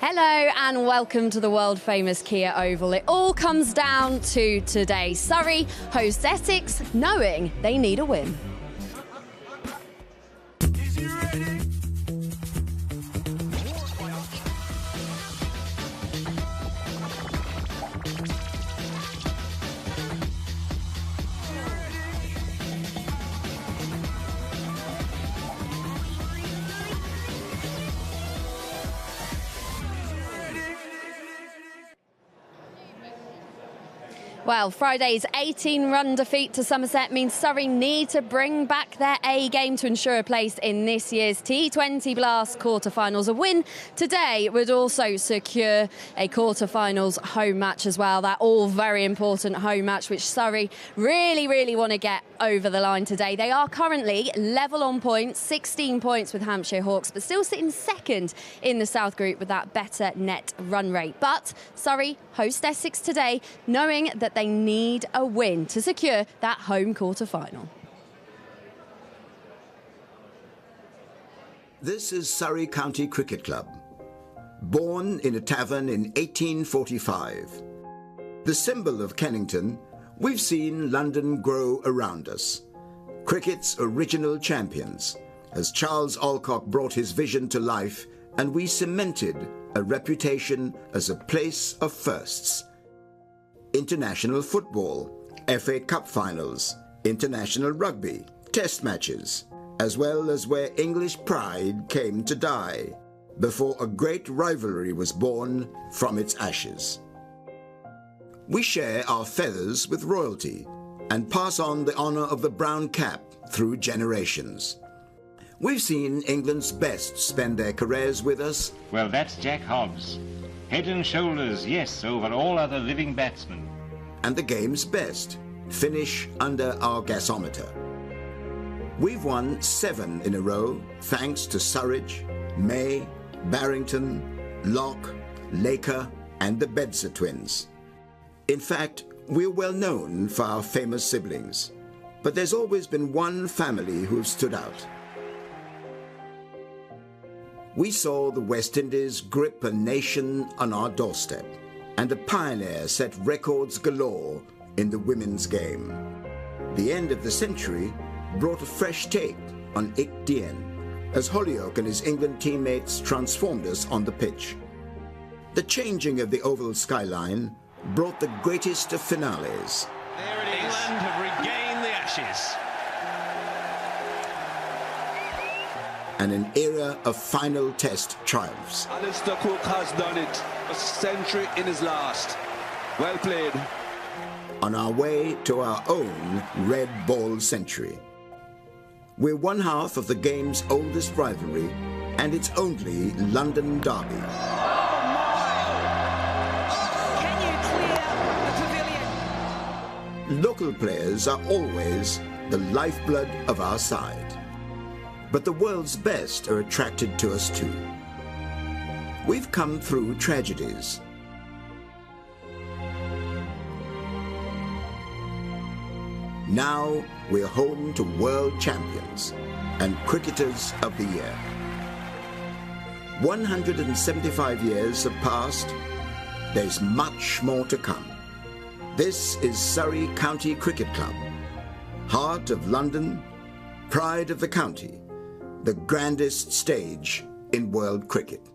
Hello and welcome to the world famous Kia Oval. It all comes down to today. Surrey hosts Essex knowing they need a win. Well, Friday's 18-run defeat to Somerset means Surrey need to bring back their A game to ensure a place in this year's T20 Blast quarterfinals. A win today would also secure a quarterfinals home match as well. That all very important home match, which Surrey really want to get over the line today. They are currently level on points, 16 points with Hampshire Hawks, but still sitting second in the South Group with that better net run rate. But Surrey host Essex today, knowing that they need a win to secure that home quarter-final. This is Surrey County Cricket Club. Born in a tavern in 1845. The symbol of Kennington, we've seen London grow around us. Cricket's original champions, as Charles Alcock brought his vision to life and we cemented a reputation as a place of firsts. International football, FA Cup finals, international rugby, test matches, as well as where English pride came to die, before a great rivalry was born from its ashes. We share our feathers with royalty and pass on the honour of the brown cap through generations. We've seen England's best spend their careers with us. Well, that's Jack Hobbs. Head and shoulders, yes, over all other living batsmen. And the game's best finish under our gasometer. We've won 7 in a row thanks to Surridge, May, Barrington, Locke, Laker and the Bedser twins. In fact, we're well known for our famous siblings, but there's always been one family who've stood out. We saw the West Indies grip a nation on our doorstep, and a pioneer set records galore in the women's game. The end of the century brought a fresh take on Ik Dien, as Holyoake and his England teammates transformed us on the pitch. The changing of the oval skyline brought the greatest of finales. There it is. England have regained the Ashes. And an era of final test triumphs. Alistair Cook has done it. A century in his last. Well played. On our way to our own red ball century. We're one half of the game's oldest rivalry and its only London derby. Can you clear the pavilion? Local players are always the lifeblood of our side. But the world's best are attracted to us too. We've come through tragedies. Now we're home to world champions and cricketers of the year. 175 years have passed. There's much more to come. This is Surrey County Cricket Club, heart of London, pride of the county, the grandest stage in world cricket.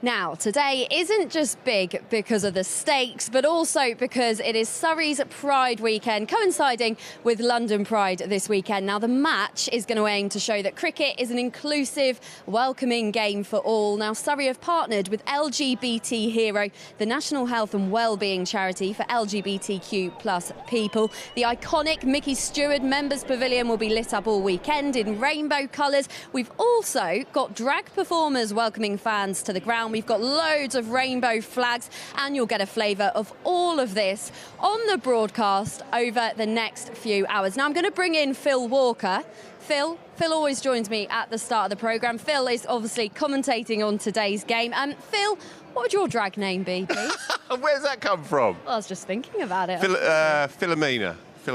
Now, today isn't just big because of the stakes, but also because it is Surrey's Pride weekend, coinciding with London Pride this weekend. Now, the match is going to aim to show that cricket is an inclusive, welcoming game for all. Now, Surrey have partnered with LGBT Hero, the National Health and Wellbeing charity for LGBTQ plus people. The iconic Mickey Stewart Members Pavilion will be lit up all weekend in rainbow colours. We've also got drag performers welcoming fans to the ground. We've got loads of rainbow flags, and you'll get a flavour of all of this on the broadcast over the next few hours. Now, I'm going to bring in Phil Walker. Phil always joins me at the start of the programme. Phil is obviously commentating on today's game. Phil, what would your drag name be, please? Where's that come from? Well, I was just thinking about it. Philomena. How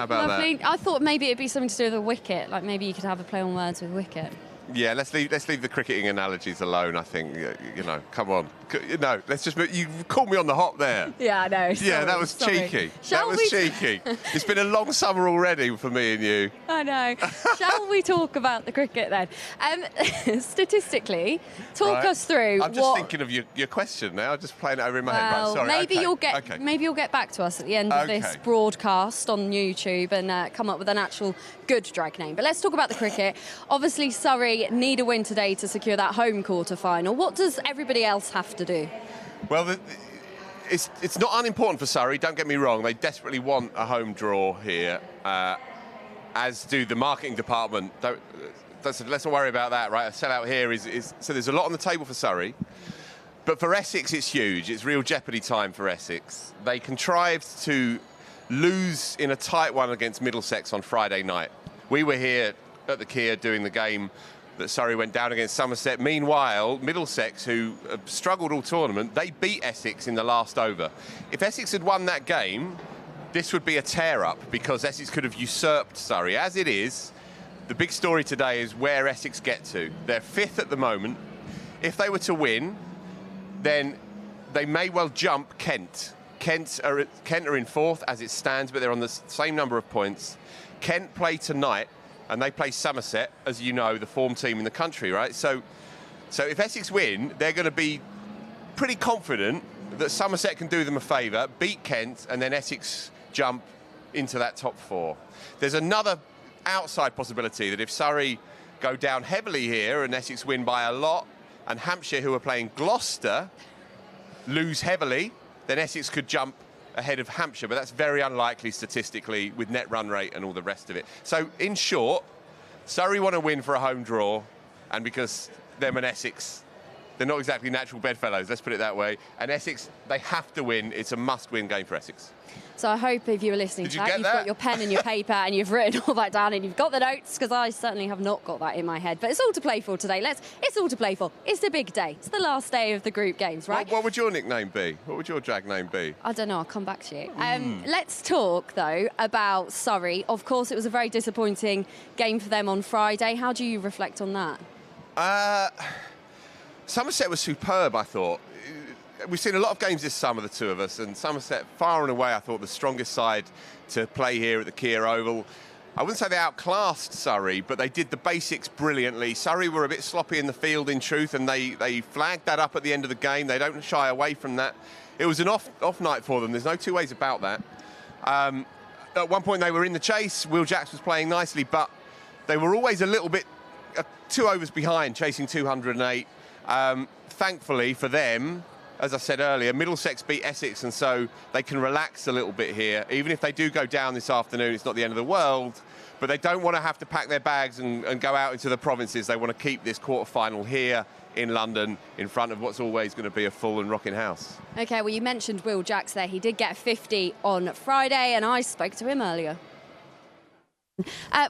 about lovely. that? I thought maybe it'd be something to do with a wicket, like maybe you could have a play on words with wicket. Yeah, let's leave the cricketing analogies alone. I think come on. No, let's just. You called me on the hop there. Yeah, I know. Yeah, that was cheeky. Cheeky. It's been a long summer already for me and you. I know. Shall we talk about the cricket then? Statistically, talk us through. I'm just thinking of your question now. I'm just playing it over in my head. Right, sorry. Maybe you'll get back to us at the end of this broadcast on YouTube and come up with an actual good drag name. But let's talk about the cricket. Obviously, Surrey need a win today to secure that home quarter-final. What does everybody else have to do? Well, it's not unimportant for Surrey, don't get me wrong. They desperately want a home draw here, as do the marketing department. Let's not worry about that, right? A sellout here is... So there's a lot on the table for Surrey. But for Essex, it's huge. It's real jeopardy time for Essex. They contrived to lose in a tight one against Middlesex on Friday night. We were here at the Kia doing the game that Surrey went down against Somerset. Meanwhile, Middlesex, who struggled all tournament, they beat Essex in the last over. If Essex had won that game, this would be a tear-up because Essex could have usurped Surrey. As it is, the big story today is where Essex get to. They're 5th at the moment. If they were to win, then they may well jump Kent. Kent are in 4th as it stands, but they're on the same number of points. Kent play tonight, and they play Somerset, as you know, the form team in the country, right? So if Essex win, they're going to be pretty confident that Somerset can do them a favour, beat Kent, and then Essex jump into that top 4. There's another outside possibility that if Surrey go down heavily here and Essex win by a lot, and Hampshire, who are playing Gloucester, lose heavily, then Essex could jump ahead of Hampshire, but that's very unlikely statistically with net run rate and all the rest of it. So, in short, Surrey want to win for a home draw, and because them and Essex, they're not exactly natural bedfellows, let's put it that way, and Essex, they have to win. It's a must-win game for Essex. So I hope if you were listening to that, you've got your pen and your paper and you've written all that down and you've got the notes, because I certainly have not got that in my head. But it's all to play for today. It's all to play for. It's the big day. It's the last day of the group games, right? What would your nickname be? What would your drag name be? I don't know. I'll come back to you. Let's talk, though, about Surrey. Of course, it was a very disappointing game for them on Friday. How do you reflect on that? Somerset was superb, I thought. We've seen a lot of games this summer, the two of us, and Somerset, far and away, I thought, the strongest side to play here at the Kia Oval. I wouldn't say they outclassed Surrey, but they did the basics brilliantly. Surrey were a bit sloppy in the field, in truth, and they flagged that up at the end of the game. They don't shy away from that. It was an off night for them. There's no two ways about that. At one point, they were in the chase. Will Jacks was playing nicely, but they were always a little bit 2 overs behind, chasing 208. Thankfully for them, as I said earlier, Middlesex beat Essex, and so they can relax a little bit here. Even if they do go down this afternoon, it's not the end of the world, but they don't want to have to pack their bags and go out into the provinces. They want to keep this quarter-final here in London in front of what's always going to be a full and rocking house. OK, well, you mentioned Will Jacks there. He did get 50 on Friday, and I spoke to him earlier.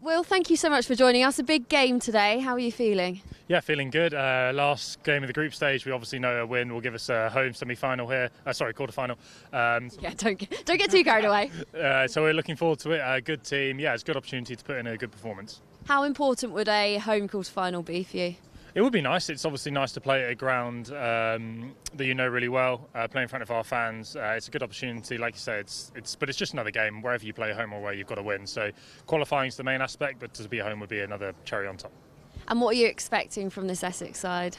Will, thank you so much for joining us. A big game today. How are you feeling? Yeah, feeling good. Last game of the group stage, we obviously know a win will give us a home semi-final here. Quarter-final. Yeah, don't get too carried away. So we're looking forward to it. A good team. Yeah, it's a good opportunity to put in a good performance. How important would a home quarter-final be for you? It would be nice. It's obviously nice to play at a ground that you know really well, play in front of our fans. It's a good opportunity, like you say. But it's just another game. Wherever you play home or where you've got to win. So qualifying is the main aspect, but to be home would be another cherry on top. And what are you expecting from this Essex side?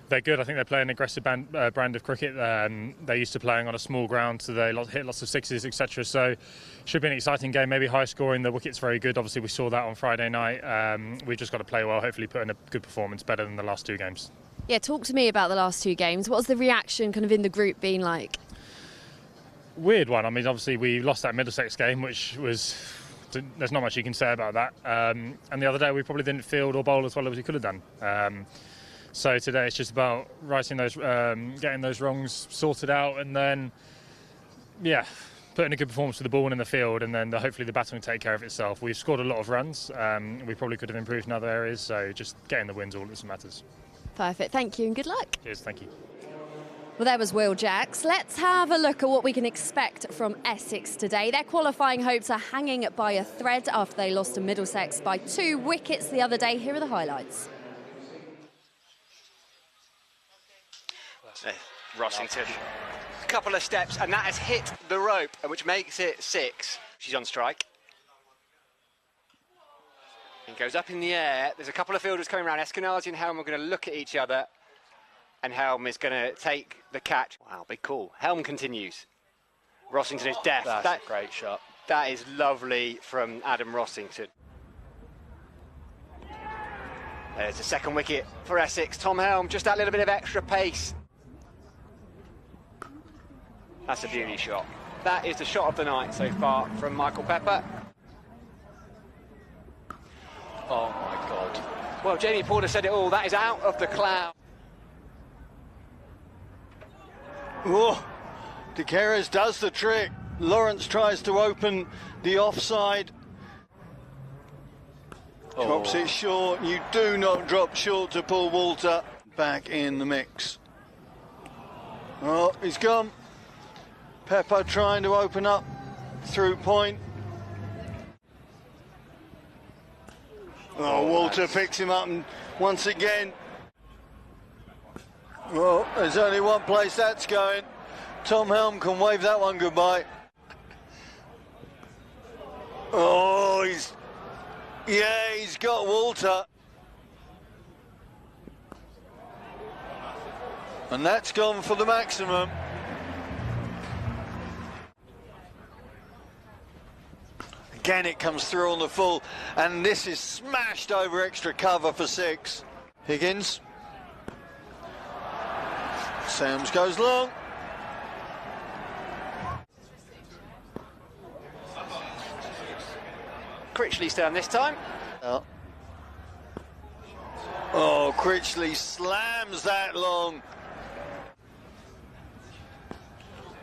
They're good. I think they play an aggressive brand of cricket. They're used to playing on a small ground, so they hit lots of sixes, etc. So should be an exciting game, maybe high scoring. The wicket's very good. Obviously, we saw that on Friday night. We've just got to play well, hopefully put in a good performance, better than the last 2 games. Yeah, talk to me about the last 2 games. What's the reaction kind of in the group been like? Weird one. I mean, obviously, we lost that Middlesex game, which was... There's not much you can say about that. And the other day, we probably didn't field or bowl as well as we could have done. So today it's just about getting those wrongs sorted out, and then, putting a good performance with the ball in the field, and then hopefully the batting will take care of itself. We've scored a lot of runs. We probably could have improved in other areas, so just getting the wins all that matters. Perfect. Thank you and good luck. Cheers. Thank you. Well, there was Will Jacks. Let's have a look at what we can expect from Essex today. Their qualifying hopes are hanging by a thread after they lost to Middlesex by 2 wickets the other day. Here are the highlights. Rossington, a couple of steps, and that has hit the rope, which makes it 6. She's on strike. It goes up in the air. There's a couple of fielders coming around. Eskenazi and Helm are going to look at each other, and Helm is going to take the catch. Wow, big call. Helm continues. Rossington is deft. That's a great shot. That is lovely from Adam Rossington. There's a second wicket for Essex. Tom Helm, just that little bit of extra pace. That's a beauty shot. That is the shot of the night so far from Michael Pepper. Oh my God. Well, Jamie Porter said it all. That is out of the cloud. Oh, De Keres does the trick. Lawrence tries to open the offside. Drops it short. You do not drop short to Paul Walter. Back in the mix. Oh, he's gone. Pepper trying to open up through point. Oh, Walter picks him up, and once again, well, there's only one place that's going. Tom Helm can wave that one goodbye. Oh, he's got Walter. And that's gone for the maximum. Again, it comes through on the full, and this is smashed over extra cover for 6. Higgins. Sams goes long. Critchley's down this time. Oh, Critchley slams that long.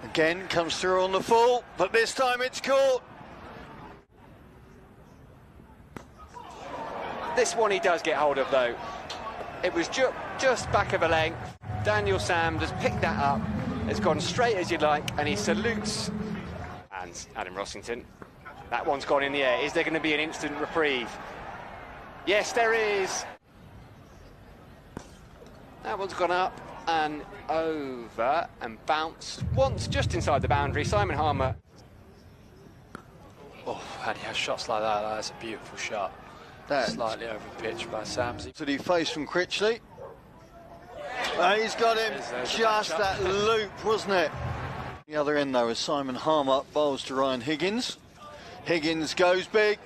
Again, comes through on the full, but this time it's caught. This one he does get hold of, though. It was just back of a length. Daniel Sams has picked that up. It's gone straight as you'd like, and he salutes. And Adam Rossington. That one's gone in the air. Is there going to be an instant reprieve? Yes, there is. That one's gone up and over and bounced once just inside the boundary. Simon Harman. Oh, and he has shots like that. That's a beautiful shot. Slightly over pitch by Sams. Did he face from Critchley? He's got him. Just that loop, wasn't it? The other end, though, is Simon Harman bowls to Ryan Higgins. Higgins goes big,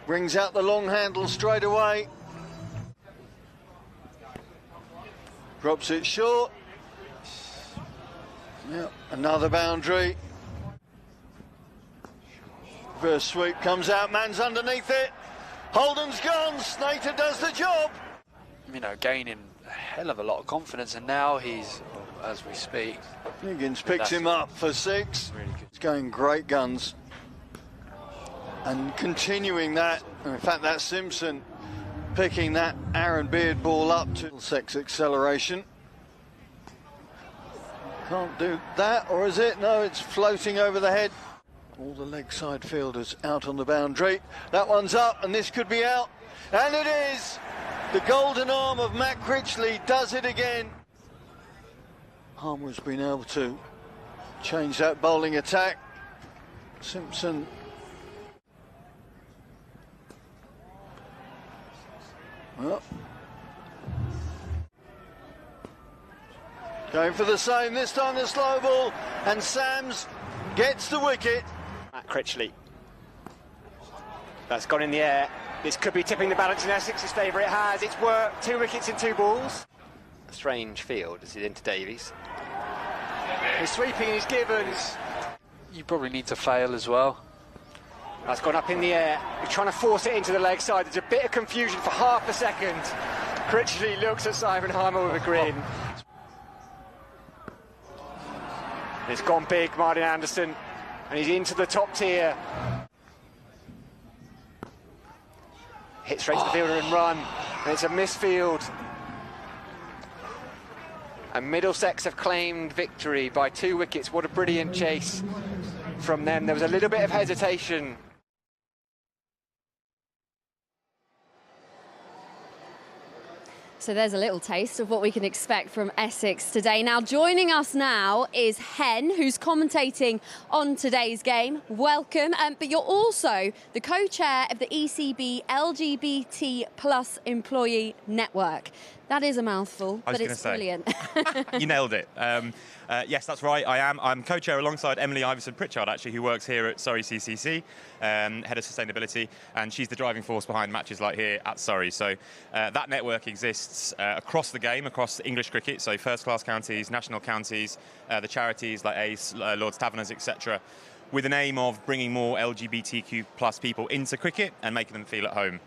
brings out the long handle straight away. Drops it short. Yep, another boundary. First sweep comes out, man's underneath it. Holden's gone, Snater does the job. You know, gaining a hell of a lot of confidence, and now he's, well, as we speak. Higgins picks him up for 6. Really good. He's going great guns. And continuing that, in fact, that's Simpson picking that Aaron Beard ball up to Sex acceleration. Can't do that, or is it? No, it's floating over the head. All the leg side fielders out on the boundary. That one's up, and this could be out. And it is! The golden arm of Matt Critchley does it again. Harmer's been able to change that bowling attack. Simpson. Well. Going for the same, this time the slow ball, and Sams gets the wicket. Matt Critchley. That's gone in the air. This could be tipping the balance in Essex's favour. It has. It's worked. 2 wickets in 2 balls. A strange field as he's into Davies. He's sweeping and he's given. You probably need to fail as well. That's gone up in the air. He's trying to force it into the leg side. There's a bit of confusion for half a second. Critchley looks at Simon Harman with a grin. It's gone big, Martin Anderson, and he's into the top tier. Hit straight to the fielder and run, and it's a misfield. And Middlesex have claimed victory by 2 wickets. What a brilliant chase from them. There was a little bit of hesitation. So there's a little taste of what we can expect from Essex today. Now, joining us now is Hen, who's commentating on today's game. Welcome. But you're also the co-chair of the ECB LGBT Plus Employee Network. That is a mouthful, but it's brilliant. You nailed it. Yes, that's right. I'm co-chair alongside Emily Iverson-Pritchard, actually, who works here at Surrey CCC, head of sustainability, and she's the driving force behind matches like here at Surrey. So that network exists across the game, across English cricket, so first-class counties, national counties, the charities like Ace, Lord's Taverners, etc., with an aim of bringing more LGBTQ plus people into cricket and making them feel at home.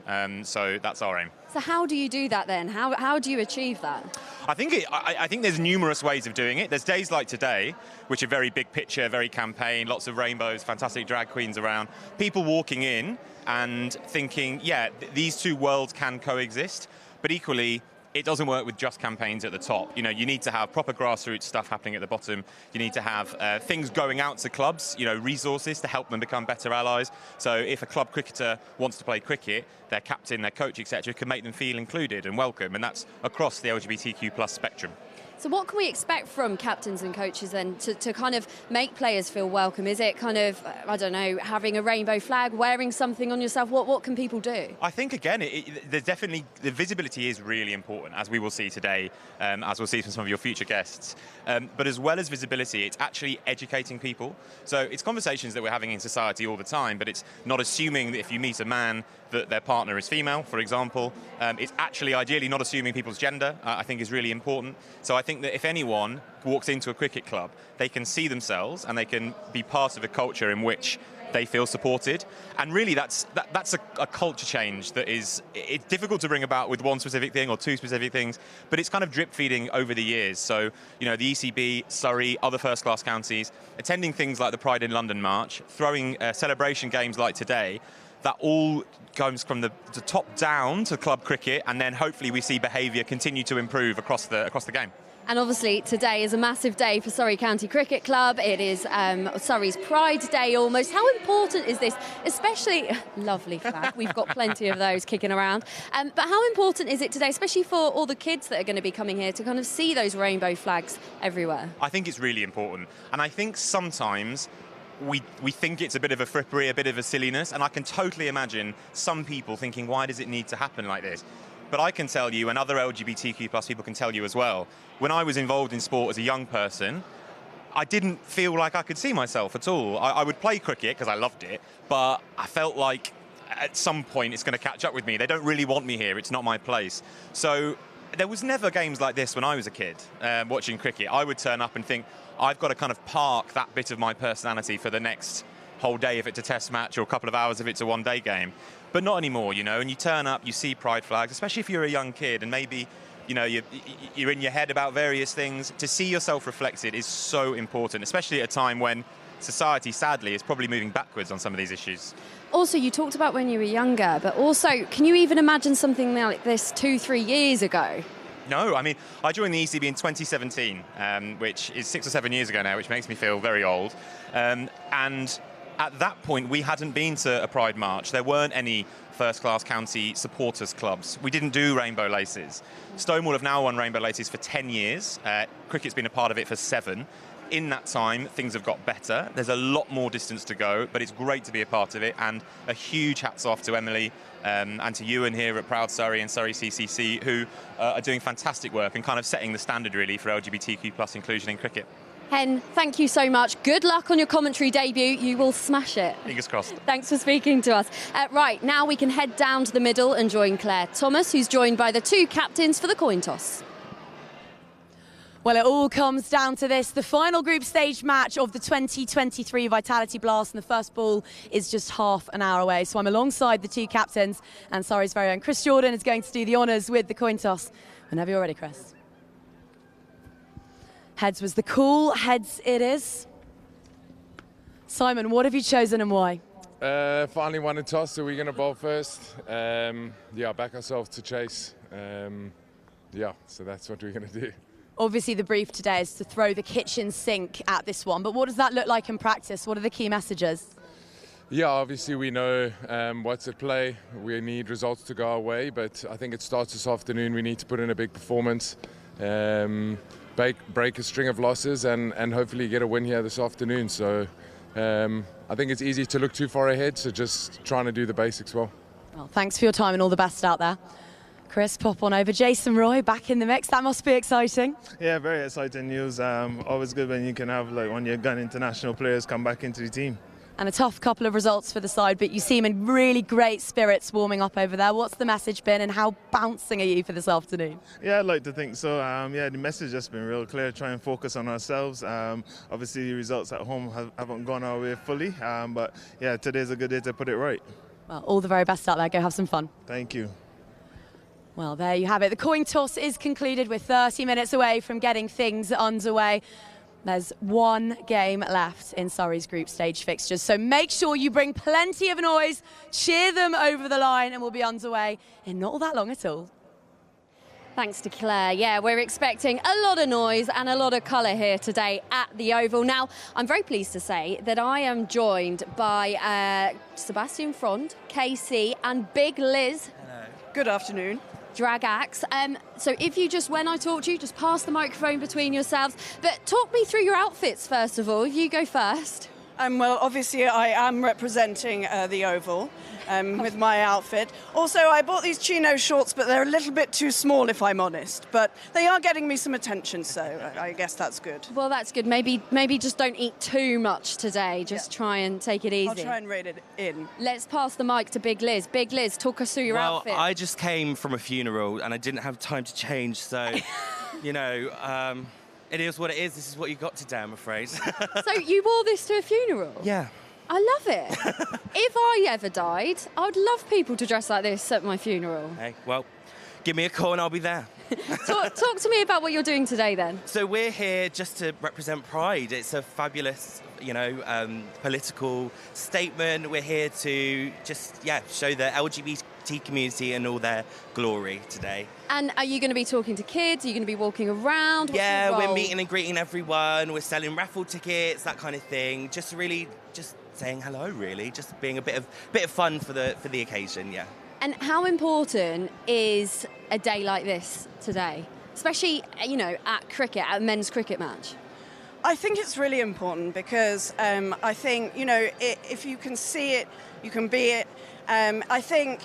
So that's our aim. So how do you do that then? How do you achieve that? I think there's numerous ways of doing it. There's days like today, which are very big picture, very campaign, lots of rainbows, fantastic drag queens around. People walking in and thinking, yeah, these two worlds can coexist. But equally, it doesn't work with just campaigns at the top. You know, you need to have proper grassroots stuff happening at the bottom. You need to have things going out to clubs, you know, resources to help them become better allies. So if a club cricketer wants to play cricket, their captain, their coach, etc., can make them feel included and welcome, and that's across the LGBTQ+ spectrum. So what can we expect from captains and coaches then to kind of make players feel welcome? Is it kind of, I don't know, having a rainbow flag, wearing something on yourself? What can people do? I think, again, there's definitely, the visibility is really important, as we will see today, as we'll see from some of your future guests. But as well as visibility, it's actually educating people. So it's conversations that we're having in society all the time, but it's not assuming that if you meet a man that their partner is female, for example. It's actually ideally not assuming people's gender, I think is really important. So I think that if anyone walks into a cricket club, they can see themselves and they can be part of a culture in which they feel supported. And really that's a culture change that it's difficult to bring about with one specific thing or two specific things, but it's kind of drip feeding over the years. So, you know, the ECB, Surrey, other first-class counties, attending things like the Pride in London March, throwing celebration games like today, that all comes from the top down to club cricket, and then hopefully we see behaviour continue to improve across the game. And obviously today is a massive day for Surrey County Cricket Club. It is Surrey's Pride Day almost. How important is this? Especially, lovely flag, we've got plenty of those kicking around. But how important is it today, especially for all the kids that are going to be coming here, to kind of see those rainbow flags everywhere? I think it's really important. And I think sometimes we think it's a bit of a frippery, a bit of a silliness, and I can totally imagine some people thinking, why does it need to happen like this? But I can tell you, and other LGBTQ+ people can tell you as well, when I was involved in sport as a young person, I didn't feel like I could see myself at all. I would play cricket because I loved it, but I felt like at some point it's going to catch up with me. They don't really want me here. It's not my place. So there was never games like this when I was a kid watching cricket. I would turn up and think, I've got to kind of park that bit of my personality for the next whole day if it's a test match, or a couple of hours if it's a one-day game. But not anymore, you know, and you turn up, you see pride flags, especially if you're a young kid and maybe, you know, you're in your head about various things. To see yourself reflected is so important, especially at a time when society, sadly, is probably moving backwards on some of these issues. Also, you talked about when you were younger, but also, can you even imagine something like this 2-3 years ago? No, I mean, I joined the ECB in 2017, which is 6 or 7 years ago now, which makes me feel very old. And at that point, we hadn't been to a Pride March. There weren't any first-class county supporters clubs. We didn't do rainbow laces. Stonewall have now won rainbow laces for 10 years. Cricket's been a part of it for 7. In that time, things have got better. There's a lot more distance to go, but it's great to be a part of it. And a huge hats off to Emily and to Ewan here at Proud Surrey and Surrey CCC, who are doing fantastic work and kind of setting the standard, really, for LGBTQ+ inclusion in cricket. Hen, thank you so much. Good luck on your commentary debut. You will smash it. Fingers crossed. Thanks for speaking to us. Right, now we can head down to the middle and join Claire Thomas, who's joined by the 2 captains for the coin toss. Well, it all comes down to this. The final group stage match of the 2023 Vitality Blast, and the first ball is just half an hour away. So I'm alongside the 2 captains, and Surrey's very own Chris Jordan is going to do the honours with the coin toss. Whenever you're ready, Chris. Heads was the call. Heads it is. Simon, what have you chosen and why? Finally won a toss, so we're going to bowl first. Back ourselves to chase. So that's what we're going to do. Obviously, the brief today is to throw the kitchen sink at this one, but what does that look like in practice? What are the key messages? Yeah, obviously we know what's at play. We need results to go our way, but I think it starts this afternoon. We need to put in a big performance. Break a string of losses and hopefully get a win here this afternoon. So I think it's easy to look too far ahead, so just trying to do the basics well. Well, thanks for your time and all the best out there. Chris, pop on over. Jason Roy back in the mix. That must be exciting. Yeah, very exciting news. Always good when you can have one of your gun international players come back into the team. And a tough couple of results for the side, but you seem in really great spirits warming up over there. What's the message been and how bouncing are you for this afternoon? Yeah, I'd like to think so. The message has been real clear. Try and focus on ourselves. Obviously, the results at home haven't gone our way fully, but yeah, today's a good day to put it right. Well, all the very best out there. Go have some fun. Thank you. Well, there you have it. The coin toss is concluded. We're 30 minutes away from getting things underway. There's one game left in Surrey's group stage fixtures, so make sure you bring plenty of noise, cheer them over the line, and we'll be underway in not all that long at all. Thanks to Claire. Yeah, we're expecting a lot of noise and a lot of colour here today at the Oval. Now, I'm very pleased to say that I am joined by Sebastian Frond, KC, and Big Liz. Hello. Good afternoon. Drag acts. So if you just, when I talk to you, just pass the microphone between yourselves. But talk me through your outfits first of all. If you go first. Well, obviously I am representing the Oval with my outfit. Also, I bought these chino shorts, but they're a little bit too small, if I'm honest. But they are getting me some attention, so I guess that's good. Well, that's good. Maybe just don't eat too much today. Just try and take it easy. I'll try and rein it in. Let's pass the mic to Big Liz. Big Liz, talk us through your outfit. Well, I just came from a funeral and I didn't have time to change, so, you know... It is what it is. This is what you got today, I'm afraid. So you wore this to a funeral? Yeah. I love it. If I ever died, I'd love people to dress like this at my funeral. Hey, well, give me a call and I'll be there. Talk to me about what you're doing today, then. So we're here just to represent Pride. It's a fabulous, political statement. We're here to just, show the LGBT community and all their glory today. And are you going to be talking to kids? Are you going to be walking around? We're meeting and greeting everyone. We're selling raffle tickets, that kind of thing. Just saying hello, really. Just being a bit of fun for the occasion, yeah. And how important is a day like this today? Especially, at cricket, at a men's cricket match. I think it's really important because I think, if you can see it, you can be it. I think,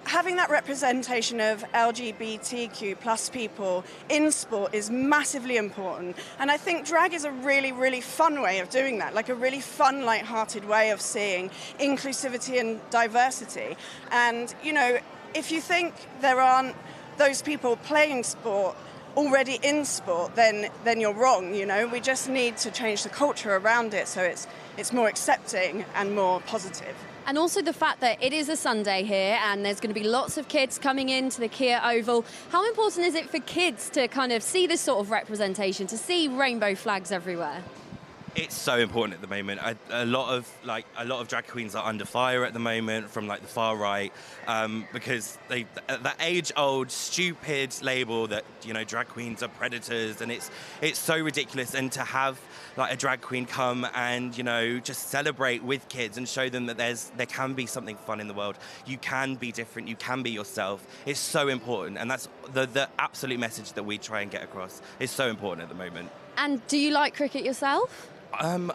having that representation of LGBTQ plus people in sport is massively important. And I think drag is a really, really fun way of doing that, like a really fun, light-hearted way of seeing inclusivity and diversity. And, if you think there aren't those people playing sport already in sport, then you're wrong, We just need to change the culture around it so it's more accepting and more positive. And also the fact that it is a Sunday here and there's going to be lots of kids coming into the Kia Oval. How important is it for kids to kind of see this sort of representation, to see rainbow flags everywhere? It's so important at the moment. A lot of drag queens are under fire at the moment from the far right because that age-old stupid label that drag queens are predators, and it's so ridiculous. And to have a drag queen come and just celebrate with kids and show them that there can be something fun in the world. You can be different. You can be yourself. It's so important, and that's the absolute message that we try and get across. It's so important at the moment. And do you like cricket yourself? I'm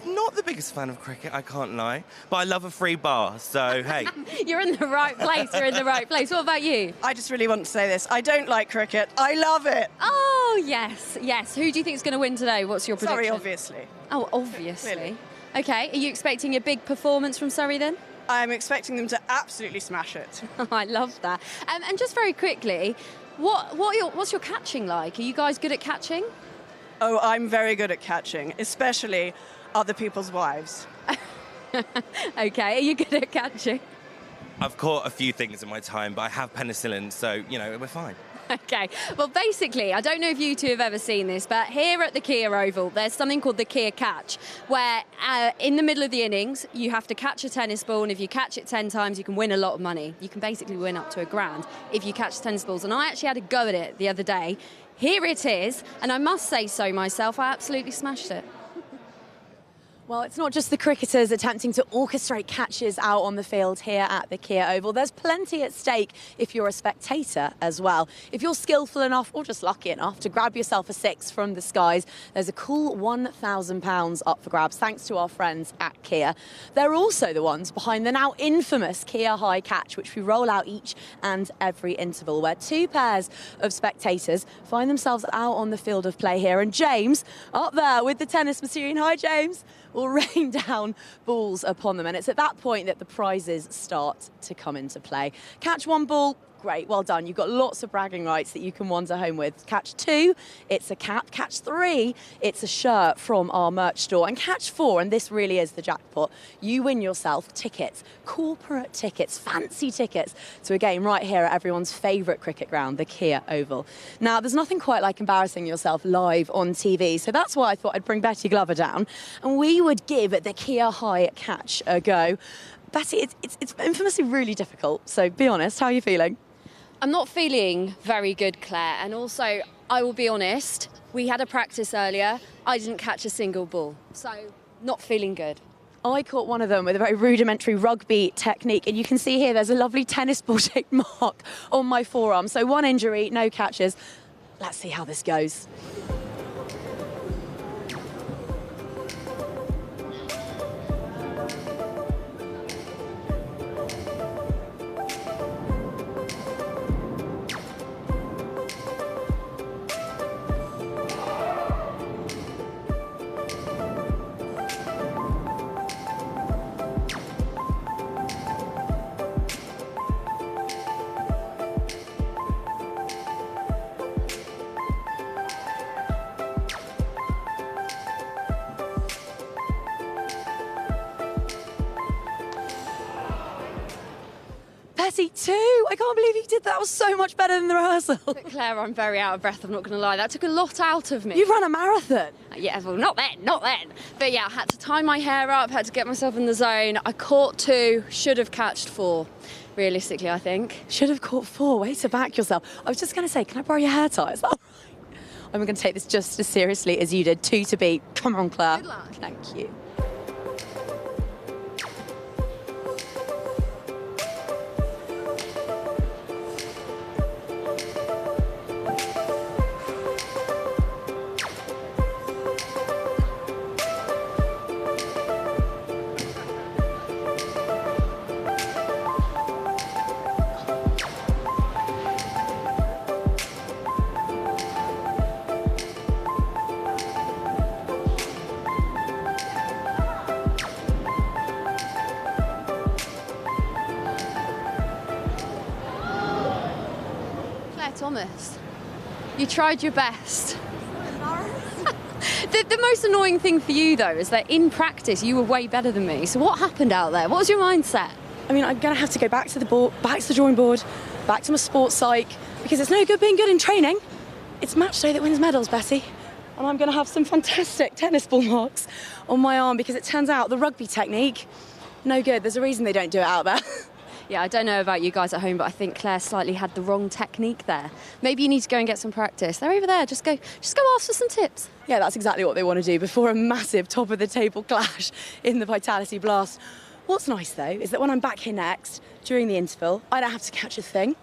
not the biggest fan of cricket, I can't lie, but I love a free bar, so hey. You're in the right place, What about you? I just really want to say this. I don't like cricket. I love it. Oh, yes. Who do you think is going to win today? What's your prediction? Surrey, obviously. Oh, obviously. Really? Okay, are you expecting a big performance from Surrey then? I'm expecting them to absolutely smash it. I love that. And just very quickly, what's your catching like? Are you guys good at catching? Oh, I'm very good at catching, especially other people's wives. Okay, are you good at catching? I've caught a few things in my time, but I have penicillin, so, we're fine. Okay, well, basically, I don't know if you two have ever seen this, but here at the Kia Oval, there's something called the Kia Catch, where in the middle of the innings, you have to catch a tennis ball, and if you catch it 10 times, you can win a lot of money. You can basically win up to £1,000 if you catch tennis balls, and I actually had a go at it the other day. Here it is, and I must say so myself, I absolutely smashed it. Well, it's not just the cricketers attempting to orchestrate catches out on the field here at the Kia Oval. There's plenty at stake if you're a spectator as well. If you're skillful enough or just lucky enough to grab yourself a six from the skies, there's a cool £1,000 up for grabs thanks to our friends at Kia. They're also the ones behind the now infamous Kia High Catch, which we roll out each and every interval, where two pairs of spectators find themselves out on the field of play here. And James, up there with the tennis machine, hi James, will rain down balls upon them. And it's at that point that the prizes start to come into play. Catch one ball, great, well done. You've got lots of bragging rights that you can wander home with. Catch two, it's a cap. Catch three, it's a shirt from our merch store. And catch four, and this really is the jackpot, you win yourself tickets, corporate tickets, fancy tickets to a game right here at everyone's favourite cricket ground, the Kia Oval. Now, there's nothing quite like embarrassing yourself live on TV, so that's why I thought I'd bring Betty Glover down and we would give the Kia High Catch a go. Betty, it's infamously really difficult, so be honest, how are you feeling? I'm not feeling very good, Claire, and also, I will be honest, we had a practice earlier, I didn't catch a single ball, so not feeling good. I caught one of them with a very rudimentary rugby technique, and you can see here there's a lovely tennis ball-shaped mark on my forearm. So 1 injury, no catches. Let's see how this goes. Betty, 2! I can't believe you did that. That was so much better than the rehearsal. But Claire, I'm very out of breath, I'm not going to lie. That took a lot out of me. You've run a marathon. Yeah, well, not then. But yeah, I had to tie my hair up, had to get myself in the zone. I caught 2, should have catched 4, realistically, I think. Should have caught 4. Way to back yourself. I was just going to say, can I borrow your hair tie? Is that all right? I'm going to take this just as seriously as you did. 2 to beat. Come on, Claire. Good luck. Thank you. Thomas, you tried your best. The most annoying thing for you, though, is that in practice you were way better than me. So what happened out there? What was your mindset? I mean, I'm going to have to go back to the board, back to the drawing board, back to my sports psych, because it's no good being good in training. It's match day that wins medals, Betty. And I'm going to have some fantastic tennis ball marks on my arm because it turns out the rugby technique, no good. There's a reason they don't do it out there. Yeah, I don't know about you guys at home, but I think Claire slightly had the wrong technique there. Maybe you need to go and get some practice. They're over there. Just go ask for some tips. Yeah, that's exactly what they want to do before a massive top-of-the-table clash in the Vitality Blast. What's nice, though, is that when I'm back here next, during the interval, I don't have to catch a thing.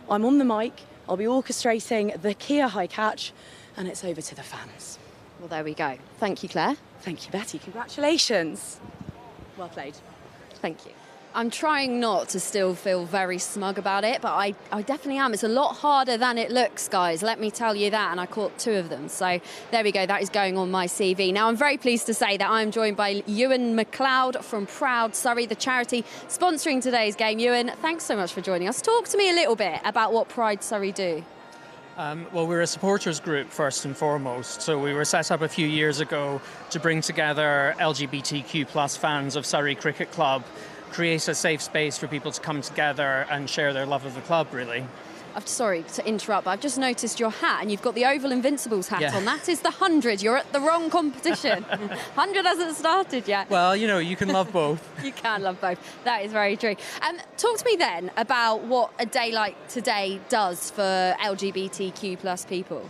I'm on the mic, I'll be orchestrating the Kia high catch, and it's over to the fans. Well, there we go. Thank you, Claire. Thank you, Betty. Congratulations. Well played. Thank you. I'm trying not to still feel very smug about it, but I definitely am. It's a lot harder than it looks, guys, let me tell you that, and I caught 2 of them. So there we go, that is going on my CV. Now, I'm very pleased to say that I'm joined by Ewan McLeod from Proud Surrey, the charity sponsoring today's game. Ewan, thanks so much for joining us. Talk to me a little bit about what Pride Surrey do. Well, we're a supporters group first and foremost. So we were set up a few years ago to bring together LGBTQ+ fans of Surrey Cricket Club, create a safe space for people to come together and share their love of the club, really. I'm sorry to interrupt, but I've just noticed your hat, and you've got the Oval Invincibles hat on. That is the 100. You're at the wrong competition. 100 hasn't started yet. Well, you know, you can love both. You can love both. That is very true. Talk to me then about what a day like today does for LGBTQ+ people.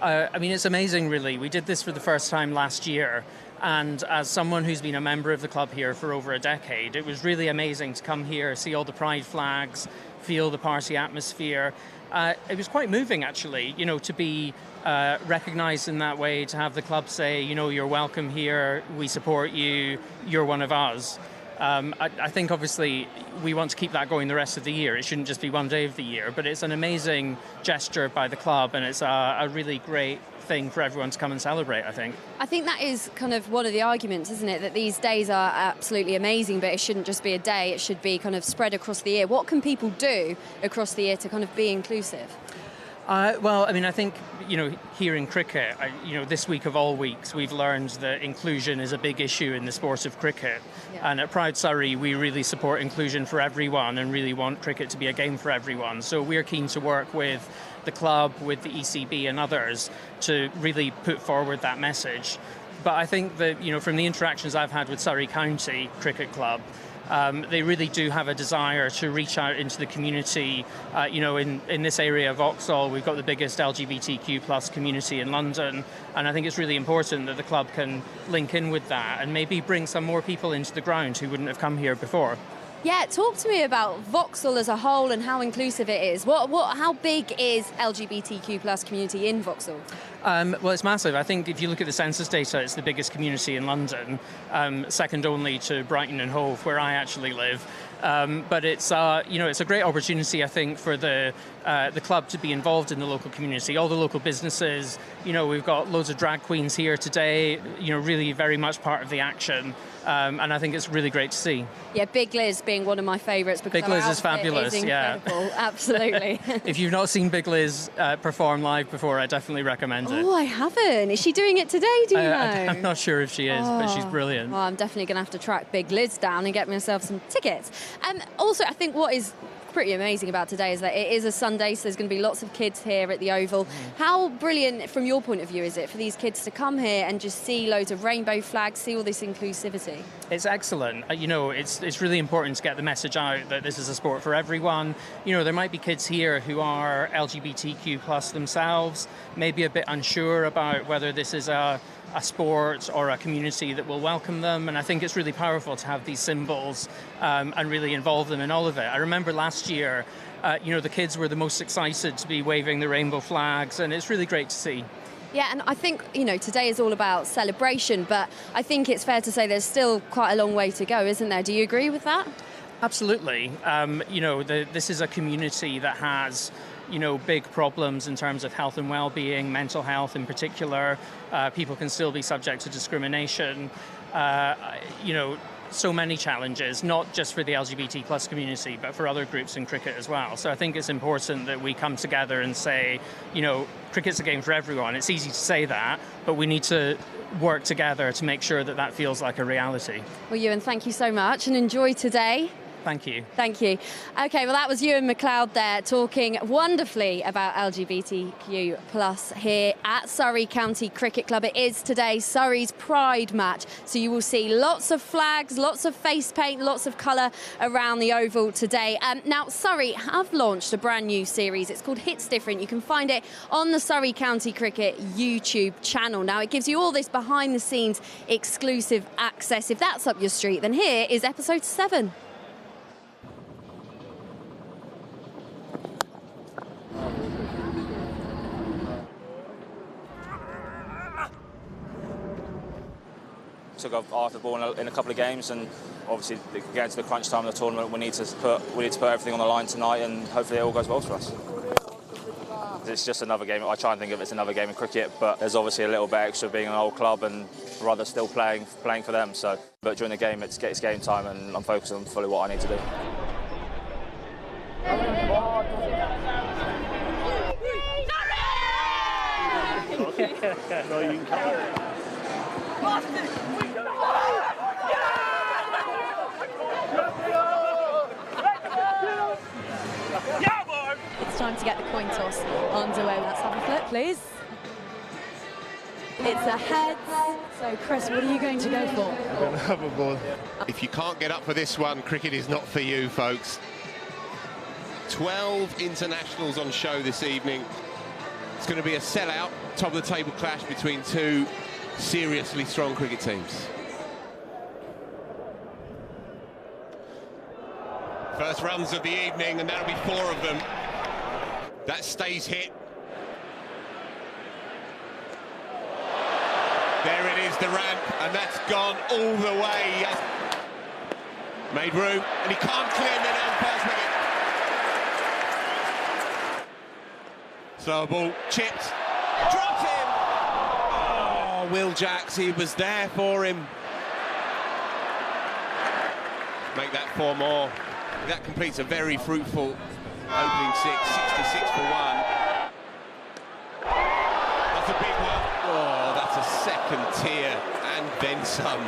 I mean, it's amazing, really. We did this for the first time last year. And as someone who's been a member of the club here for over a decade, it was really amazing to come here, see all the pride flags, feel the party atmosphere. It was quite moving, actually, you know, to be recognised in that way, to have the club say, you know, you're welcome here, we support you, you're one of us. I think, obviously, we want to keep that going the rest of the year. It shouldn't just be one day of the year, but it's an amazing gesture by the club, and it's a really great thing for everyone to come and celebrate, I think. I think that is kind of one of the arguments, isn't it, that these days are absolutely amazing, but it shouldn't just be a day, it should be kind of spread across the year. What can people do across the year to kind of be inclusive? Well, I mean, I think, you know, here in cricket, you know, this week of all weeks, we've learned that inclusion is a big issue in the sport of cricket. Yeah. And at Proud Surrey, we really support inclusion for everyone and really want cricket to be a game for everyone. So we're keen to work with the club, with the ECB and others to really put forward that message. But I think that, you know, from the interactions I've had with Surrey County Cricket Club, They really do have a desire to reach out into the community. In this area of Vauxhall, we've got the biggest LGBTQ plus community in London, and I think it's really important that the club can link in with that and maybe bring some more people into the ground who wouldn't have come here before. Yeah, talk to me about Vauxhall as a whole and how inclusive it is. How big is LGBTQ plus community in Vauxhall? Well, it's massive. I think if you look at the census data, it's the biggest community in London, second only to Brighton and Hove, where I actually live. But it's a great opportunity, I think, for the club to be involved in the local community. All the local businesses, we've got loads of drag queens here today. Really very much part of the action. And I think it's really great to see. Yeah, Big Liz being one of my favourites because Big Liz is fabulous. Is incredible. Absolutely. If you've not seen Big Liz perform live before, I definitely recommend it. Oh, I haven't. Is she doing it today? Do you know? I'm not sure if she is, but she's brilliant. Well, I'm definitely going to have to track Big Liz down and get myself some tickets. Also, I think what is pretty amazing about today is that it is a Sunday, so there's going to be lots of kids here at the Oval. How brilliant, from your point of view, is it for these kids to come here and just see loads of rainbow flags, see all this inclusivity? It's excellent. It's really important to get the message out that this is a sport for everyone. There might be kids here who are LGBTQ plus themselves, maybe a bit unsure about whether this is a sport or a community that will welcome them, and I think it's really powerful to have these symbols and really involve them in all of it. I remember last year, the kids were the most excited to be waving the rainbow flags, and it's really great to see. Yeah, and I think, today is all about celebration, but I think it's fair to say there's still quite a long way to go, isn't there? Do you agree with that? Absolutely. This is a community that has big problems in terms of health and well-being, mental health in particular. People can still be subject to discrimination. So many challenges, not just for the LGBT plus community, but for other groups in cricket as well. So I think it's important that we come together and say, cricket's a game for everyone. It's easy to say that, but we need to work together to make sure that that feels like a reality. Well, Ewan, thank you so much and enjoy today. Thank you. Thank you. Okay, well, that was Ewan McLeod there talking wonderfully about LGBTQ plus here at Surrey County Cricket Club. It is today Surrey's Pride match, so you will see lots of flags, lots of face paint, lots of colour around the Oval today. Now, Surrey have launched a brand new series. It's called Hits Different. You can find it on the Surrey County Cricket YouTube channel. Now, it gives you all this behind-the-scenes exclusive access. If that's up your street, then here is episode 7. Took off after the ball in a couple of games, and obviously getting to the crunch time of the tournament, we need to put everything on the line tonight, and hopefully it all goes well for us. It's just another game. I try and think of it as another game of cricket, but there's obviously a little bit extra being an old club and rather still playing for them. So, but during the game, it's game time, and I'm focused on fully what I need to do. It's time to get the coin toss underway. Let's have a flip, please. It's a heads. So, Chris, what are you going to go for? I'm going to have a ball. If you can't get up for this one, cricket is not for you, folks. 12 internationals on show this evening. It's going to be a sellout, top of the table clash between two seriously strong cricket teams. First runs of the evening, and that'll be 4 of them. That stays hit. There it is, the ramp, and that's gone all the way. Made room, and he can't clear the down first wicket. Slow ball, chipped, dropped him. Oh, Will Jacks, he was there for him. Make that 4 more. That completes a very fruitful opening 66 for 1. That's a big one. Oh, that's a second tier and then some.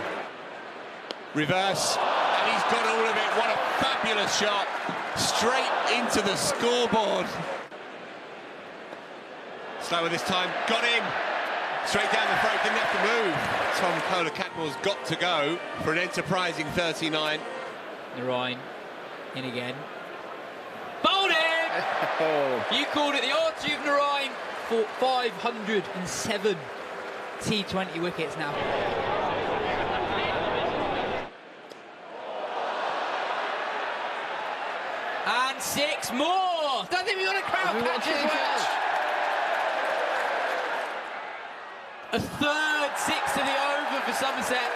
Reverse, and he's got all of it. What a fabulous shot. Straight into the scoreboard. Slower this time, got him. Straight down the throat, didn't have to move. Tom Kohler-Catmull's got to go for an enterprising 39. Narine, in again. Bowled it! You called it the archery of Narine for 507 T20 wickets now. And 6 more! Don't think we got a crowd catch as well. A third 6 to the over for Somerset.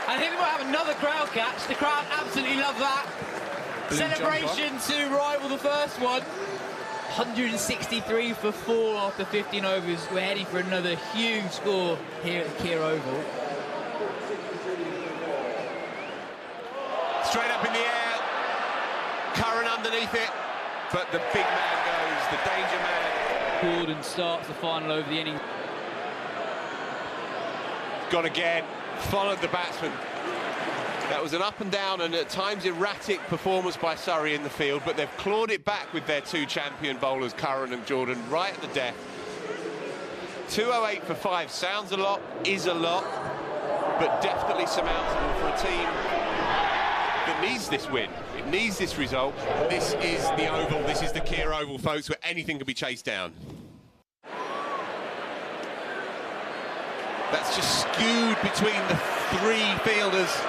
I think we might have another crowd catch. The crowd absolutely love that. Blue celebration jumper to rival the first one. 163 for 4 after 15 overs. We're heading for another huge score here at the Kia Oval. Straight up in the air. Curran underneath it. But the big man goes, the danger man. Gordon starts the final over the inning. Gone again, followed the batsman. That was an up and down and at times erratic performance by Surrey in the field, but they've clawed it back with their 2 champion bowlers, Curran and Jordan, right at the death. 208 for 5 sounds a lot, is a lot, but definitely surmountable for a team that needs this win. It needs this result. This is the Oval, this is the Kia Oval, folks, where anything can be chased down. That's just skewed between the 3 fielders.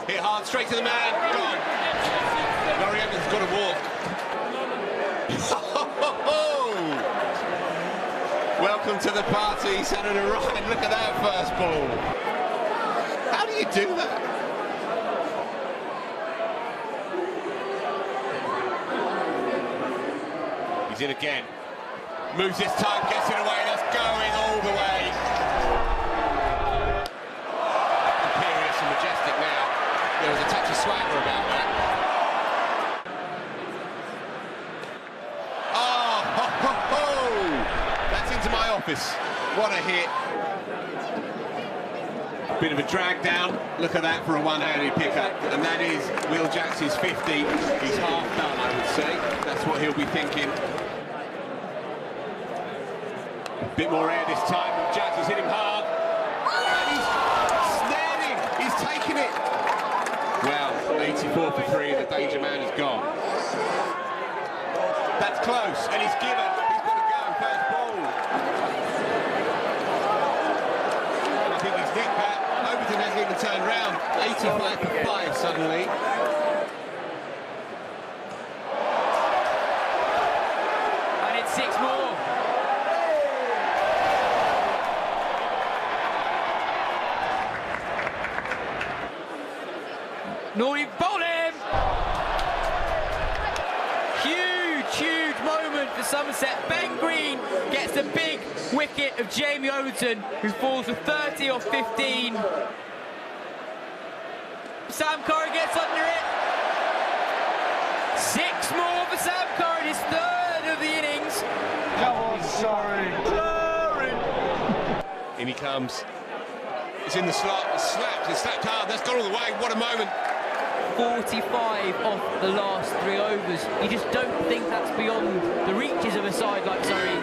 Hit hard, straight to the man, gone. Laurie Evans got a walk. Welcome to the party, Senator Ryan. Look at that first ball. How do you do that? He's in again. Moves this time, gets it away, that's going all the way. Imperious and majestic now. There was a touch of swagger about that. Oh, ho, ho, ho. That's into my office. What a hit. Bit of a drag down. Look at that for a one-handed pickup. And that is Will Jacks's 50. He's half done, I would say. That's what he'll be thinking. Bit more air this time. Jacks has hit him hard. And he's snared him. He's taken it. Well, 84 for 3. The danger man is gone. That's close. And he's given. He's got to go. First ball. And I think he's nicked that. Overton hasn't even turned round. 85 for 5 suddenly. And it's 6 more. Laurie bowled him! Huge moment for Somerset. Ben Green gets the big wicket of Jamie Overton, who falls for 30 off 15. Sam Curran gets under it. 6 more for Sam Curran, his 3rd of the innings. Come on, sorry. In he comes. It's in the slot, it's slapped hard, that's gone all the way, what a moment. 45 off the last 3 overs. You just don't think that's beyond the reaches of a side like Surrey.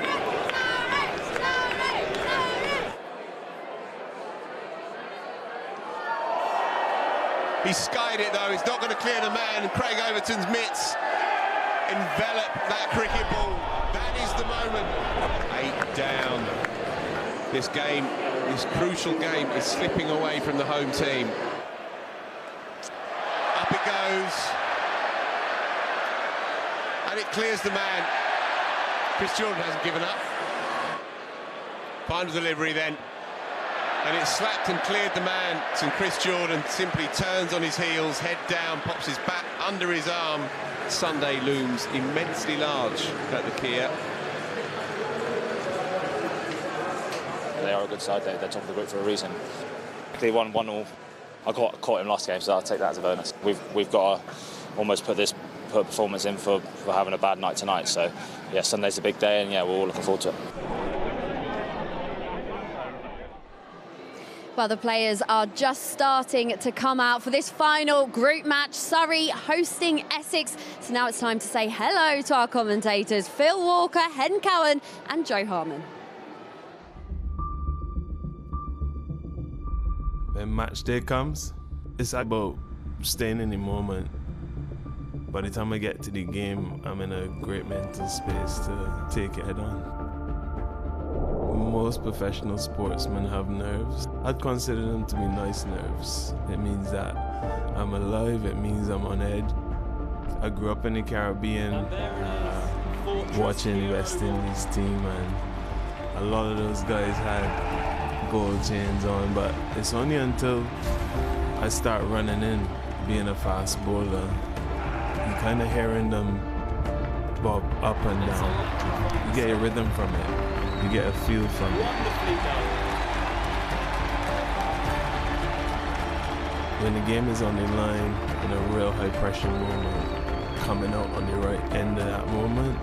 He skied it though, he's not going to clear the man. Craig Overton's mitts envelop that cricket ball. That is the moment. 8 down. This game, this crucial game, is slipping away from the home team. Up it goes. And it clears the man. Chris Jordan hasn't given up. Final delivery then. And it slapped and cleared the man. And Chris Jordan simply turns on his heels, head down, pops his bat under his arm. Sunday looms immensely large at the Kia. They are a good side. They're top of the group for a reason. They won 1-1. I caught him last game, so I'll take that as a bonus. We've got to almost put performance in for having a bad night tonight. So yeah, Sunday's a big day, and yeah, we're all looking forward to it. Well, the players are just starting to come out for this final group match. Surrey hosting Essex. So now it's time to say hello to our commentators, Phil Walker, Hen Cowen and Joe Harman. when match day comes, it's about staying in the moment. By the time I get to the game, I'm in a great mental space to take it head on. Most professional sportsmen have nerves. I'd consider them to be nice nerves. It means that I'm alive, it means I'm on edge. I grew up in the Caribbean, watching the West Indies team, and a lot of those guys had gold chains on, but it's only until I start running in, being a fast bowler, you kind of hearing them bob up and down. You get a rhythm from it. You get a feel from it. When the game is on the line in a real high pressure moment, coming out on the right end of that moment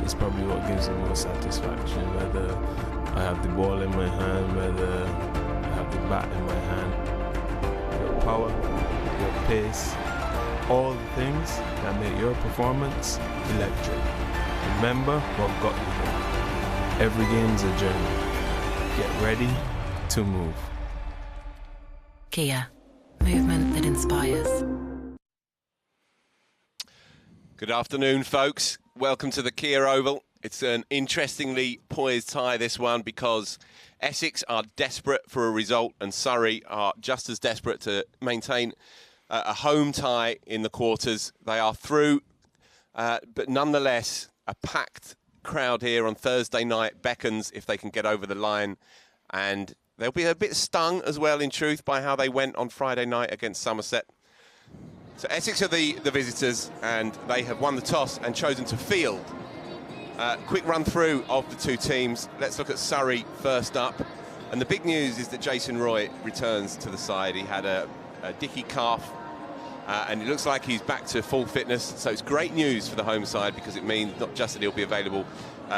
is probably what gives me most satisfaction. Whether I have the ball in my hand, whether I have the bat in my hand. Your power, your pace, all the things that make your performance electric. Remember what got you there. Every game's a journey. Get ready to move. Kia, movement that inspires. Good afternoon, folks. Welcome to the Kia Oval. It's an interestingly poised tie, this one, because Essex are desperate for a result and Surrey are just as desperate to maintain a home tie in the quarters. They are through, but nonetheless, a packed crowd here on Thursday night beckons if they can get over the line, and they'll be a bit stung as well, in truth, by how they went on Friday night against Somerset. So Essex are the visitors, and they have won the toss and chosen to field. Quick run through of the two teams. Let's look at Surrey first up, and the big news is that Jason Roy returns to the side. He had a dicky calf, and it looks like he's back to full fitness, so it's great news for the home side, because it means not just that he'll be available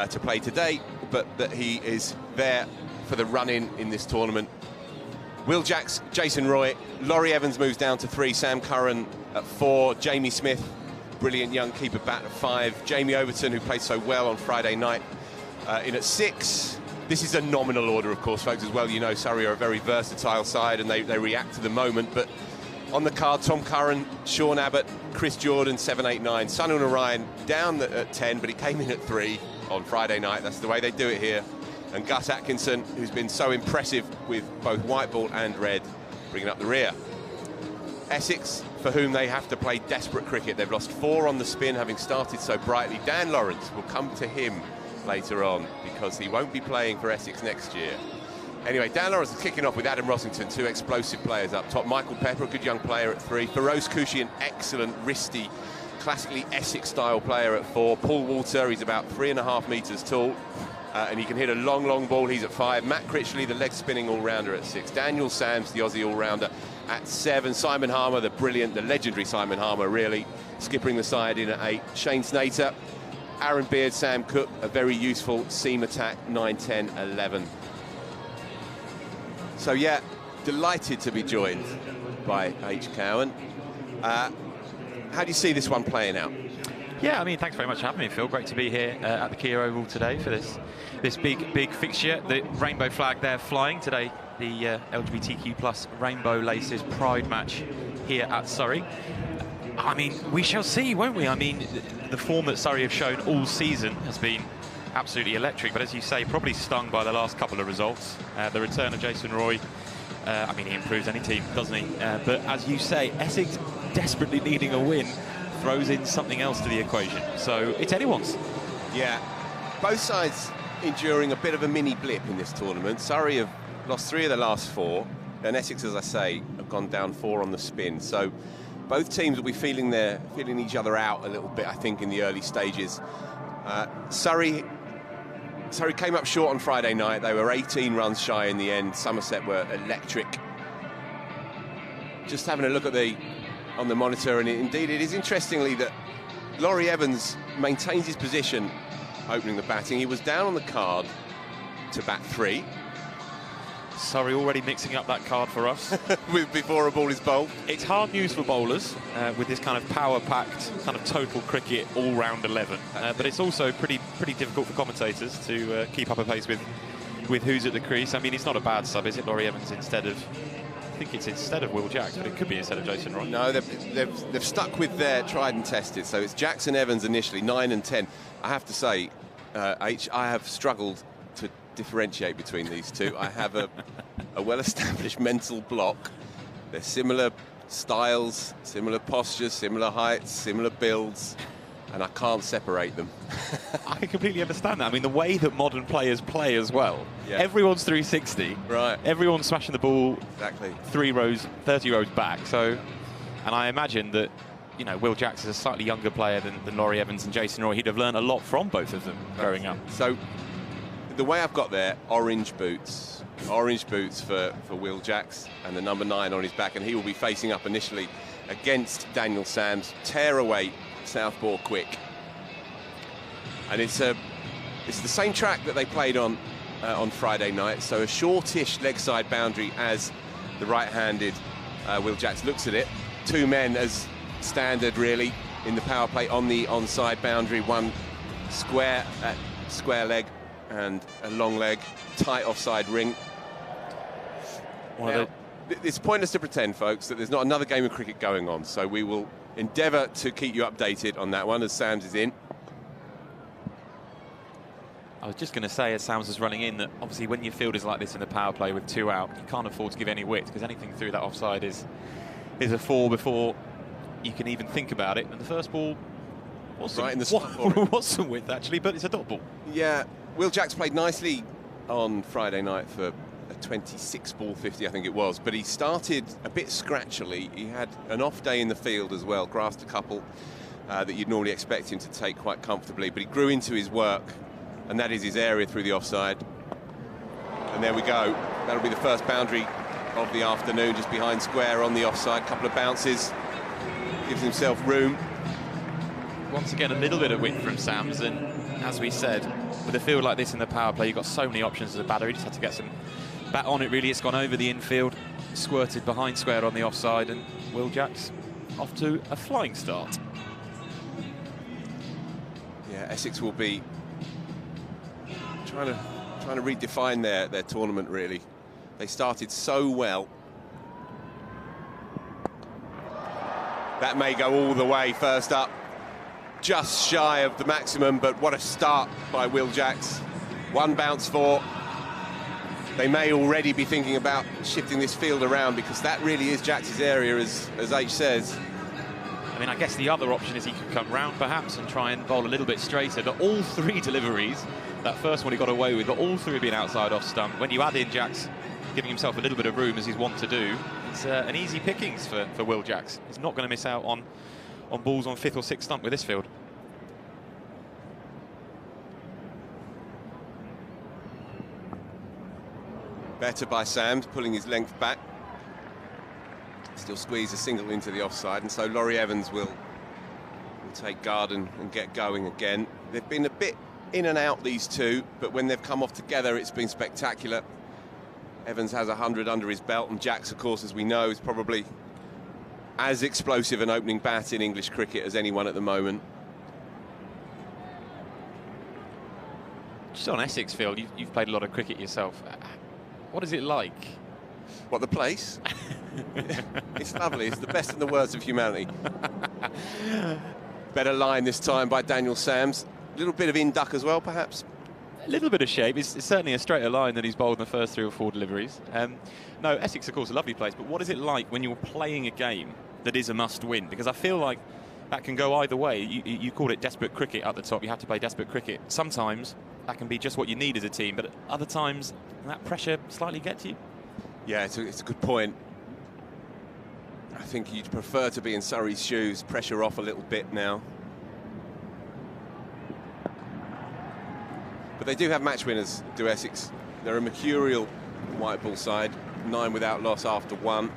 to play today, but that he is there for the run-in in this tournament. Will Jacks, Jason Roy, Laurie Evans moves down to 3, Sam Curran at 4, Jamie Smith, brilliant young keeper bat at 5, Jamie Overton, who played so well on Friday night, in at 6. This is a nominal order, of course, folks, as well. You know, Surrey are a very versatile side, and they react to the moment, but on the card, Tom Curran, Sean Abbott, Chris Jordan, 7, 8, 9. Sunil Narine down at 10, but he came in at 3 on Friday night. That's the way they do it here. And Gus Atkinson, who's been so impressive with both white ball and red, bringing up the rear. Essex, for whom they have to play desperate cricket. They've lost 4 on the spin, having started so brightly. Dan Lawrence, will come to him later on, because he won't be playing for Essex next year. Anyway, Dan Lawrence is kicking off with Adam Rossington, 2 explosive players up top. Michael Pepper, a good young player at 3. Feroz Kushi, an excellent, wristy, classically Essex-style player at 4. Paul Walter, he's about 3.5 metres tall, and he can hit a long ball. He's at 5. Matt Critchley, the leg-spinning all-rounder, at 6. Daniel Sams, the Aussie all-rounder, at 7. Simon Harmer, the brilliant, the legendary Simon Harmer, really, skippering the side in at 8. Shane Snater, Aaron Beard, Sam Cook, a very useful seam attack, 9, 10, 11. So, yeah, delighted to be joined by H. Cowen. How do you see this one playing out? Yeah, I mean, thanks very much for having me, Phil. Great to be here at the Kia Oval today for this big fixture. The rainbow flag there flying today, the LGBTQ plus Rainbow Laces Pride match here at Surrey. I mean, we shall see, won't we? I mean, the form that Surrey have shown all season has been absolutely electric, but as you say, probably stung by the last couple of results. The return of Jason Roy, I mean, he improves any team, doesn't he? But as you say, Essex desperately needing a win throws in something else to the equation. So it's anyone's. Yeah, both sides enduring a bit of a mini blip in this tournament. Surrey have lost 3 of the last 4, and Essex, as I say, have gone down 4 on the spin. So both teams will be feeling each other out a little bit, I think, in the early stages. Surrey came up short on Friday night. They were 18 runs shy in the end. Somerset were electric. Just having a look at on the monitor, and indeed it is interestingly that Laurie Evans maintains his position opening the batting. He was down on the card to bat 3. Surrey already mixing up that card for us. Before a ball is bowled. It's hard news for bowlers with this kind of power-packed, kind of total cricket all-round 11. But it's also pretty difficult for commentators to keep up a pace with who's at the crease. I mean, it's not a bad sub, is it, Laurie Evans, instead of think it's instead of Will Jacks, but it could be instead of Jason Roy. No, they've stuck with their tried and tested. So it's Jackson Evans initially, 9 and 10. I have to say, I have struggled to differentiate between these two. I have a well-established mental block. They're similar styles, similar postures, similar heights, similar builds, and I can't separate them. I can completely understand that. I mean, the way that modern players play as well. Yeah. Everyone's 360. Right. Everyone's smashing the ball exactly 30 rows back. So, and I imagine that, you know, Will Jacks is a slightly younger player than Laurie Evans and Jason Roy. He'd have learned a lot from both of them growing up. So, the way I've got there, orange boots for Will Jacks, and the number 9 on his back, and he will be facing up initially against Daniel Sams. Tear away southpaw quick, and it's the same track that they played on Friday night. So a shortish leg side boundary as the right-handed Will Jacks looks at it. 2 men as standard really in the power play on the onside boundary. One square leg and a long leg, tight offside ring. Now, it's pointless to pretend, folks, that there's not another game of cricket going on, so we will endeavour to keep you updated on that one as Sams is in. I was just going to say, as Sams was running in, that obviously when your field is like this in the power play with 2 out, you can't afford to give any width, because anything through that offside is a 4 before you can even think about it. And the first ball was right in the spot. Was some width actually, but it's a dot ball. Yeah, Will Jacks played nicely on Friday night for a 26 ball 50, I think it was, but he started a bit scratchily. He had an off day in the field as well, grasped a couple that you'd normally expect him to take quite comfortably, but he grew into his work, and that is his area through the offside. And there we go. That'll be the first boundary of the afternoon, just behind square on the offside. Couple of bounces, gives himself room. Once again, a little bit of width from Sams, and as we said, with a field like this in the power play, you've got so many options as a batter. He just had to get some bat on it, really. It's gone over the infield, squirted behind square on the offside, and Will Jacks off to a flying start. Yeah, Essex will be trying to redefine their tournament, really. They started so well. That may go all the way first up. Just shy of the maximum, but what a start by Will Jacks. 1 bounce 4. They may already be thinking about shifting this field around, because that really is Jacks' area, as H says. I mean, I guess the other option is he could come round perhaps and try and bowl a little bit straighter, but all 3 deliveries, that first one he got away with, but all 3 have been outside off stump. When you add in Jacks giving himself a little bit of room, as he's wont to do, it's an easy pickings for Will Jacks. He's not going to miss out on balls on 5th or 6th stump with this field. Better by Sams, pulling his length back. Still squeeze a single into the offside, and so Laurie Evans will take guard and get going again. They've been a bit in and out, these two, but when they've come off together, it's been spectacular. Evans has 100 under his belt, and Jacks, of course, as we know, is probably as explosive an opening bat in English cricket as anyone at the moment. Just on Essex field, you've played a lot of cricket yourself. What is it like? What, the place? It's lovely. It's the best and the worst of humanity. Better line this time by Daniel Sams. A little bit of in-duck as well, perhaps. A little bit of shape. It's certainly a straighter line than he's bowled in the first 3 or 4 deliveries. No, Essex, of course, a lovely place, but what is it like when you're playing a game that is a must-win? Because I feel like that can go either way. You called it desperate cricket at the top. You have to play desperate cricket. Sometimes that can be just what you need as a team, but other times that pressure slightly gets you. Yeah, it's a good point. I think you'd prefer to be in Surrey's shoes, pressure off a little bit now. But they do have match winners, do Essex. They're a mercurial white ball side, 9 without loss after 1.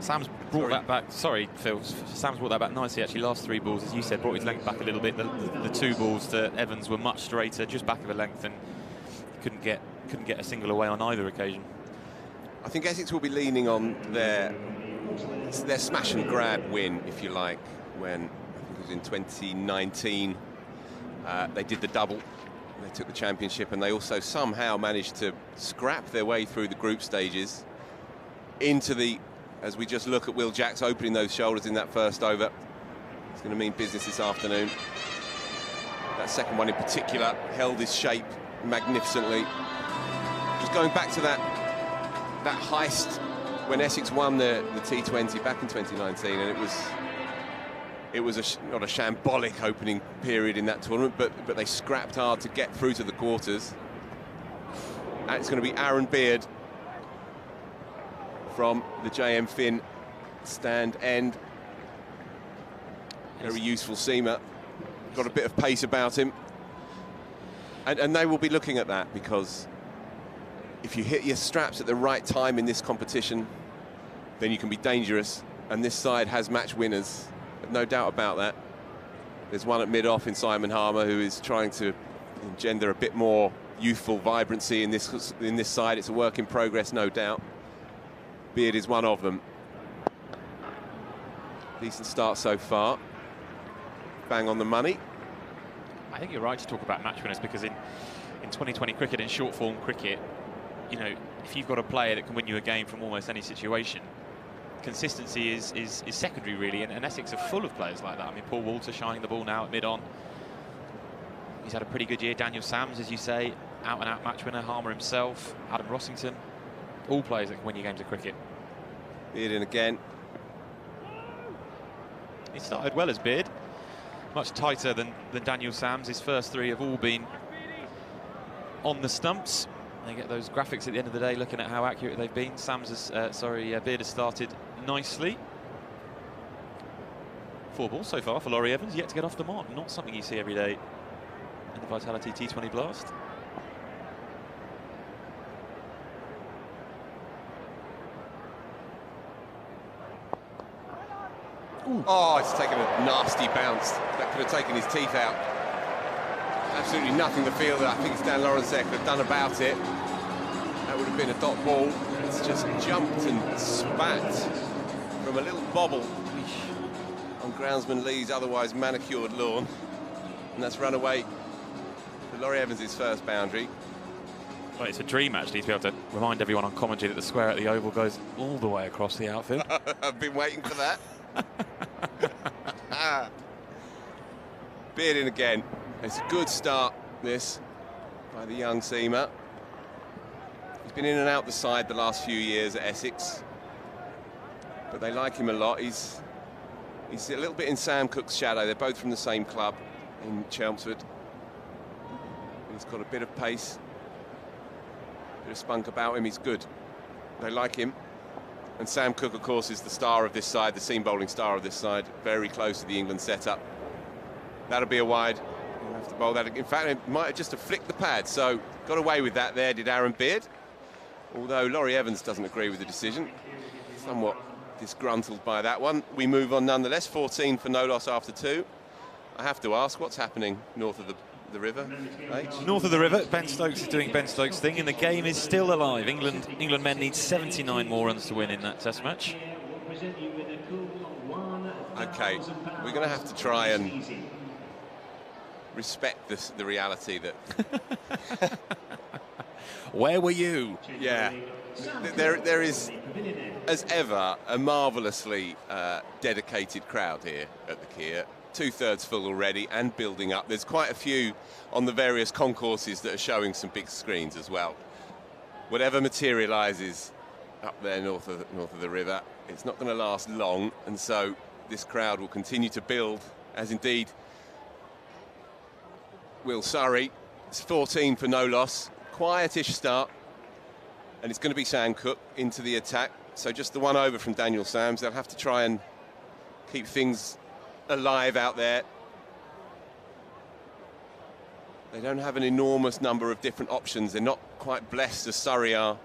Sam's brought that back. Sorry, Phil. Sam's brought that back nicely, actually. Last 3 balls, as you said, brought his length back a little bit. The 2 balls to Evans were much straighter, just back of a length, and couldn't get a single away on either occasion. I think Essex will be leaning on their smash and grab win, if you like, when I think it was in 2019 they did the double. They took the championship, and they also somehow managed to scrap their way through the group stages. into the, as we just look at Will Jacks opening those shoulders in that first over. It's going to mean business this afternoon. That second one in particular held his shape magnificently. Just going back to that heist when Essex won the T20 back in 2019, and it was not a shambolic opening period in that tournament, but they scrapped hard to get through to the quarters. And it's going to be Aaron Beard from the JM Finn stand end. Very useful seamer. Got a bit of pace about him. And they will be looking at that, because if you hit your straps at the right time in this competition, then you can be dangerous. And this side has match winners, no doubt about that. There's one at mid-off in Simon Harmer, who is trying to engender a bit more youthful vibrancy in this side. It's a work in progress, no doubt. Beard is one of them. Decent start so far. Bang on the money. I think you're right to talk about match winners, because in 2020 cricket, in short form cricket, you know, if you've got a player that can win you a game from almost any situation, consistency is secondary, really, and Essex are full of players like that. I mean, Paul Walter shining the ball now at mid-on. He's had a pretty good year. Daniel Sams, as you say, out-and-out match winner. Harmer himself, Adam Rossington, all players that can win you games of cricket. Beard in again. He started well as Beard, much tighter than Daniel Sams. His first three have all been on the stumps. They get those graphics at the end of the day looking at how accurate they've been. Beard has started nicely. 4 balls so far for Laurie Evans, yet to get off the mark. Not something you see every day in the Vitality T20 Blast. Ooh. Oh, it's taken a nasty bounce. That could have taken his teeth out. Absolutely nothing the fielder, I think it's Dan Lawrence, could have done about it. That would have been a dot ball. It's just jumped and spat from a little bobble on groundsman Lee's otherwise manicured lawn. And that's run away for Laurie Evans' first boundary. Well, it's a dream, actually, to be able to remind everyone on commentary that the square at the Oval goes all the way across the outfield. I've been waiting for that. Beard in again. It's a good start, this, by the young seamer. He's been in and out the side the last few years at Essex, but they like him a lot. He's a little bit in Sam Cook's shadow. They're both from the same club in Chelmsford. He's got a bit of pace, a bit of spunk about him. He's good. They like him. And Sam Cook, of course, is the star of this side, the seam bowling star of this side, very close to the England setup. That'll be a wide. He'll have to bowl that. In fact, it might have just have flicked the pad, so got away with that there, did Aaron Beard. Although Laurie Evans doesn't agree with the decision. Somewhat disgruntled by that one. We move on nonetheless, 14 for no loss after 2. I have to ask, what's happening north of the river? North of the river, Ben Stokes is doing Ben Stokes' thing, and the game is still alive. England men need 79 more runs to win in that Test match. Okay, we're going to have to try and respect the reality that... Where were you? Yeah, there is, as ever, a marvellously dedicated crowd here at the Kia. 2/3 full already and building up. There's quite a few on the various concourses that are showing some big screens as well. Whatever materialises up there north of the river, it's not going to last long, and so this crowd will continue to build, as indeed will Surrey. It's 14 for no loss. Quietish start, and it's going to be Sam Cook into the attack. So just the one over from Daniel Sams. They'll have to try and keep things alive out there. They don't have an enormous number of different options. They're not quite blessed as Surrey are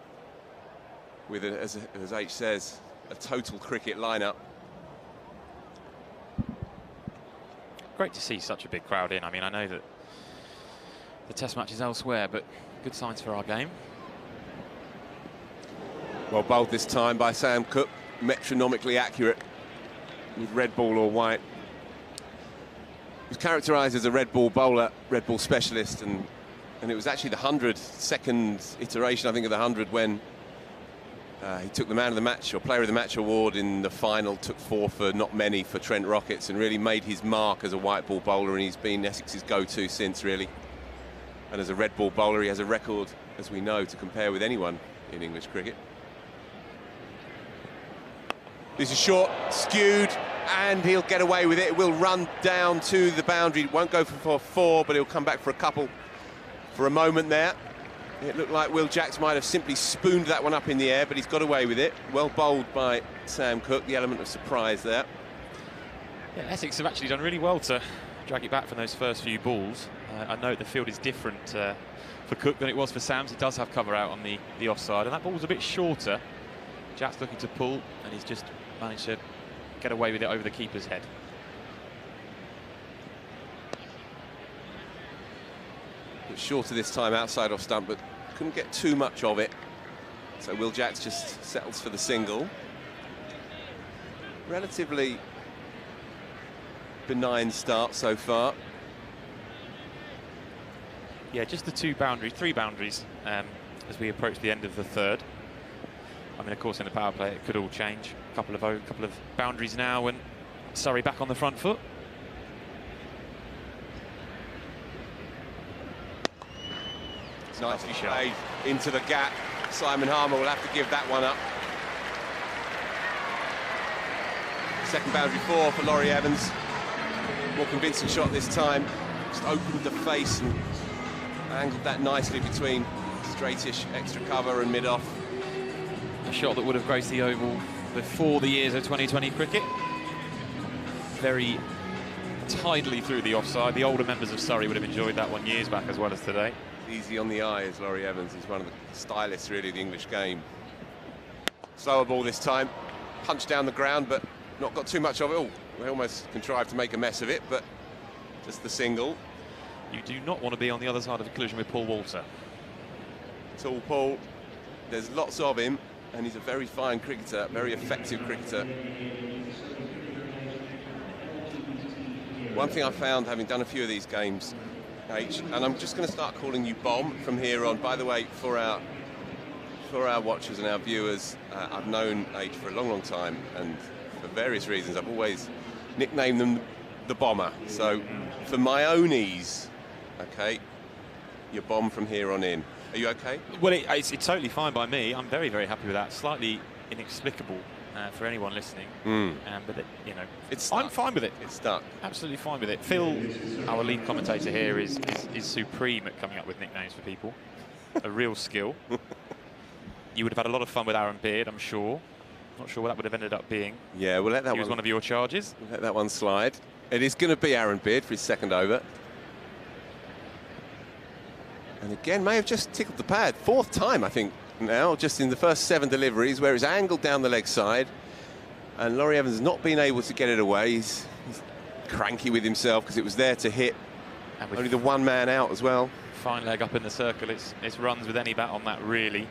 with, as H says, a total cricket lineup. Great to see such a big crowd in. I mean, I know that the Test match is elsewhere, but good signs for our game. Well bowled this time by Sam Cook, metronomically accurate with red ball or white. He was characterised as a red ball bowler, red ball specialist, and it was actually the 100 second iteration, I think, of the 100 when He took the man of the match or player of the match award in the final, took 4 for not many for Trent Rockets, and really made his mark as a white ball bowler, and he's been Essex's go-to since, really. And as a red ball bowler, he has a record, as we know, to compare with anyone in English cricket. This is short, skewed, and he'll get away with it. It will run down to the boundary. Won't go for 4, but he'll come back for a couple for a moment there. It looked like Will Jacks might have simply spooned that one up in the air, but he's got away with it. Well bowled by Sam Cook, the element of surprise there. Yeah, Essex have actually done really well to drag it back from those first few balls. I know the field is different for Cook than it was for Sam's. He does have cover out on the offside, and that ball was a bit shorter. Jack's looking to pull, and he's just managed to get away with it over the keeper's head. Bit shorter this time outside off stump, but couldn't get too much of it. So Will Jacks just settles for the single. Relatively benign start so far. Yeah, just the 3 boundaries as we approach the end of the third. I mean, of course, in the power play, it could all change. A couple of boundaries now, and Surrey back on the front foot. Nicely played into the gap. Simon Harman will have to give that one up. Second boundary 4 for Laurie Evans. More convincing shot this time. Just opened the face and angled that nicely between straightish extra cover and mid-off. A shot that would have graced the oval before the years of 2020 cricket. Very tidily through the offside. The older members of Surrey would have enjoyed that one years back as well as today. Easy on the eye as Laurie Evans. He's one of the stylists, really, of the English game. Slower ball this time. Punched down the ground, but not got too much of it. Oh, they almost contrived to make a mess of it, but just the single. You do not want to be on the other side of a collision with Paul Walter. Tall Paul. There's lots of him, and he's a very fine cricketer, very effective cricketer. One thing I found, having done a few of these games, H, and I'm just going to start calling you Bomb from here on. By the way, for our watchers and our viewers, I've known H for a long time, and for various reasons I've always nicknamed them the Bomber. So for my own ease, okay, you're Bomb from here on in. Are you okay? Well, it's totally fine by me. I'm very, very happy with that. Slightly inexplicable for anyone listening, but you know, I'm fine with it. It's stuck. Absolutely fine with it. Phil, our lead commentator here, is supreme at coming up with nicknames for people. A real skill. You would have had a lot of fun with Aaron Beard, I'm sure. Not sure what that would have ended up being. Yeah, we'll let that he was one of your charges. We'll let that one slide. It is going to be Aaron Beard for his second over. And again, may have just tickled the pad. 4th time, I think, now, just in the first 7 deliveries, where it's angled down the leg side. And Laurie Evans has not been able to get it away. He's cranky with himself because it was there to hit. And only the one man out as well. Fine leg up in the circle. It's runs with any bat on that, really.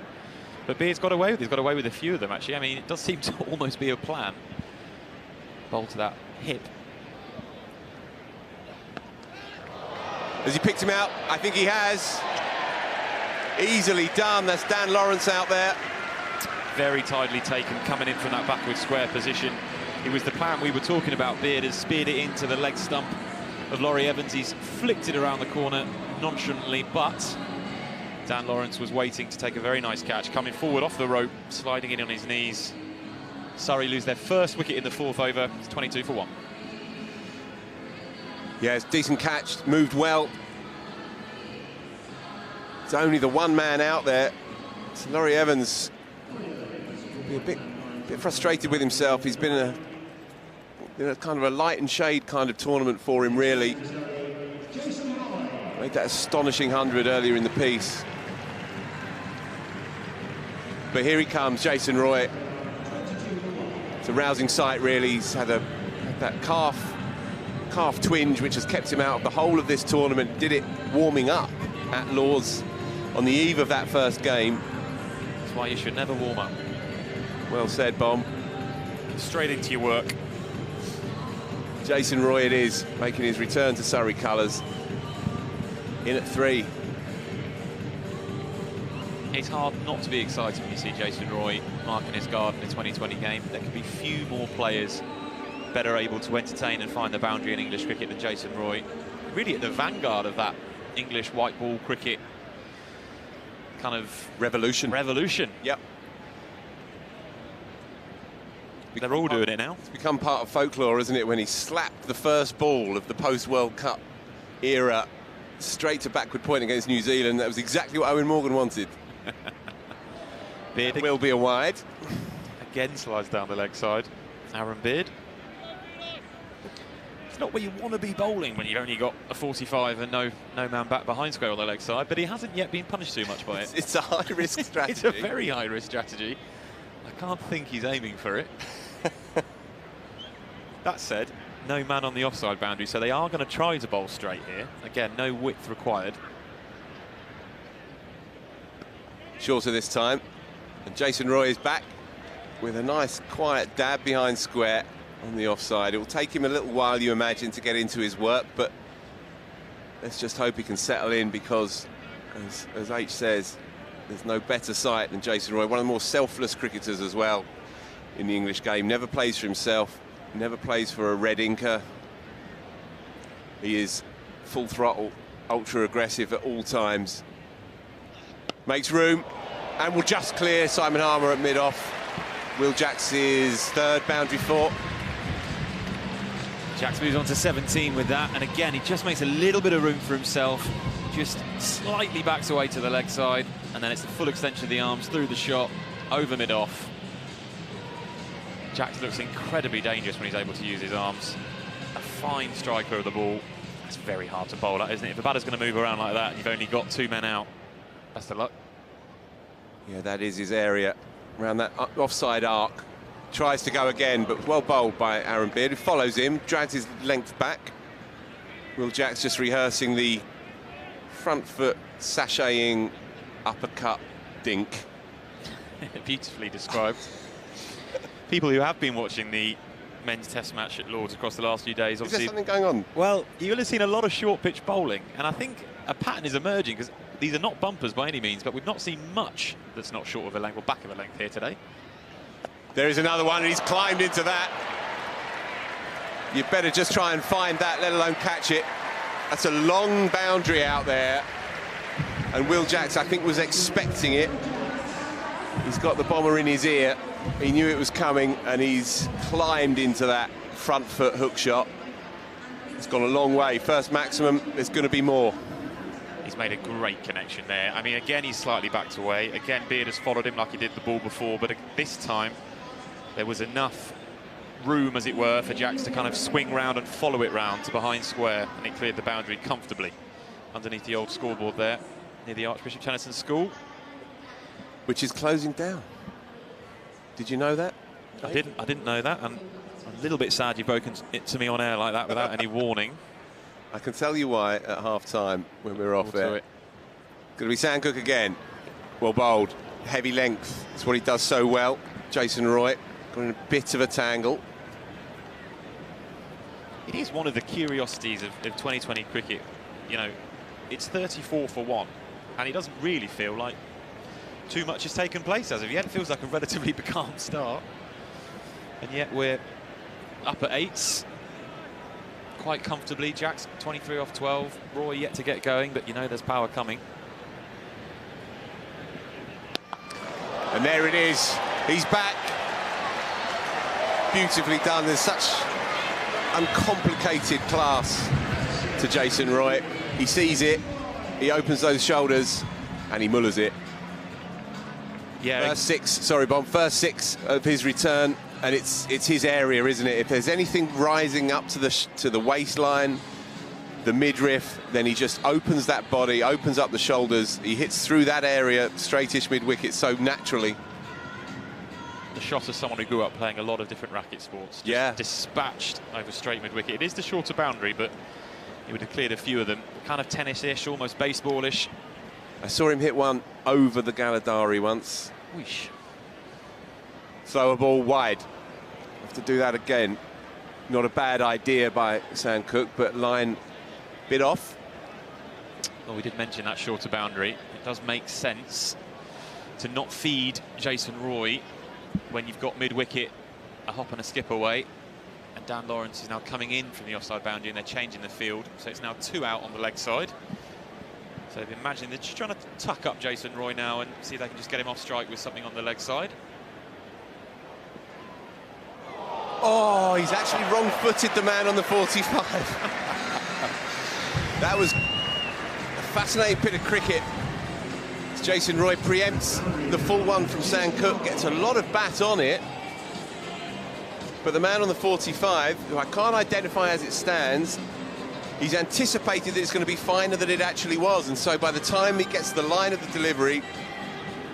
But Beard's got away with it. He's got away with a few of them, actually. I mean, it does seem to almost be a plan. Bowl to that hip. Has he picked him out? I think he has. Easily done. That's Dan Lawrence out there. Very tidily taken, coming in from that backward square position. It was the plan we were talking about. Beard has speared it into the leg stump of Laurie Evans. He's flicked it around the corner nonchalantly, but Dan Lawrence was waiting to take a very nice catch, coming forward off the rope, sliding in on his knees. Surrey lose their first wicket in the 4th over. It's 22 for 1. Yeah, it's a decent catch, moved well. It's only the one man out there. So Laurie Evans a bit frustrated with himself. He's been a kind of a light and shade kind of tournament for him, really. Made that astonishing 100 earlier in the piece. But here he comes, Jason Roy. It's a rousing sight, really. He's had that calf twinge, which has kept him out of the whole of this tournament. Did it warming up at Lord's on the eve of that first game. That's why you should never warm up. Well said, Bomb. Straight into your work. Jason Roy it is, making his return to Surrey colours. In at 3. it's hard not to be excited when you see Jason Roy marking his guard in a 2020 game. There could be few more players better able to entertain and find the boundary in English cricket than Jason Roy. Really at the vanguard of that English white ball cricket kind of revolution. Yep. They're all doing it now. It's become part of folklore, isn't it, when he slapped the first ball of the post-World Cup era straight to backward point against New Zealand. That was exactly what Owen Morgan wanted. Beard will be a wide. Again slides down the leg side. Aaron Beard. It's not where you want to be bowling when you've only got a 45 and no man back behind square on the leg side, but he hasn't yet been punished too much by it. It's a high-risk strategy. It's a very high-risk strategy. I can't think he's aiming for it. That said, no man on the offside boundary, so they are going to try to bowl straight here. Again, no width required. Shorter this time. And Jason Roy is back with a nice quiet dab behind square on the offside. It will take him a little while, you imagine, to get into his work, but let's just hope he can settle in, because as H says, there's no better sight than Jason Roy, one of the more selfless cricketers as well in the English game. Never plays for himself, never plays for a red inker. He is full throttle, ultra aggressive at all times. Makes room and will just clear Simon Harmer at mid-off. Will Jacks' third boundary fought. Jacks moves on to 17 with that, and again he just makes a little bit of room for himself, just slightly backs away to the leg side, and then it's the full extension of the arms through the shot, over mid-off. Jacks looks incredibly dangerous when he's able to use his arms. A fine striker of the ball. It's very hard to bowl that, isn't it? If a batter's going to move around like that and you've only got 2 men out, best of luck. Yeah, that is his area, around that offside arc. Tries to go again, but well bowled by Aaron Beard, who follows him, drags his length back. Will Jacks just rehearsing the front foot sashaying uppercut dink. Beautifully described. People who have been watching the men's test match at Lord's across the last few days, obviously. Is there something going on? Well, you will have seen a lot of short pitch bowling, and I think a pattern is emerging, because these are not bumpers by any means, but we've not seen much that's not short of a length or back of a length here today. There is another one, and he's climbed into that. You better just try and find that, let alone catch it. That's a long boundary out there, and Will Jacks, I think, was expecting it. He's got the bomber in his ear. He knew it was coming, and he's climbed into that front foot hook shot. It's gone a long way. First maximum, there's going to be more. He's made a great connection there. I mean, again, he's slightly backed away. Again, Beard has followed him like he did the ball before, but this time there was enough room, as it were, for Jacks to kind of swing round and follow it round to behind square, and it cleared the boundary comfortably underneath the old scoreboard there near the Archbishop Tennyson School, which is closing down. Did you know that? I didn't know that, and I'm a little bit sad you've broken it to me on air like that without any warning. I can tell you why at half-time when we're off there. Going to be Sam Cook again. Well bowled, heavy length. It's what he does so well. Jason Roy got in a bit of a tangle. It is one of the curiosities of 2020 cricket. You know, it's 34 for 1, and it doesn't really feel like too much has taken place as of yet. It feels like a relatively calm start, and yet we're up at 8s quite comfortably. Jacks 23 off 12. Roy yet to get going, but you know there's power coming. And there it is. He's back. Beautifully done. There's such uncomplicated class to Jason Roy. He sees it, he opens those shoulders, and he mullers it. Yeah. First 6 of his return, and it's his area, isn't it? If there's anything rising up to the waistline, the midriff, then he just opens that body, opens up the shoulders. He hits through that area, straightish mid-wicket, so naturally. The shot of someone who grew up playing a lot of different racket sports. Just dispatched over straight mid-wicket. It is the shorter boundary, but he would have cleared a few of them. Kind of tennis-ish, almost baseball-ish. I saw him hit one over the Galadari once. Whoosh. Slower ball wide. Have to do that again. Not a bad idea by Sam Cook, but line bit off. Well, we did mention that shorter boundary. It does make sense. to not feed Jason Roy when you've got mid-wicket a hop and a skip away. And Dan Lawrence is now coming in from the offside boundary, and they're changing the field. So it's now 2 out on the leg side. So imagine they're just trying to tuck up Jason Roy now and see if they can just get him off strike with something on the leg side. Oh, he's actually wrong-footed the man on the 45. That was a fascinating bit of cricket. Jason Roy preempts the full one from Sam Cook, gets a lot of bat on it. But the man on the 45, who I can't identify as it stands, he's anticipated that it's going to be finer than it actually was. And so by the time he gets to the line of the delivery,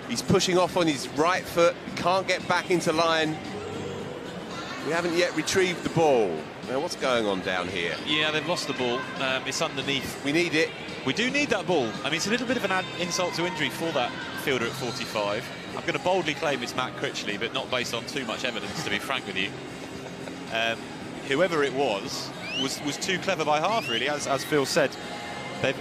he's pushing off on his right foot, can't get back into line. We haven't yet retrieved the ball. Now, what's going on down here? Yeah, they've lost the ball. It's underneath. We need it. We do need that ball. I mean, it's a little bit of an insult to injury for that fielder at 45. I'm going to boldly claim it's Matt Critchley, but not based on too much evidence, to be frank with you. Whoever it was too clever by half, really. As Phil said, they've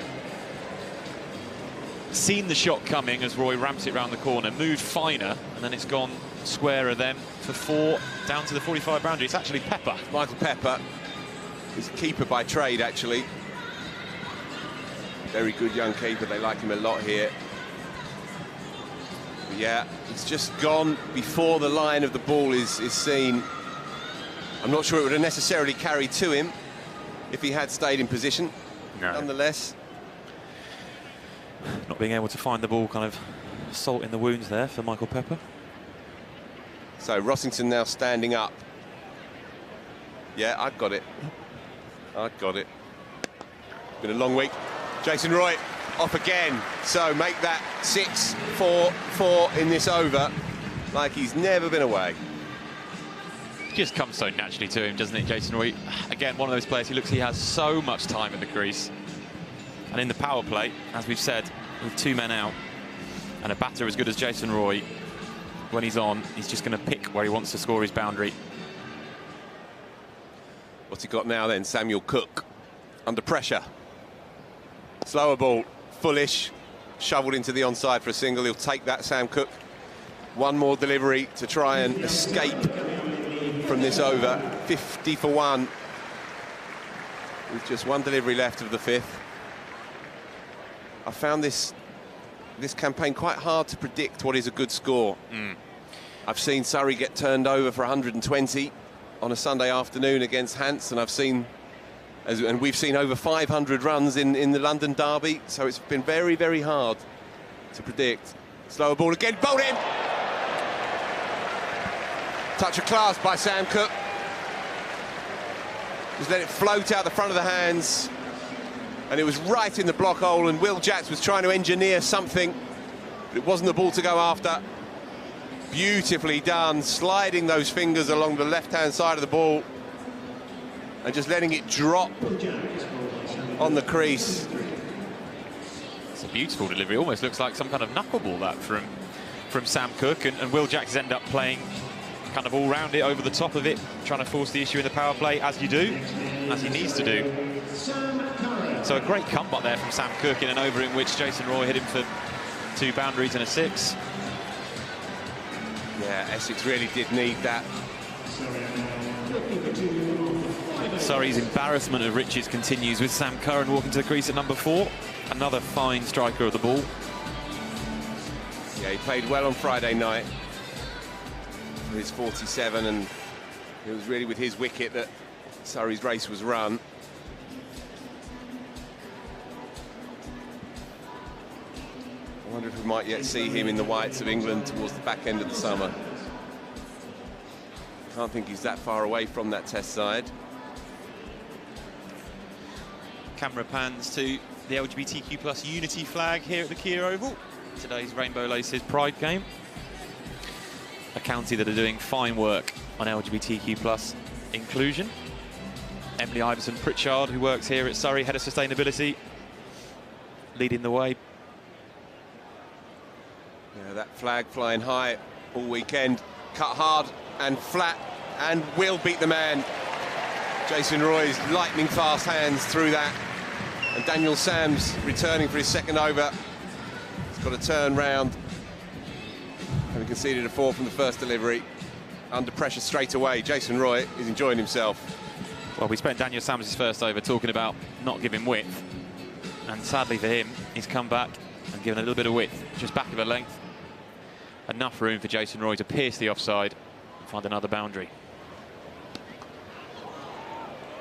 seen the shot coming as Roy ramps it round the corner, moved finer, and then it's gone squarer then for 4 down to the 45 boundary. It's actually Pepper. Michael Pepper. He's a keeper by trade, actually. Very good young keeper. They like him a lot here. But yeah, it's just gone before the line of the ball is seen. I'm not sure it would have necessarily carried to him if he had stayed in position. No. Nonetheless. Not being able to find the ball, kind of salt in the wounds there for Michael Pepper. So Rossington now standing up. Yeah, I've got it. I've got it. Been a long week. Jason Roy off again. So make that 6-4-4 in this over, like he's never been away. Just comes so naturally to him, doesn't it, Jason Roy? Again, one of those players who looks he has so much time at the crease. And in the power play, as we've said, with 2 men out, and a batter as good as Jason Roy, when he's on, he's just going to pick where he wants to score his boundary. What's he got now then? Samuel Cook under pressure. Slower ball, fullish, shoveled into the onside for a single. He'll take that, Sam Cook. One more delivery to try and escape from this over. 50 for 1 with just 1 delivery left of the 5th. I found this campaign quite hard to predict what is a good score. I've seen Surrey get turned over for 120 on a Sunday afternoon against Hants, and and we've seen over 500 runs in the London derby, so it's been very, very hard to predict. Slower ball again, bowled in! Touch of class by Sam Cook. Just let it float out the front of the hands, and it was right in the block hole, and Will Jacks was trying to engineer something, but it wasn't the ball to go after. Beautifully done, sliding those fingers along the left-hand side of the ball and just letting it drop on the crease. It's a beautiful delivery. Almost looks like some kind of knuckleball that from Sam Cook, and Will Jacks end up playing kind of all round it, over the top of it, trying to force the issue in the power play, as you do, as he needs to do. So a great comeback there from Sam Cook in an over in which Jason Roy hit him for 2 boundaries and a 6. Yeah, Essex really did need that. Surrey's embarrassment of riches continues with Sam Curran walking to the crease at number 4. Another fine striker of the ball. Yeah, he played well on Friday night for his 47, and it was really with his wicket that Surrey's race was run. I wonder if we might yet see him in the whites of England towards the back end of the summer. Can't think he's that far away from that Test side. Camera pans to the LGBTQ plus unity flag here at the Kia Oval. Today's Rainbow Laces Pride game. A county that are doing fine work on LGBTQ plus inclusion. Emily Iverson Pritchard, who works here at Surrey, Head of Sustainability, leading the way. Yeah, that flag flying high all weekend. Cut hard and flat, and will beat the man. Jason Roy's lightning fast hands through that. And Daniel Sams returning for his 2nd over. He's got to turn round having conceded a 4 from the first delivery. Under pressure straight away. Jason Roy is enjoying himself. Well, we spent Daniel Sams' first over talking about not giving width. And sadly for him, he's come back and given a little bit of width, just back of a length. Enough room for Jason Roy to pierce the offside and find another boundary.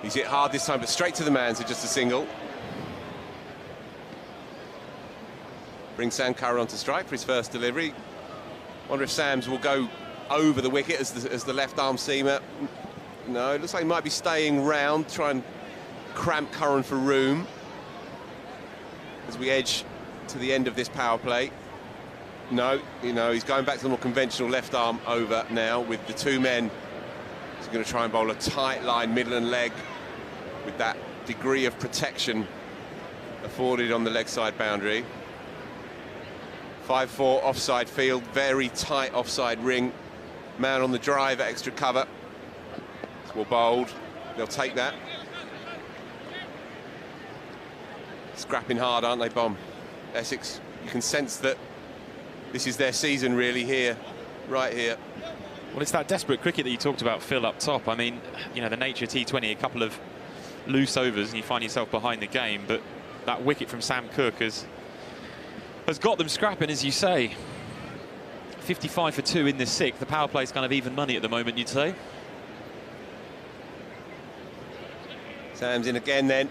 He's hit hard this time, but straight to the man, so just a single. Brings Sam Curran on to strike for his first delivery. Wonder if Sams will go over the wicket as the left arm seamer. No, it looks like he might be staying round, try and cramp Curran for room as we edge to the end of this power play. No, he's going back to the more conventional left arm over now with the 2 men. He's going to try and bowl a tight line, middle and leg, with that degree of protection afforded on the leg side boundary. 5-4 offside field, very tight offside ring. Man on the drive, extra cover. It's well bowled. They'll take that. Scrapping hard, aren't they, Bomb? Essex, you can sense that this is their season really here, right here. Well, it's that desperate cricket that you talked about, Phil, up top. I mean, the nature of T20, a couple of loose overs and you find yourself behind the game, but that wicket from Sam Cook has got them scrapping, as you say. 55 for 2 in this 6th. The power play's kind of even money at the moment, you'd say. Sam's in again then.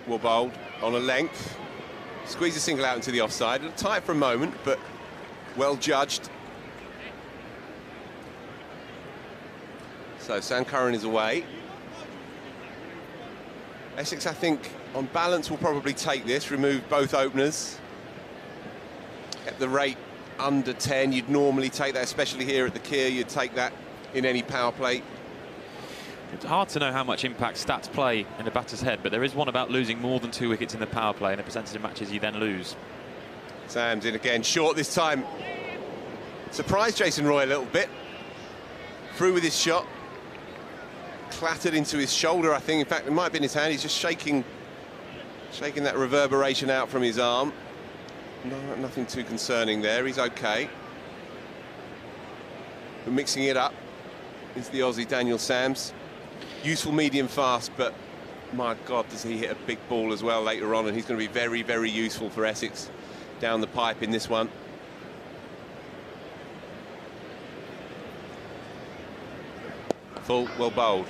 Well bowled on a length. Squeeze a single out into the offside. It'll tight for a moment, but well judged. So Sam Curran is away. Essex, I think, on balance will probably take this, remove both openers. At the rate under 10, you'd normally take that, especially here at the Keir. You'd take that in any power play. It's hard to know how much impact stats play in a batter's head, but there is one about losing more than 2 wickets in the power play, and a percentage of matches you then lose. Sam's in again, short this time. Surprised Jason Roy a little bit. Through with his shot. Clattered into his shoulder, I think. In fact, it might have been his hand. He's just shaking that reverberation out from his arm. No, nothing too concerning there. He's okay. But mixing it up is the Aussie Daniel Sams. Useful medium fast, but my God, does he hit a big ball as well later on, and he's going to be very, very useful for Essex down the pipe in this one. Full, well bowled.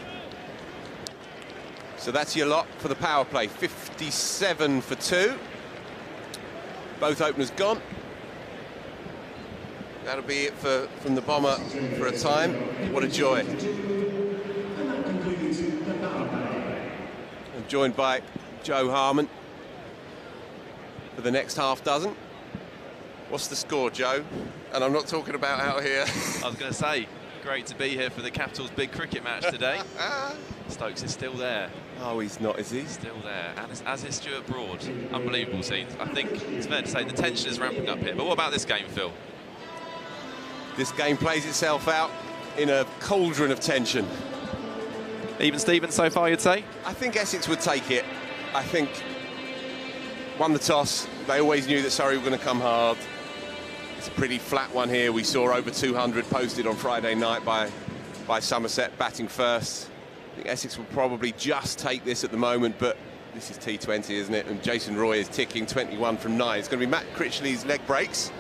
So that's your lot for the power play. 57 for 2. Both openers gone. That'll be it from the bomber for a time. What a joy. I'm joined by Joe Harman for the next half dozen. What's the score, Joe? And I'm not talking about out here. I was going to say, great to be here for the Capitals' big cricket match today. Stokes is still there. Oh, he's not, is he? Still there, and as is Stuart Broad. Unbelievable scenes. I think it's fair to say the tension is ramping up here. But what about this game, Phil? This game plays itself out in a cauldron of tension. Even Stevens so far, you'd say? I think Essex would take it. I think won the toss. They always knew that Surrey were going to come hard. It's a pretty flat one here. We saw over 200 posted on Friday night by Somerset batting first. I think Essex will probably just take this at the moment, but this is T20, isn't it? And Jason Roy is ticking 21 from 9. It's going to be Matt Critchley's leg breaks.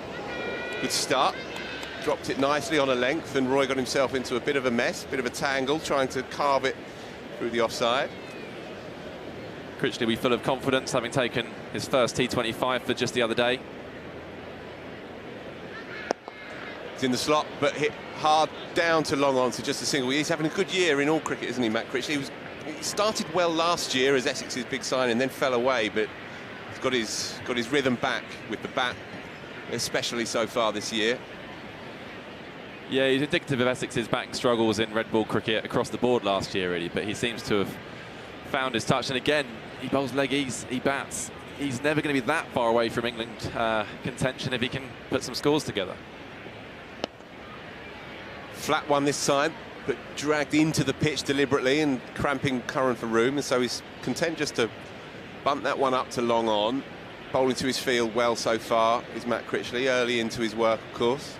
Good start. Dropped it nicely on a length, and Roy got himself into a bit of a mess, bit of a tangle, trying to carve it through the offside. Critchley will be full of confidence, having taken his first T25 for just the other day. It's in the slot, but hit hard down to long on, so just a single. He's having a good year in all cricket, isn't he, Matt Critchley? He started well last year as Essex's big sign and then fell away, but he's got his rhythm back with the bat, especially so far this year. Yeah, he's indicative of Essex's batting struggles in red ball cricket across the board last year, really, but he seems to have found his touch. And again, he bowls leg ease, he bats. He's never going to be that far away from England contention if he can put some scores together. Flat one this time, but dragged into the pitch deliberately and cramping Curran for room, and so he's content just to bump that one up to long on. Bowling to his field well so far is Matt Critchley, early into his work, of course.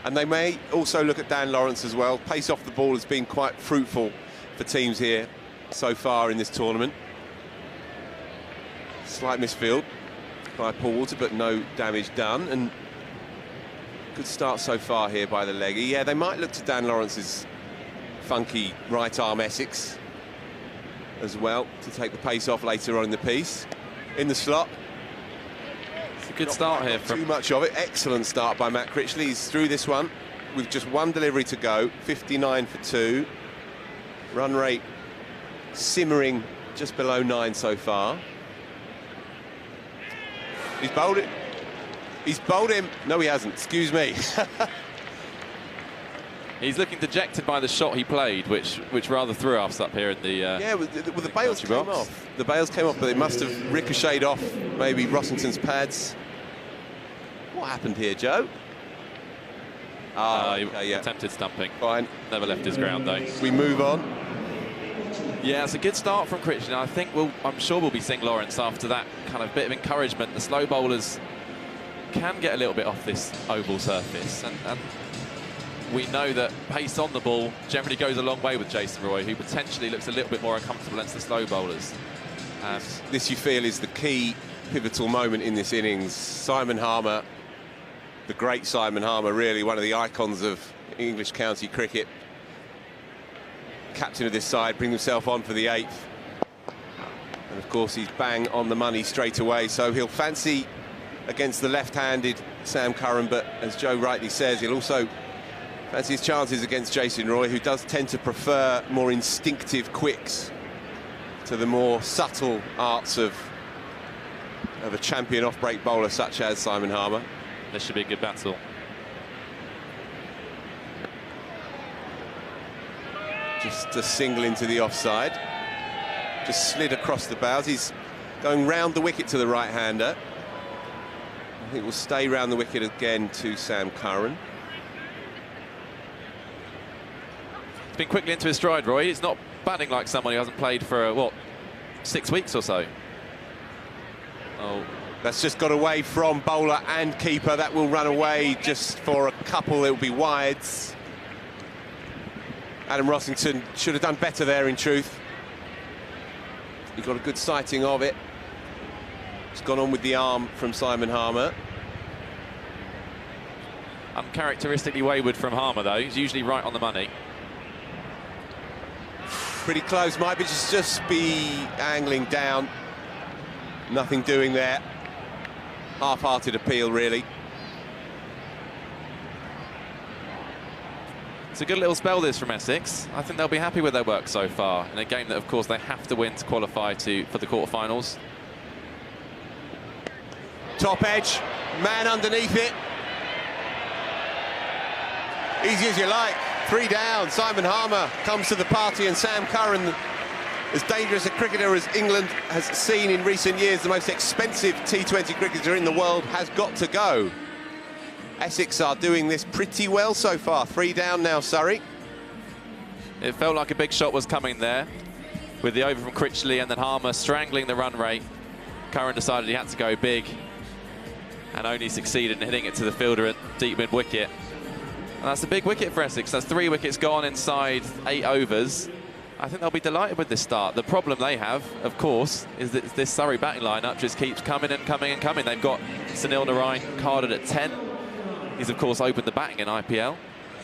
And they may also look at Dan Lawrence as well. Pace off the ball has been quite fruitful for teams here so far in this tournament. Slight misfield by Paul Walter, but no damage done. And good start so far here by the leggy. Yeah, they might look to Dan Lawrence's funky right arm Essex as well to take the pace off later on in the piece. In the slot. It's a good start here. Too much of it. Excellent start by Matt Critchley. He's through this one with just one delivery to go. 59 for 2. Run rate simmering just below 9 so far. He's bowled it. He's bowled him. No, he hasn't. Excuse me. He's looking dejected by the shot he played, which rather threw us up here in the yeah, well, the bails came off. The bails came off, but it must have ricocheted off maybe Rossington's pads. What happened here, Joe? He attempted stumping. Fine. Never left his ground, though. We move on. Yeah, it's a good start from Critchley. I think I'm sure we'll be seeing Lawrence after that kind of bit of encouragement. The slow bowlers can get a little bit off this oval surface, and we know that pace on the ball generally goes a long way with Jason Roy, who potentially looks a little bit more uncomfortable against the slow bowlers. This you feel is the key pivotal moment in this innings. Simon Harmer, the great Simon Harmer, really one of the icons of English county cricket. Captain of this side, brings himself on for the 8th. And of course he's bang on the money straight away, so he'll fancy against the left-handed Sam Curran, but as Joe rightly says, he'll also fancy his chances against Jason Roy, who does tend to prefer more instinctive quicks to the more subtle arts of a champion off-break bowler such as Simon Harmer. This should be a good battle. Just a single into the offside. Just slid across the bows. He's going round the wicket to the right-hander. I think we'll stay round the wicket again to Sam Curran. He's been quickly into his stride, Roy. He's not batting like someone who hasn't played for, what, 6 weeks or so. Oh, that's just got away from bowler and keeper. That will run away just for a couple. It will be wides. Adam Rossington should have done better there, in truth. He got a good sighting of it. It's gone on with the arm from Simon Harmer. Uncharacteristically wayward from Harmer, though. He's usually right on the money. Pretty close. Might be just be angling down. Nothing doing there. Half-hearted appeal, really. It's a good little spell, this, from Essex. I think they'll be happy with their work so far in a game that, of course, they have to win to qualify for the quarterfinals. Top edge, man underneath it. Easy as you like. 3 down. Simon Harmer comes to the party, and Sam Curran, as dangerous a cricketer as England has seen in recent years, the most expensive T20 cricketer in the world, has got to go. Essex are doing this pretty well so far. 3 down now, Surrey. It felt like a big shot was coming there, with the over from Critchley and then Harmer strangling the run rate. Curran decided he had to go big and only succeeded in hitting it to the fielder at deep mid-wicket. And that's a big wicket for Essex. That's 3 wickets gone inside 8 overs. I think they'll be delighted with this start. The problem they have, of course, is that this Surrey batting lineup just keeps coming and coming and coming. They've got Sunil Narine carded at 10. He's, of course, opened the batting in IPL.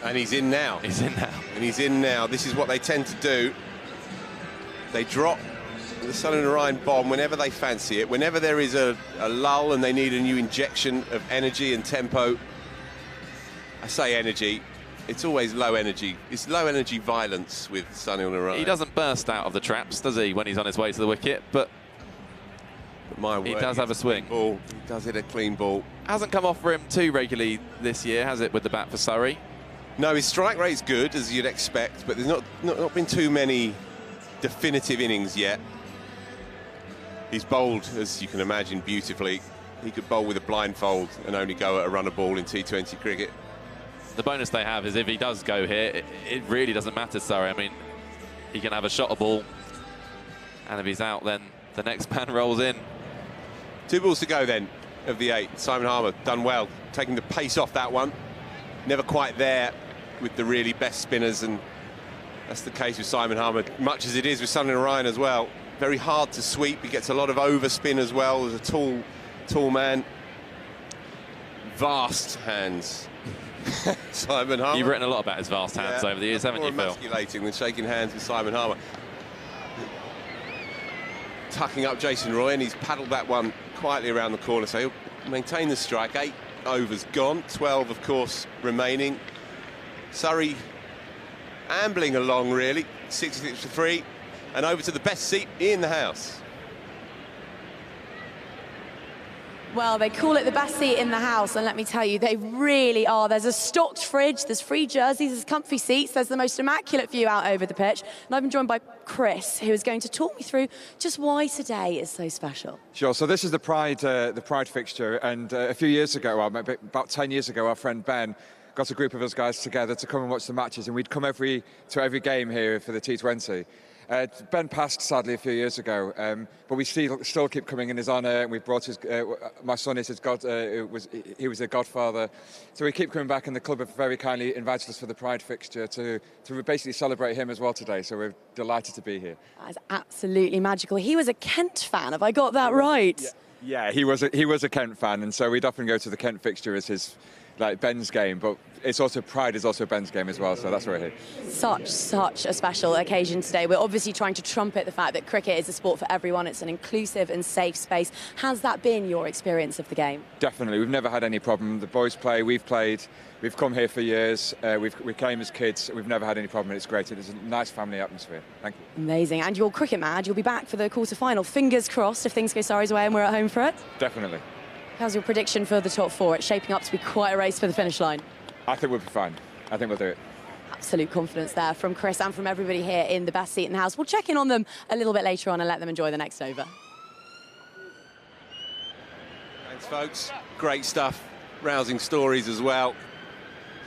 And he's in now. He's in now. And he's in now. This is what they tend to do. They drop the Sunil Narine bomb whenever they fancy it. Whenever there is a lull and they need a new injection of energy and tempo. I say energy. It's always low energy. It's low energy violence with Sunil Narine. He doesn't burst out of the traps, does he, when he's on his way to the wicket? But my word, he does have a swing. Ball. He does hit a clean ball. Hasn't come off for him too regularly this year, has it, with the bat for Surrey? No, his strike rate's good, as you'd expect, but there's not been too many definitive innings yet. He's bowled, as you can imagine, beautifully. He could bowl with a blindfold and only go at a run of ball in T20 cricket. The bonus they have is if he does go here, it really doesn't matter, Surrey. I mean, he can have a shot a ball, and if he's out, then the next man rolls in. 2 balls to go then of the 8. Simon Harmer done well, taking the pace off that one. never quite there with the really best spinners, and that's the case with Simon Harman, much as it is with Sunil Narine as well. Very hard to sweep. He gets a lot of overspin as well as a tall man. Vast hands. Simon Harman. You've written a lot about his vast hands over the years, haven't you, Phil? More emasculating than shaking hands with Simon Harman. Tucking up Jason Roy, and he's paddled that one quietly around the corner, so he'll maintain the strike. 8 overs gone, 12 of course remaining. Surrey ambling along really, 66 for 3, and over to the best seat in the house. Well, they call it the best seat in the house, and let me tell you, they really are. There's a stocked fridge, there's free jerseys, there's comfy seats, there's the most immaculate view out over the pitch. And I've been joined by Chris, who is going to talk me through just why today is so special. Sure, so this is the Pride fixture, and a few years ago, well, about 10 years ago, our friend Ben got a group of us guys together to come and watch the matches, and we'd come to every game here for the T20. Ben passed sadly a few years ago, but we still keep coming in his honour, and we've brought his. My son is his he was a godfather, so we keep coming back, and the club have very kindly invited us for the Pride fixture to basically celebrate him as well today. So we're delighted to be here. That is absolutely magical. He was a Kent fan. Have I got that right? Yeah, he was a Kent fan, and so we'd often go to the Kent fixture as his Ben's game, but it's also Pride is also Ben's game as well, so that's why we're here. Such a special occasion today. We're obviously trying to trumpet the fact that cricket is a sport for everyone. It's an inclusive and safe space. Has that been your experience of the game? Definitely. We've never had any problem. The boys play, we've played, we've come here for years, we came as kids, we've never had any problem. It's great. It's a nice family atmosphere. Thank you. Amazing. And you're cricket mad. You'll be back for the quarter-final. Fingers crossed if things go Surrey's way and we're at home for it. Definitely. How's your prediction for the top 4? It's shaping up to be quite a race for the finish line. I think we'll be fine. I think we'll do it. Absolute confidence there from Chris and from everybody here in the best seat in the house. We'll check in on them a little bit later on and let them enjoy the next over. Thanks, folks. Great stuff. Rousing stories as well.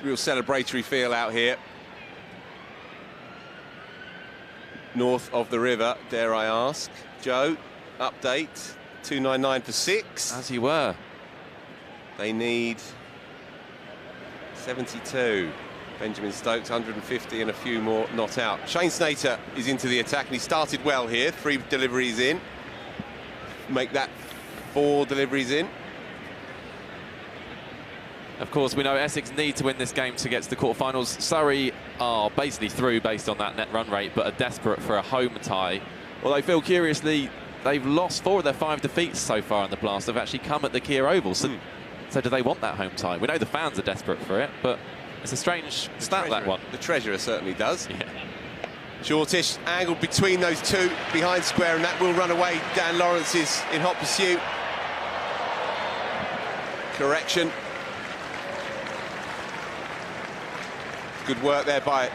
Real celebratory feel out here. North of the river, dare I ask. Joe, update. 299 for 6. As you were. They need 72. Benjamin Stokes, 150 and a few more not out. Shane Snater is into the attack, and he started well here. 3 deliveries in. Make that 4 deliveries in. Of course, we know Essex need to win this game to get to the quarterfinals. Surrey are basically through based on that net run rate, but are desperate for a home tie. Although, Phil, curiously, they've lost 4 of their 5 defeats so far in the Blast. They've actually come at the Kia Oval. So do they want that home tie? We know the fans are desperate for it, but it's a strange stat, that one. The treasurer certainly does. Yeah. Shortish angled between those 2 behind square, and that will run away. Dan Lawrence is in hot pursuit. Correction. Good work there by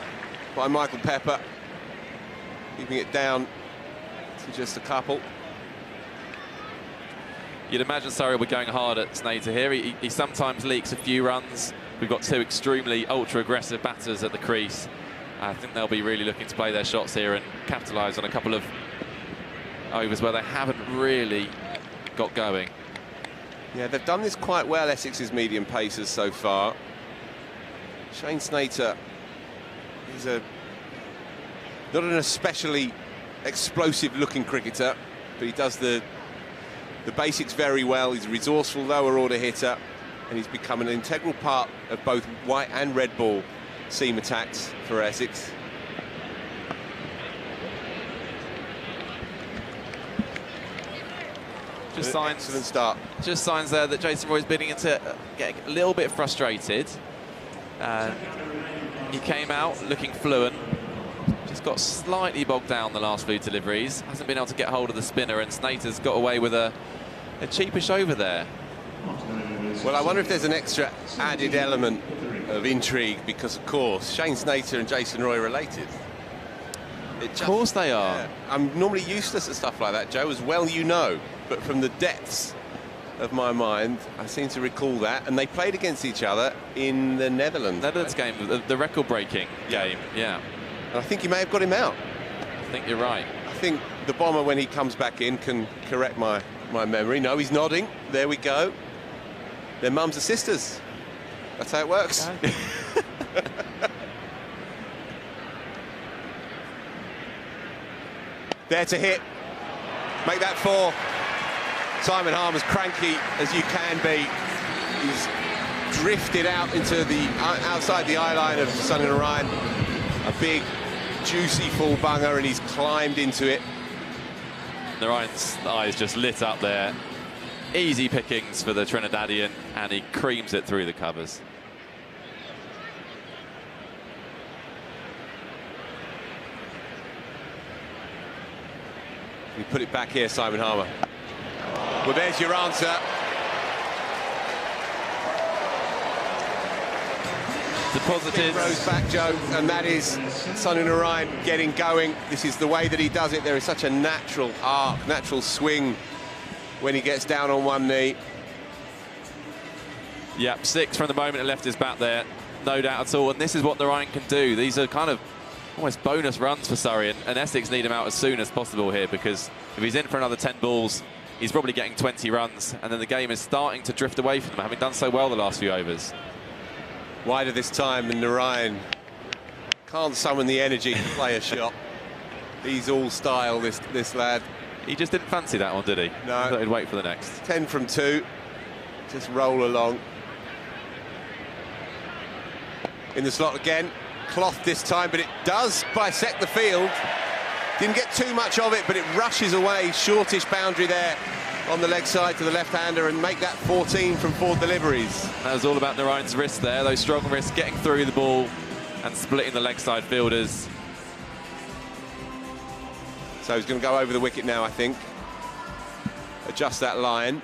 Michael Pepper. Keeping it down to just a couple. You'd imagine Surrey will be going hard at Snater here. He sometimes leaks a few runs. We've got 2 extremely ultra-aggressive batters at the crease. I think they'll be really looking to play their shots here and capitalise on a couple of overs where they haven't really got going. Yeah, they've done this quite well, Essex's medium pacers so far. Shane Snater is not an especially explosive-looking cricketer, but he does the basics very well. He's a resourceful lower order hitter, and he's become an integral part of both white and red ball seam attacks for Essex. Just signs, excellent start. Just signs there that Jason Roy's beginning into getting a little bit frustrated. He came out looking fluent. Just got slightly bogged down the last few deliveries. Hasn't been able to get hold of the spinner, and Snater's got away with a cheapish over there. Well, I wonder if there's an extra added element of intrigue, because, of course, Shane Snater and Jason Roy are related. Of course they are. Yeah, I'm normally useless at stuff like that, Joe, as well you know. But from the depths of my mind, I seem to recall that. And they played against each other in the Netherlands. Netherlands game, the record-breaking game, yeah. And I think he may have got him out. I think you're right. I think the bomber, when he comes back in, can correct my memory. No, he's nodding. There we go. Their mums are sisters. That's how it works. There to hit. Make that 4. Simon Harman's cranky as you can be. He's drifted out into the outside the eye line of Sunil Narine. A big, juicy full bunger, and he's climbed into it. Narine's eyes just lit up there. Easy pickings for the Trinidadian, and he creams it through the covers. We put it back here, Simon Harman. Well, there's your answer. Deposited. Rose back, Joe, and that is Sunil Narine getting going. This is the way that he does it. There is such a natural arc, natural swing when he gets down on one knee. Yep, 6 from the moment it left his bat there, no doubt at all. And this is what Narine can do. These are kind of almost bonus runs for Surrey, and Essex need him out as soon as possible here, because if he's in for another 10 balls, he's probably getting 20 runs, and then the game is starting to drift away from them, having done so well the last few overs. Wider this time, and Narine can't summon the energy to play a shot. He's all style, this lad. He just didn't fancy that one, did he? No. I thought he'd wait for the next. 10 from 2. Just roll along. In the slot again. Cloth this time, but it does bisect the field. Didn't get too much of it, but it rushes away. Shortish boundary there on the leg side to the left-hander, and make that 14 from 4 deliveries. That was all about Narine's wrists there, those strong wrists getting through the ball and splitting the leg side fielders. So he's going to go over the wicket now, I think. Adjust that line.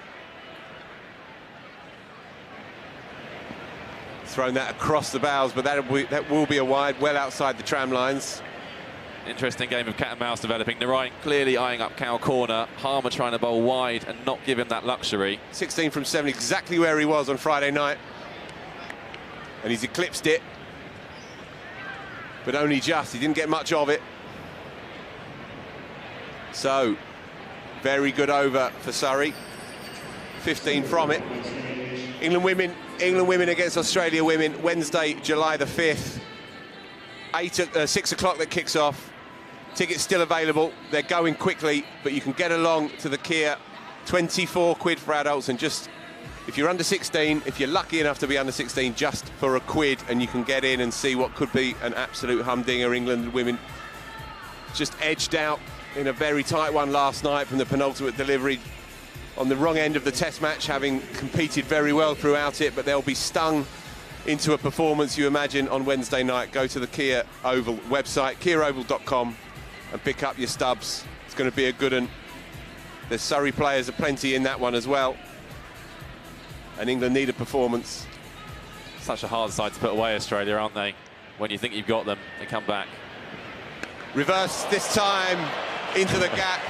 Thrown that across the bows, but that will be a wide, well outside the tram lines. Interesting game of cat and mouse developing. Narine clearly eyeing up cow corner. Harman trying to bowl wide and not give him that luxury. 16 from 7, exactly where he was on Friday night. And he's eclipsed it. But only just. He didn't get much of it. So, very good over for Surrey. 15 from it. England women against Australia women, Wednesday, July the 5th. 6 o'clock that kicks off. Tickets still available. They're going quickly, but you can get along to the Kia. 24 quid for adults, and just, if you're under 16, if you're lucky enough to be under 16, just for a quid, and you can get in and see what could be an absolute humdinger. England women just edged out in a very tight one last night from the penultimate delivery on the wrong end of the test match, having competed very well throughout it, but they'll be stung into a performance, you imagine, on Wednesday night. Go to the Kia Oval website, kiaoval.com, and pick up your stubs. It's going to be a good one. There's Surrey players aplenty in that one as well, and England need a performance. Such a hard side to put away, Australia, aren't they? When you think you've got them, they come back. Reverse this time into the gap,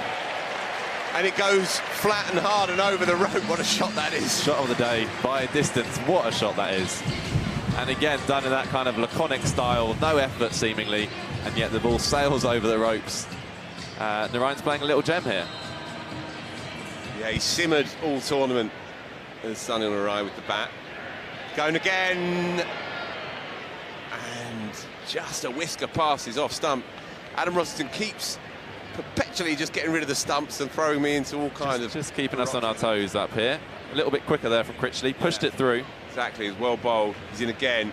and it goes flat and hard and over the rope. What a shot that is. Shot of the day by a distance. What a shot that is. And again, done in that kind of laconic style, no effort seemingly, and yet the ball sails over the ropes. Narine's playing a little gem here. Yeah, he simmered all tournament. And Sunil Narine with the bat. Going again. And just a whisker past his off stump. Adam Rossington keeps perpetually just getting rid of the stumps and throwing me into all kinds of... Just keeping us on our toes up here. A little bit quicker there from Critchley. Pushed it through. Exactly, it's well bowled. He's in again.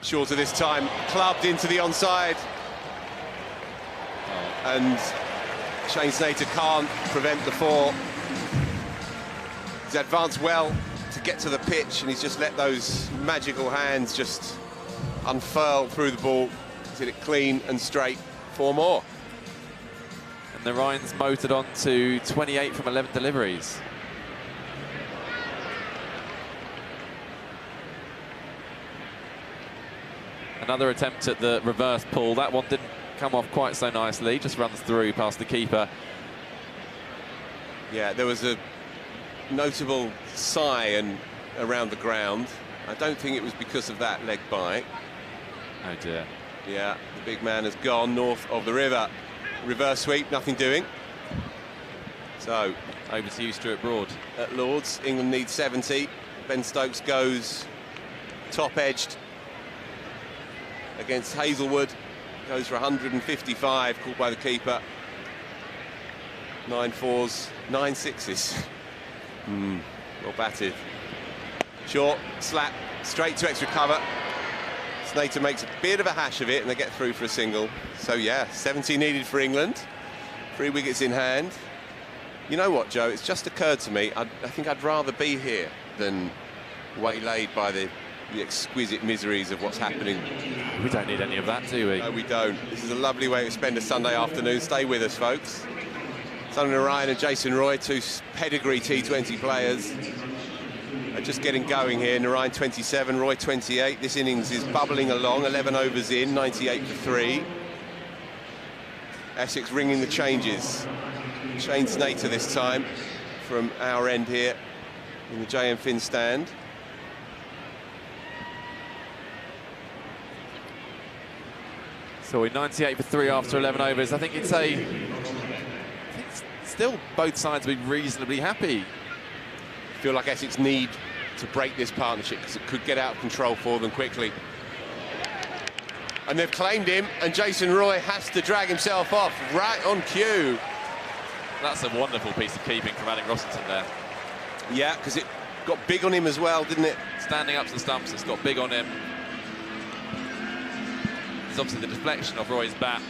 Shorter this time. Clubbed into the onside. And Shane Snater can't prevent the 4. He's advanced well to get to the pitch, and he's just let those magical hands just unfurl through the ball. He's hit it clean and straight. 4 more. And Narine's motored on to 28 from 11 deliveries. Another attempt at the reverse pull. That one didn't come off quite so nicely. Just runs through past the keeper. Yeah, there was a notable sigh around the ground. I don't think it was because of that leg bite. Oh dear. Yeah, the big man has gone north of the river. Reverse sweep, nothing doing. So, over to you, Stuart Broad. At Lords, England needs 70. Ben Stokes goes top-edged. against Hazelwood. Goes for 155, called by the keeper. 9 fours, 9 sixes. Well batted. Short, slap, straight to extra cover. Snater makes a bit of a hash of it and they get through for a single. So yeah, 70 needed for England. 3 wickets in hand. You know what, Joe, it's just occurred to me, I think I'd rather be here than waylaid by the exquisite miseries of what's happening. We don't need any of that, do we? No, we don't. This is a lovely way to spend a Sunday afternoon. Stay with us, folks. Sunil Narine and Jason Roy, 2 pedigree T20 players, are just getting going here. Narine 27, Roy 28. This innings is bubbling along, 11 overs in, 98 for 3. Essex ringing the changes. Shane Snater this time from our end here in the JM Finn stand. So we're 98 for 3 after 11 overs. I think still both sides will be reasonably happy. I feel like Essex need to break this partnership because it could get out of control for them quickly. And they've claimed him, and Jason Roy has to drag himself off right on cue. That's a wonderful piece of keeping from Adam Rossington there. Yeah, because it got big on him as well, didn't it? Standing up to the stumps, it's got big on him. There's obviously the deflection of Roy's bat,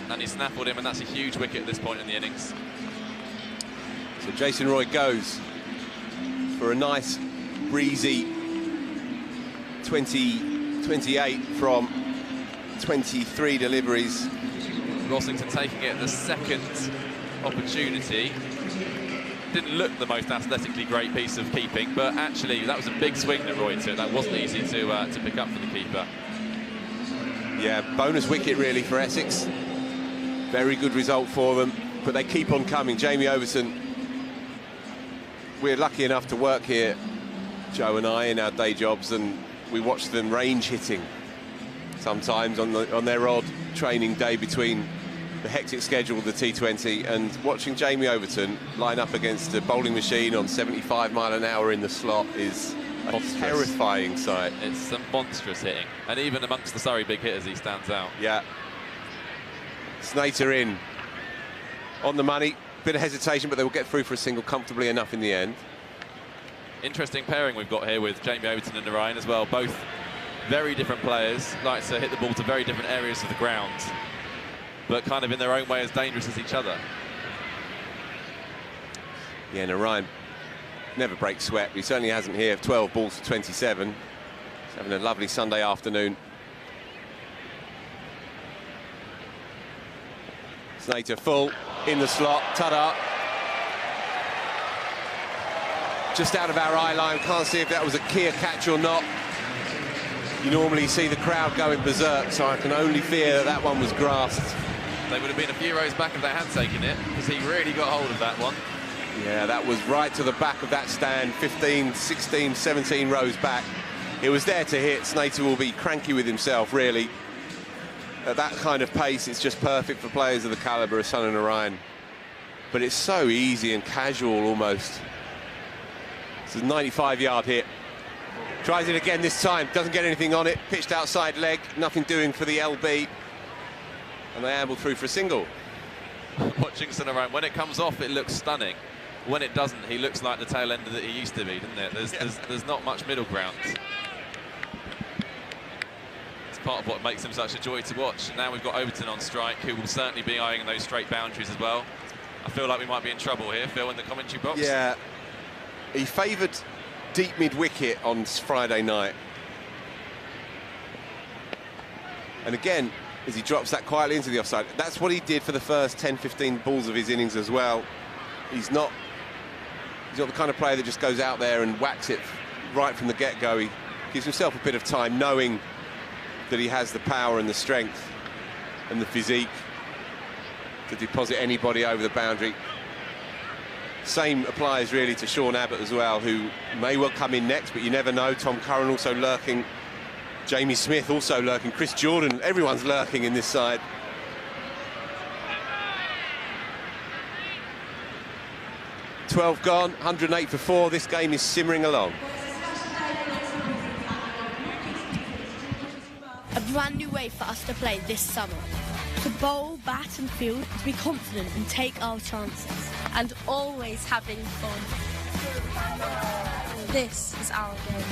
and he snaffled him, and that's a huge wicket at this point in the innings. So Jason Roy goes for a nice, breezy 28 from 23 deliveries. Rossington taking it the second opportunity. Didn't look the most athletically great piece of keeping, but actually that was a big swing that Roy took. That wasn't easy to pick up for the keeper. Yeah, bonus wicket really for Essex. Very good result for them, but they keep on coming. Jamie Overton, we're lucky enough to work here, Joe and I, in our day jobs, and we watch them range hitting sometimes on their odd training day between the hectic schedule of the T20, and watching Jamie Overton line up against a bowling machine on 75 mile an hour in the slot is a terrifying sight. It's some monstrous hitting, and even amongst the Surrey big hitters he stands out. Yeah. Snater in on the money, bit of hesitation, but they will get through for a single comfortably enough in the end. Interesting pairing we've got here with Jamie Overton and Narine as well, both very different players, like to hit the ball to very different areas of the ground, but kind of in their own way as dangerous as each other. Yeah, Narine never breaks sweat, but he certainly hasn't here. 12 balls for 27. He's having a lovely Sunday afternoon. Snater full, in the slot, ta-da. Just out of our eye line, can't see if that was a clear catch or not. You normally see the crowd going berserk, so I can only fear that that one was grasped. They would have been a few rows back if they had taken it, because he really got hold of that one. Yeah, that was right to the back of that stand, 15, 16, 17 rows back. It was there to hit. Snater will be cranky with himself, really. At that kind of pace, it's just perfect for players of the calibre of Sunil Narine. But it's so easy and casual, almost. It's a 95-yard hit. Tries it again this time, doesn't get anything on it. Pitched outside leg, nothing doing for the LB. And they amble through for a single. Watching Sunil Narine, when it comes off, it looks stunning. When it doesn't, he looks like the tail ender that he used to be, doesn't it? There's not much middle ground. It's part of what makes him such a joy to watch. Now we've got Overton on strike, who will certainly be eyeing those straight boundaries as well. I feel like we might be in trouble here, Phil, in the commentary box. Yeah, he favoured deep mid-wicket on Friday night. And again, as he drops that quietly into the offside, that's what he did for the first 10-15 balls of his innings as well. He's not the kind of player that just goes out there and whacks it right from the get-go. He gives himself a bit of time, knowing that he has the power and the strength and the physique to deposit anybody over the boundary. Same applies really to Sean Abbott as well, who may well come in next, but you never know. Tom Curran also lurking, Jamie Smith also lurking, Chris Jordan, everyone's lurking in this side. .12 gone, 108 for 4. This game is simmering along. A brand new way for us to play this summer. To bowl, bat and field, to be confident and take our chances. And always having fun. This is our game.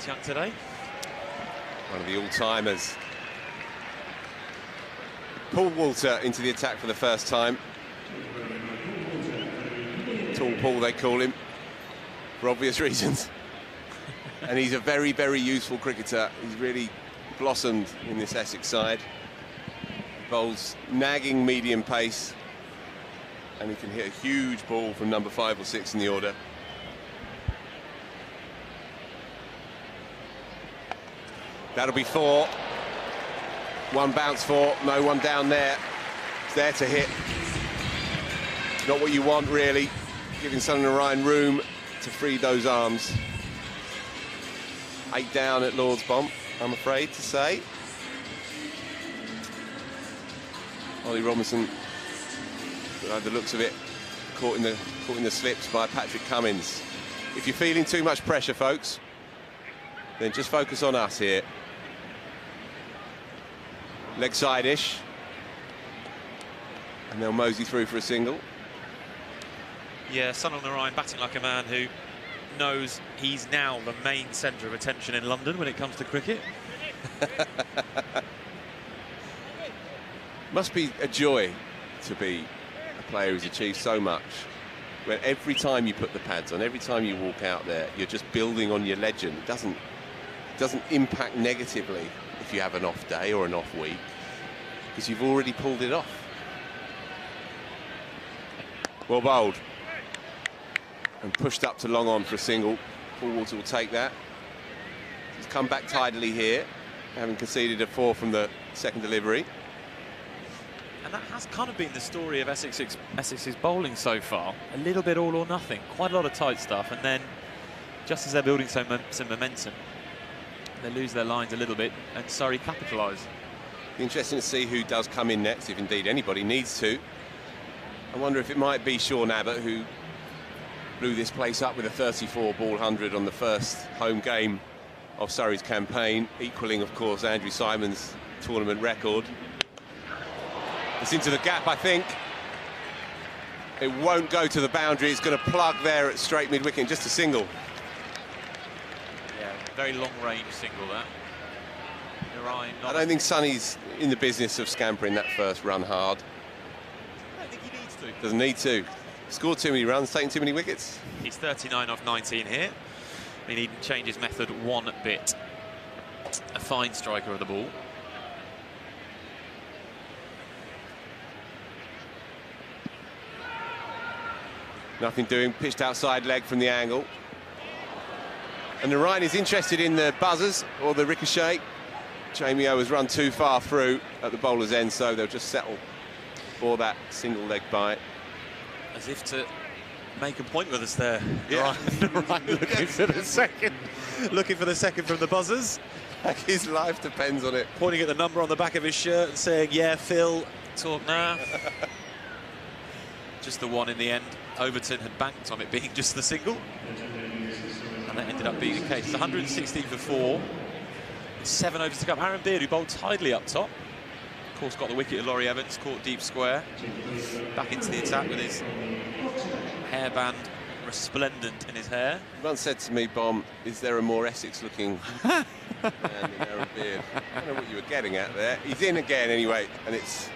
Young today. One of the all-timers. Paul Walter into the attack for the first time. Tall Paul, they call him, for obvious reasons. And he's a very, very useful cricketer. He's really blossomed in this Essex side. Bowls nagging medium pace, and he can hit a huge ball from number 5 or 6 in the order. That'll be 4. 1 bounce 4, no one down there. It's there to hit. Not what you want, really. Giving Sunil Narine room to free those arms. 8 down at Lord's Bomb, I'm afraid to say. Ollie Robinson, by the looks of it, caught in the slips by Patrick Cummins. If you're feeling too much pressure, folks, then just focus on us here. Leg side-ish. And they'll mosey through for a single. Yeah, Sunil Narine batting like a man who knows he's now the main centre of attention in London when it comes to cricket. Must be a joy to be a player who's achieved so much. When every time you put the pads on, every time you walk out there, you're just building on your legend. It doesn't impact negatively if you have an off day or an off week, because you've already pulled it off. Well bowled. And pushed up to long on for a single. Paul Walter will take that. He's come back tidily here, having conceded a 4 from the second delivery. And that has kind of been the story of Essex's bowling so far. A little bit all or nothing, quite a lot of tight stuff, and then just as they're building some momentum, they lose their lines a little bit, and Surrey capitalise. Interesting to see who does come in next, if indeed anybody needs to. I wonder if it might be Sean Abbott, who blew this place up with a 34-ball 100 on the first home game of Surrey's campaign, equalling, of course, Andrew Symonds' tournament record. It's into the gap, I think. It won't go to the boundary. It's going to plug there at straight mid-wicket, just a single. Very long-range single, that. Narine, I don't think Sonny's in the business of scampering that first run hard. I don't think he needs to. Doesn't need to. Scored too many runs, taken too many wickets. He's 39 off 19 here. He needn't change his method one bit. A fine striker of the ball. Nothing doing, pitched outside leg from the angle. And Narine is interested in the buzzers or the ricochet. Jamie O has run too far through at the bowler's end, so they'll just settle for that single leg bite. As if to make a point with us there. Yeah. Right, looking for the second. Looking for the second from the buzzers. Like his life depends on it. Pointing at the number on the back of his shirt and saying, yeah, Phil, talk now. Just the one in the end. Overton had banked on it being just the single. And that ended up being the case. It's 116 for 4. 7 overs to come. Aaron Beard, who bowled tidily up top. Of course, got the wicket of Laurie Evans, caught deep square. Back into the attack with his hairband resplendent in his hair. Once said to me, Bomb, is there a more Essex-looking man than Aaron Beard? I don't know what you were getting at there. He's in again anyway, and it's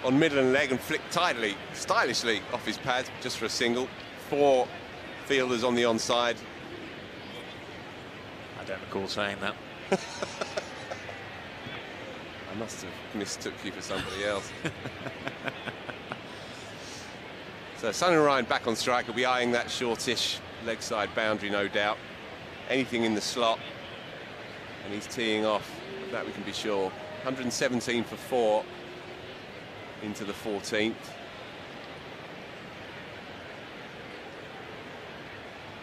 on middle and leg and flicked tidily, stylishly off his pads just for a single. 4 fielders on the onside. I don't recall saying that. I must have mistook you for somebody else. So Sunil Narine back on strike. Will be eyeing that shortish leg side boundary, no doubt. Anything in the slot, and he's teeing off. Of that we can be sure. 117 for 4 into the 14th.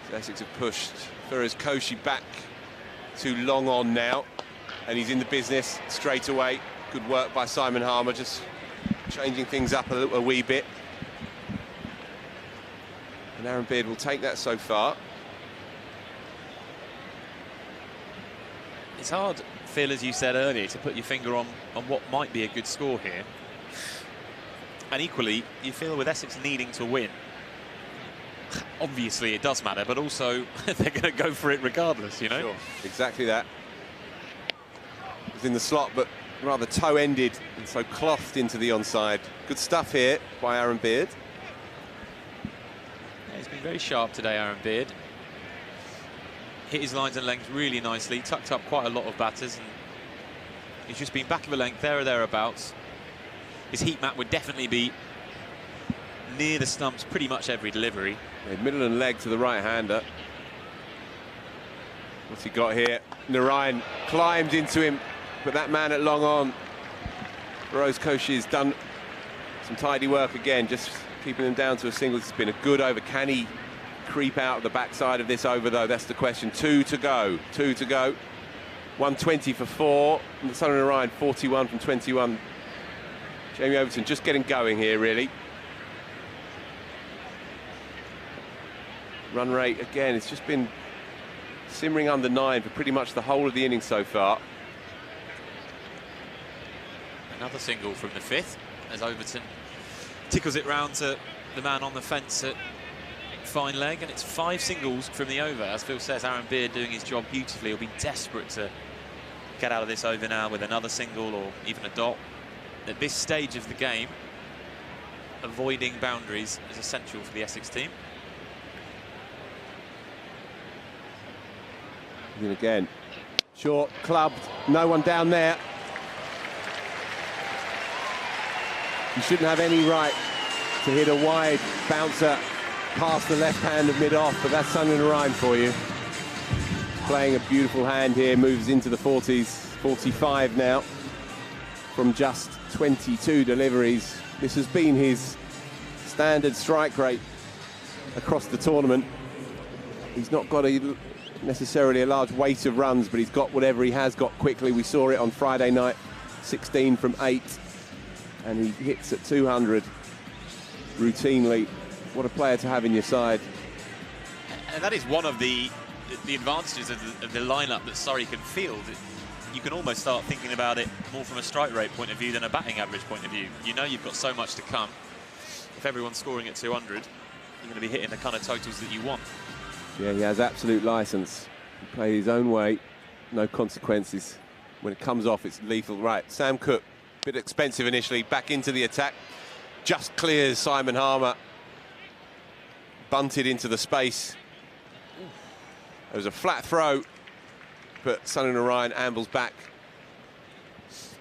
So Essex have pushed Firoz Koshi back to long on now, and he's in the business straight away. Good work by Simon Harman, just changing things up a wee bit. And Aaron Beard will take that so far. It's hard, Phil, as you said earlier, to put your finger on what might be a good score here. And equally, you feel with Essex needing to win, obviously it does matter, but also they're going to go for it regardless, you know? Sure, exactly that. It was in the slot, but rather toe-ended, and so clothed into the onside. Good stuff here by Aaron Beard. Yeah, he's been very sharp today, Aaron Beard. Hit his lines and length really nicely, tucked up quite a lot of batters, and he's just been back of a length, there or thereabouts. His heat map would definitely be near the stumps pretty much every delivery. Yeah, middle and leg to the right-hander. What's he got here? Narine climbed into him, but that man at long on, Firoz Koshi, has done some tidy work again, just keeping him down to a single. It's been a good over. Can he creep out of the backside of this over, though? That's the question. 2 to go. 2 to go. 120 for 4. And Sunil Narine, 41 from 21. Jamie Overton just getting going here, really. Run rate, again, it's just been simmering under 9 for pretty much the whole of the innings so far. Another single from the 5th, as Overton tickles it round to the man on the fence at fine leg, and it's 5 singles from the over. As Phil says, Aaron Beard doing his job beautifully. He'll be desperate to get out of this over now with another single or even a dot. At this stage of the game, avoiding boundaries is essential for the Essex team. And again, short, clubbed, no one down there. You shouldn't have any right to hit a wide bouncer past the left hand of mid-off, but that's Sunil Narine for you. Playing a beautiful hand here, moves into the 40s, 45 now, from just 22 deliveries. This has been his standard strike rate across the tournament. He's not got necessarily a large weight of runs, but he's got whatever he has got quickly. We saw it on Friday night, 16 from 8, and he hits at 200 routinely. What a player to have in your side. And that is one of the advantages of the lineup that Surrey can field. You can almost start thinking about it more from a strike rate point of view than a batting average point of view. You know you've got so much to come. If everyone's scoring at 200, you're going to be hitting the kind of totals that you want. Yeah, he has absolute license. He plays his own way, no consequences. When it comes off, it's lethal. Right, Sam Cook, bit expensive initially, back into the attack. Just clears Simon Harman. Bunted into the space. There was a flat throw, but Sunil Narine ambles back.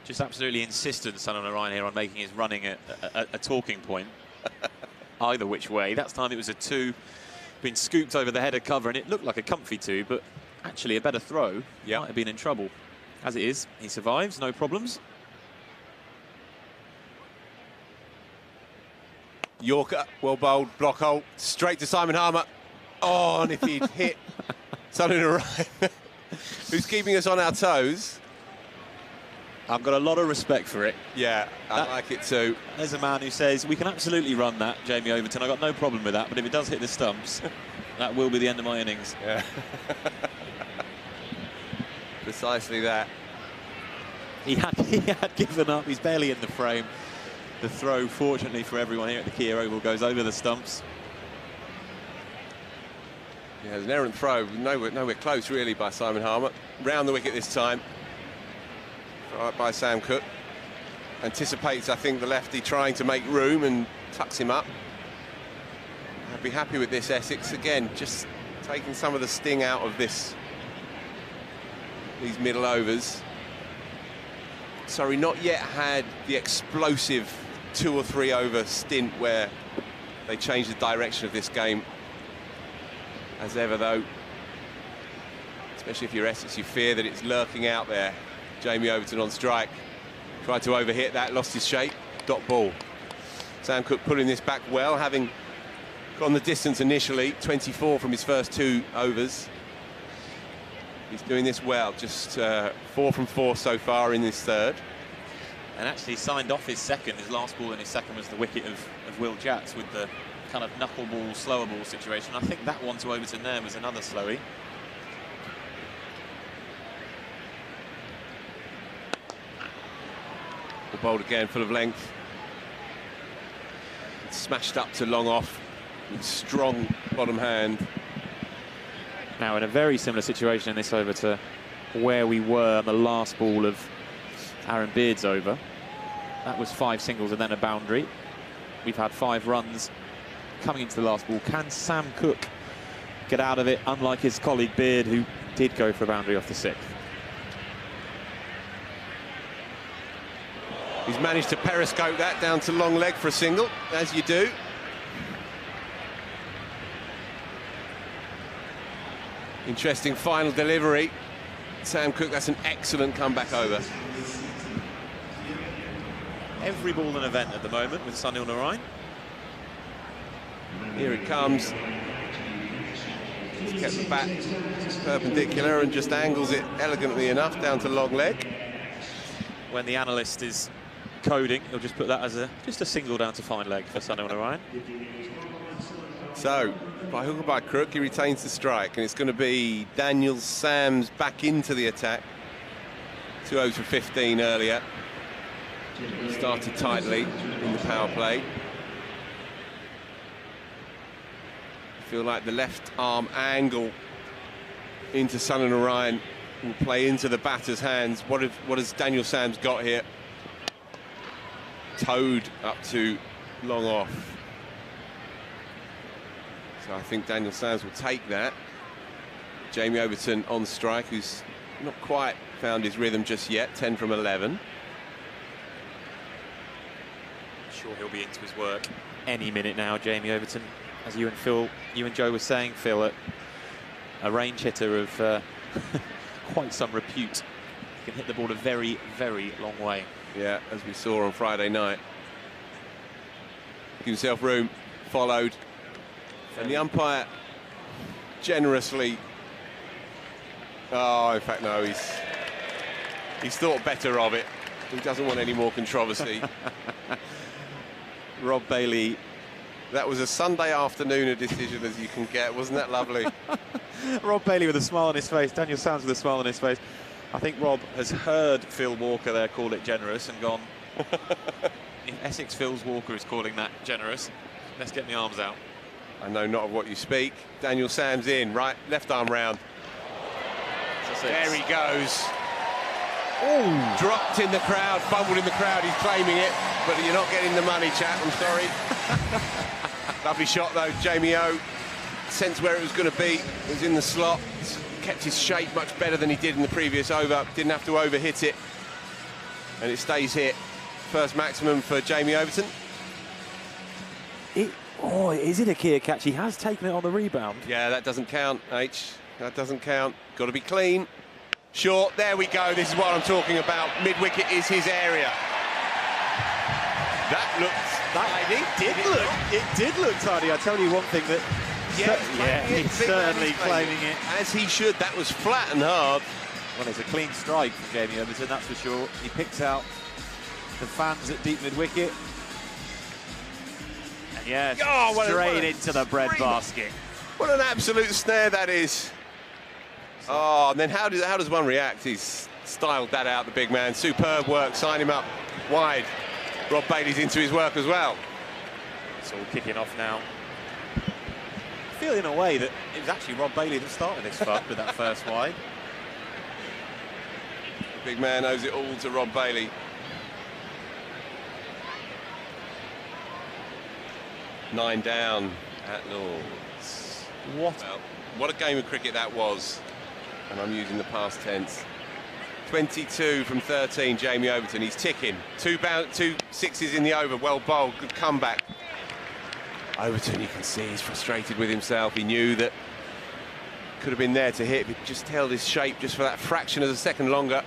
Just absolutely insistent, Sunil Narine here, on making his running a talking point. Either which way. That time it was a 2. Been scooped over the header cover, and it looked like a comfy 2, but actually a better throw. Might have been in trouble. As it is, he survives, no problems. Yorker, well bowled, block hole, straight to Simon Harman. Oh, and if he'd hit Sunil Narine, who's keeping us on our toes. I've got a lot of respect for it. Yeah, I like it too. There's a man who says, we can absolutely run that, Jamie Overton. I've got no problem with that, but if it does hit the stumps, that will be the end of my innings. Yeah. Precisely that. He had given up. He's barely in the frame. The throw, fortunately for everyone here at the Kia Oval, goes over the stumps. Yeah, there's an errant throw, nowhere close really by Simon Harman. Round the wicket this time. Right by Sam Cook. Anticipates, I think, the lefty trying to make room and tucks him up. I'd be happy with this, Essex. Again, just taking some of the sting out of these middle overs. Surrey not yet had the explosive 2 or 3 over stint where they changed the direction of this game. As ever, though, especially if you're Essex, you fear that it's lurking out there. Jamie Overton on strike. Tried to overhit that, lost his shape, dot ball. Sam Cook pulling this back well, having gone the distance initially, 24 from his first 2 overs. He's doing this well, just 4 from 4 so far in this third. And actually signed off his second. His last ball in his second was the wicket of Will Jacks with the kind of knuckleball, slower ball situation. I think that one to Overton there was another slowie. Well bowled again, full of length. Smashed up to long off with strong bottom hand. Now in a very similar situation in this over to where we were on the last ball of Aaron Beard's over. That was 5 singles and then a boundary. We've had 5 runs coming into the last ball. Can Sam Cook get out of it, unlike his colleague Beard, who did go for a boundary off the 6th? He's managed to periscope that down to long leg for a single, as you do. Interesting final delivery. Sam Cook, that's an excellent comeback over. Every ball an event at the moment with Sunil Narine. Here it comes. He's kept the bat perpendicular and just angles it elegantly enough down to long leg. When the analyst is coding, he'll just put that as just a single down to fine leg for Sunil Narine. So, by hook or by crook, he retains the strike, and it's going to be Daniel Sams back into the attack. 2 overs for 15 earlier. Started tightly in the power play. I feel like the left arm angle into Sunil Narine will play into the batter's hands. What has Daniel Sams got here? Towed up to long off. So I think Daniel Sams will take that. Jamie Overton on strike, who's not quite found his rhythm just yet, 10 from 11. Sure he'll be into his work any minute now, Jamie Overton. As you and Joe were saying, Phil, a range hitter of quite some repute. He can hit the ball a very, very long way. Yeah, as we saw on Friday night. Give himself room, followed. And the umpire generously... Oh, in fact, no, he's thought better of it. He doesn't want any more controversy. Rob Bailey. That was a Sunday afternoon a decision as you can get. Wasn't that lovely? Rob Bailey with a smile on his face. Daniel Sams with a smile on his face. I think Rob has heard Phil Walker there call it generous and gone, if Essex Phil's Walker is calling that generous, let's get the arms out. I know not of what you speak. Daniel Sams in, right, left arm round. There he goes. Ooh. Dropped in the crowd, fumbled in the crowd, he's claiming it, but you're not getting the money, chap, I'm sorry. Lovely shot though, Jamie O. Sensed where it was going to be, it was in the slot. Kept his shape much better than he did in the previous over. Didn't have to overhit it. And it stays hit. First maximum for Jamie Overton. Is it a clear catch? He has taken it on the rebound. Yeah, that doesn't count, H. That doesn't count. Got to be clean. Short, there we go. This is what I'm talking about. Mid-wicket is his area. That looks tidy. It did look tidy. I tell you one thing that... he's certainly claiming it. As he should. That was flat and hard. Well, it's a clean strike from Jamie Overton, that's for sure. He picks out the fans at deep mid-wicket. And straight into the bread basket. What an absolute snare that is. Oh, and then how does one react? He's styled that out, the big man. Superb work. Sign him up wide. Rob Bailey's into his work as well. It's all kicking off now. I feel in a way that it was actually Rob Bailey that started this fun with that first wide. The big man owes it all to Rob Bailey. Nine down at Lord's. What a game of cricket that was. And I'm using the past tense. 22 from 13, Jamie Overton. He's ticking. Two sixes in the over. Well bowled. Good comeback. Overton, you can see he's frustrated with himself. He knew that could have been there to hit, but just held his shape just for that fraction of a second longer.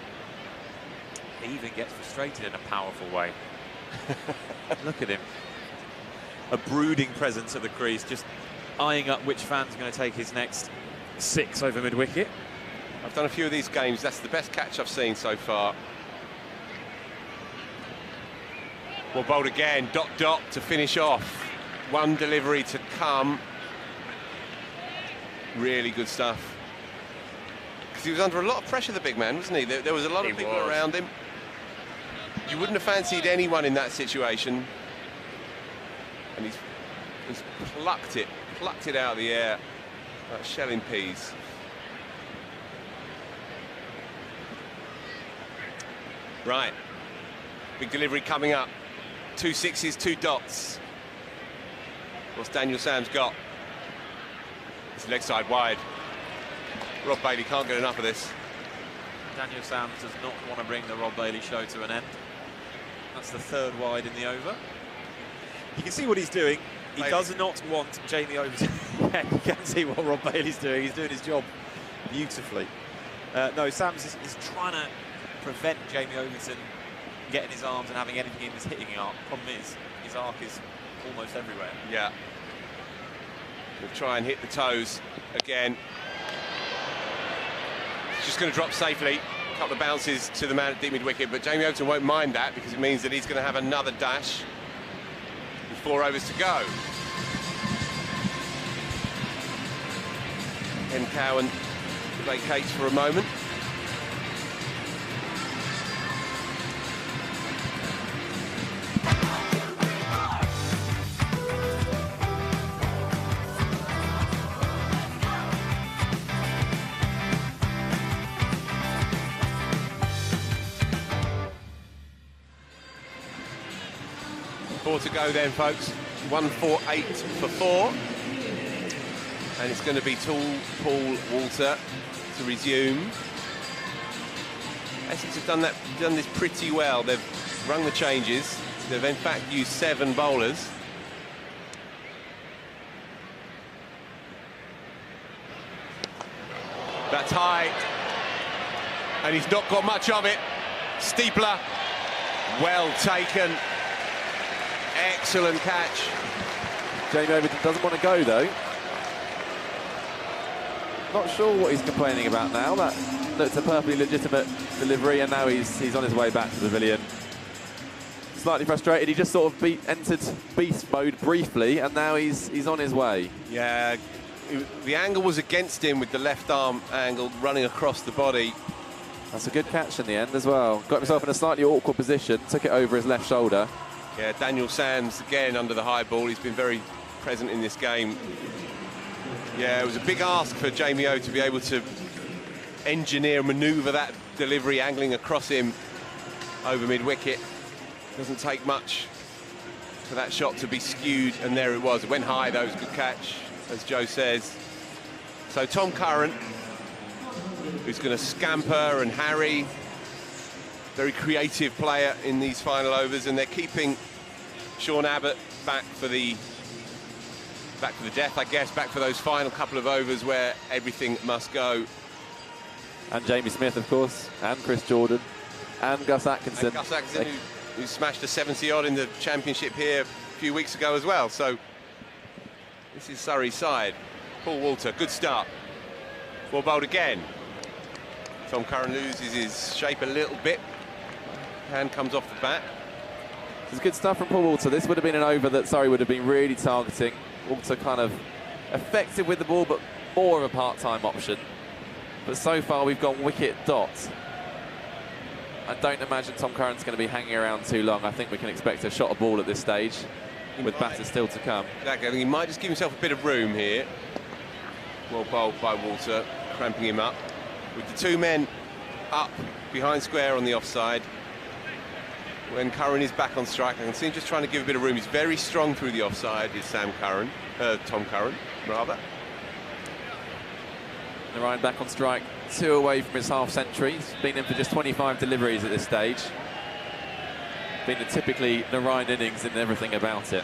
He even gets frustrated in a powerful way. Look at him. A brooding presence at the crease, just eyeing up which fan's going to take his next 6 over mid-wicket. I've done a few of these games. That's the best catch I've seen so far. Well bowled again, dot to finish off. One delivery to come. Really good stuff. Because he was under a lot of pressure, the big man, wasn't he? There was a lot of people around him. You wouldn't have fancied anyone in that situation. And he's plucked it out of the air like shelling peas. Right, big delivery coming up. 2 6s, 2 dots. What's Daniel Sam's got? It's leg side wide. Rob Bailey can't get enough of this. Daniel Sam does not want to bring the Rob Bailey show to an end. That's the 3rd wide in the over. You can see what he's doing. He does not want Jamie Overton. Yeah, you can see what Rob Bailey's doing. He's doing his job beautifully. No, Sam's is trying to prevent Jamie Overton getting his arms and having anything in his hitting arc. Problem is, his arc is almost everywhere. Yeah. We'll try and hit the toes again. It's just going to drop safely. A couple of bounces to the man at deep mid-wicket, but Jamie Overton won't mind that because it means that he's going to have another dash with 4 overs to go. Hen Cowen vacates for a moment. To go then, folks. 148 for 4, and it's going to be tall Paul Walter to resume. Essex have done this pretty well. They've rung the changes. They've in fact used 7 bowlers. That's high, and he's not got much of it. Steepler, well taken. Excellent catch. Jamie Overton doesn't want to go, though. Not sure what he's complaining about now. That looked a perfectly legitimate delivery, and now he's on his way back to the pavilion. Slightly frustrated. He just sort of entered beast mode briefly, and now he's on his way. Yeah, the angle was against him with the left arm angle running across the body. That's a good catch in the end as well. Got himself in a slightly awkward position, took it over his left shoulder. Yeah, Daniel Sams again under the high ball. He's been very present in this game. Yeah, it was a big ask for Jamie O to be able to engineer, manoeuvre that delivery, angling across him over mid-wicket. Doesn't take much for that shot to be skewed, and there it was. It went high, though. It was a good catch, as Joe says. So Tom Curran, who's going to scamper and harry. Very creative player in these final overs, and they're keeping Sean Abbott back for the death, I guess, back for those final couple of overs where everything must go. And Jamie Smith, of course, and Chris Jordan, and Gus Atkinson. And Gus Atkinson, who smashed a 70-odd in the championship here a few weeks ago as well. So this is Surrey's side. Paul Walter, good start. 4 bowled again. Tom Curran loses his shape a little bit. Hand comes off the bat. This is good stuff from Paul Walter. This would have been an over that Surrey would have been really targeting. Walter kind of effective with the ball, but more of a part-time option. But so far we've gone wicket dot. I don't imagine Tom Curran's going to be hanging around too long. I think we can expect a shot of ball at this stage, with batters still to come. Exactly. I think he might just give himself a bit of room here. Well bowled by Walter, cramping him up. With the 2 men up behind square on the offside. When Curran is back on strike, I can see him just trying to give a bit of room. He's very strong through the offside, is Tom Curran, rather. Narine back on strike, 2 away from his half-century. He's been in for just 25 deliveries at this stage. Been a typically Narine innings and everything about it.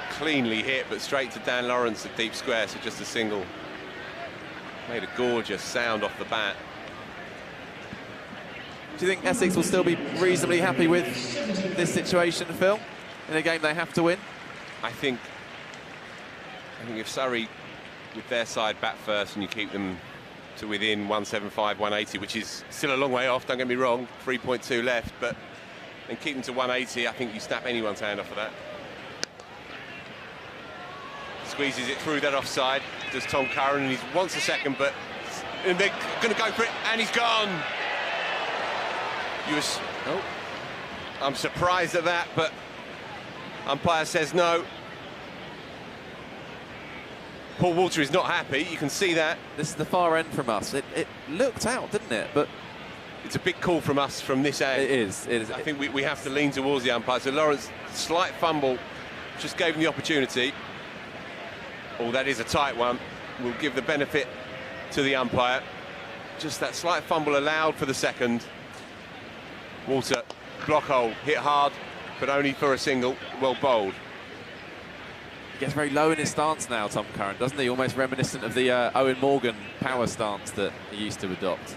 Cleanly hit, but straight to Dan Lawrence at deep square, so just a single. Made a gorgeous sound off the bat. Do you think Essex will still be reasonably happy with this situation, Phil, in a game they have to win? I think if Surrey, with their side, bat first and you keep them to within 175, 180, which is still a long way off, don't get me wrong, 3.2 left, but and keep them to 180, I think you snap anyone's hand off of that. Squeezes it through that offside, does Tom Curran, and he wants a second, but and they're going to go for it, and he's gone. I'm surprised at that, but umpire says no. Paul Walter is not happy, you can see that. This is the far end from us. It looked out, didn't it? But it's a big call from us from this end. It is. I think we have to lean towards the umpire. So Lawrence, slight fumble, just gave him the opportunity. Oh, that is a tight one. We'll give the benefit to the umpire. Just that slight fumble allowed for the second. Walter, block hole, hit hard, but only for a single. Well bowled. He gets very low in his stance now, Tom Curran, doesn't he? Almost reminiscent of the Owen Morgan power stance that he used to adopt.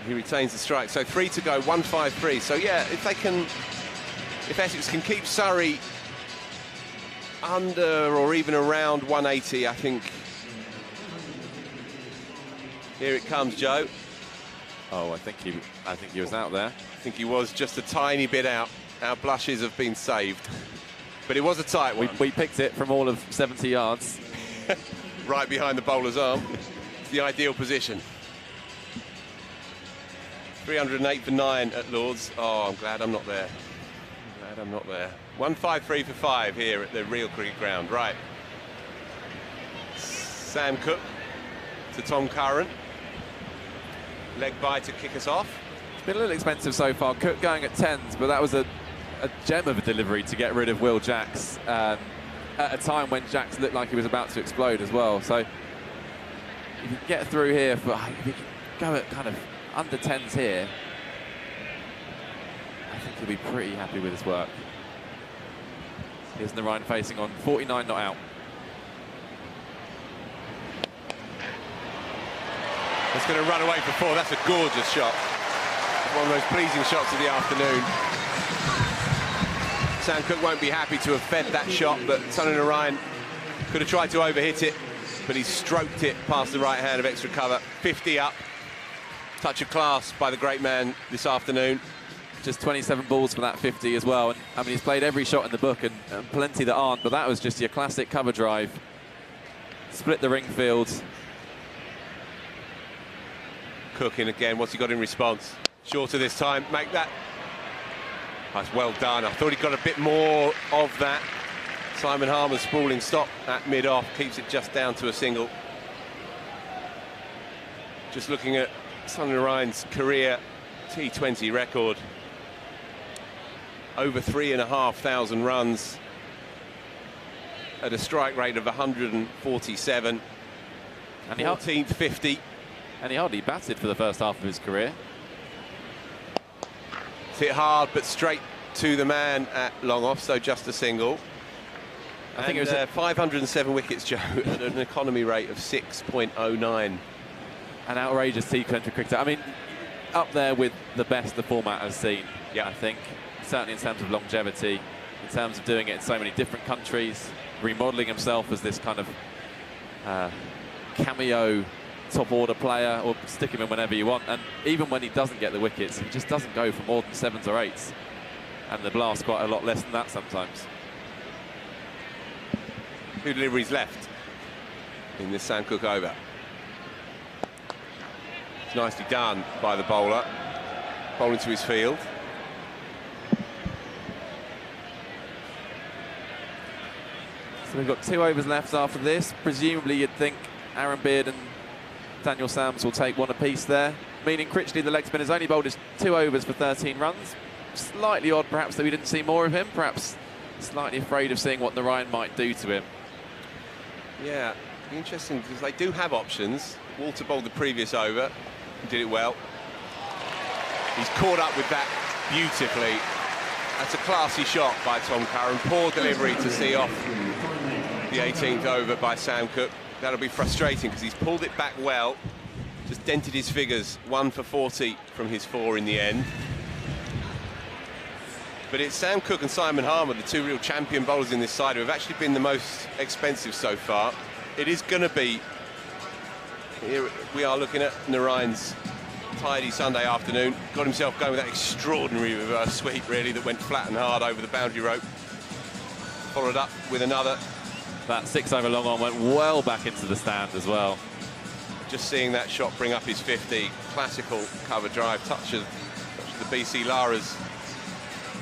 He retains the strike. So 3 to go, 153. So yeah, if Essex can keep Surrey under or even around 180, I think. Here it comes, Joe. Oh, I think he was out there. I think he was just a tiny bit out. Our blushes have been saved. But it was a tight one. We picked it from all of 70 yards. Right behind the bowler's arm. It's the ideal position. 308 for 9 at Lord's. Oh, I'm glad I'm not there. 153 for 5 here at the real cricket ground. Right. Sam Cook to Tom Curran. Leg by to kick us off. It's been a little expensive so far. Cook going at 10s, but that was a gem of a delivery to get rid of Will Jacks at a time when Jacks looked like he was about to explode as well. So if you get through here, if you can go at kind of under 10s here, I think he'll be pretty happy with his work. Here's Narine facing on, 49 not out. It's going to run away for 4. That's a gorgeous shot. One of those pleasing shots of the afternoon. Sam Cook won't be happy to have fed that shot, but Sunil Narine could have tried to overhit it, but he stroked it past the right hand of extra cover. 50 up. Touch of class by the great man this afternoon. Just 27 balls for that 50 as well. And I mean, he's played every shot in the book and plenty that aren't, but that was just your classic cover drive. Split the ring field. Cook in again. What's he got in response? Shorter this time. Make that. That's well done. I thought he got a bit more of that. Simon Harman sprawling stop at mid-off. Keeps it just down to a single. Just looking at Sunil Narine's career T20 record. Over 3,500 runs at a strike rate of 147. And 14th 50. And he hardly batted for the first half of his career. It's hit hard, but straight to the man at long off, so just a single. I think it was 507 wickets, Joe, at an economy rate of 6.09. An outrageous T20 cricketer. I mean, up there with the best the format has seen, yeah, I think. Certainly in terms of longevity, in terms of doing it in so many different countries, remodelling himself as this kind of cameo top-order player, or stick him in whenever you want. And even when he doesn't get the wickets, he just doesn't go for more than 7s or 8s. And the blast quite a lot less than that sometimes. 2 deliveries left in this Sam Cook over. It's nicely done by the bowler. Bowling to his field. So we've got 2 overs left after this. Presumably you'd think Aaron Beard and Daniel Sams will take 1 apiece there, meaning Critchley, the leg spinner, has only bowled his 2 overs for 13 runs. Slightly odd, perhaps, that we didn't see more of him. Perhaps slightly afraid of seeing what Narine might do to him. Yeah, interesting, because they do have options. Walter bowled the previous over, did it well. He's caught up with that beautifully. That's a classy shot by Tom Curran. Poor delivery to see off the 18th over by Sam Cook. that'll be frustrating because he's pulled it back well, just dented his figures, 1 for 40 from his 4 in the end. But it's Sam Cook and Simon Harman, the 2 real champion bowlers in this side, who have actually been the most expensive so far. It is going to be, here we are looking at Narine's tidy Sunday afternoon. Got himself going with that extraordinary reverse sweep, really, that went flat and hard over the boundary rope. Followed up with another. That 6 over long on went well back into the stand as well. Just seeing that shot bring up his 50. Classical cover drive, touch of the BC Lara's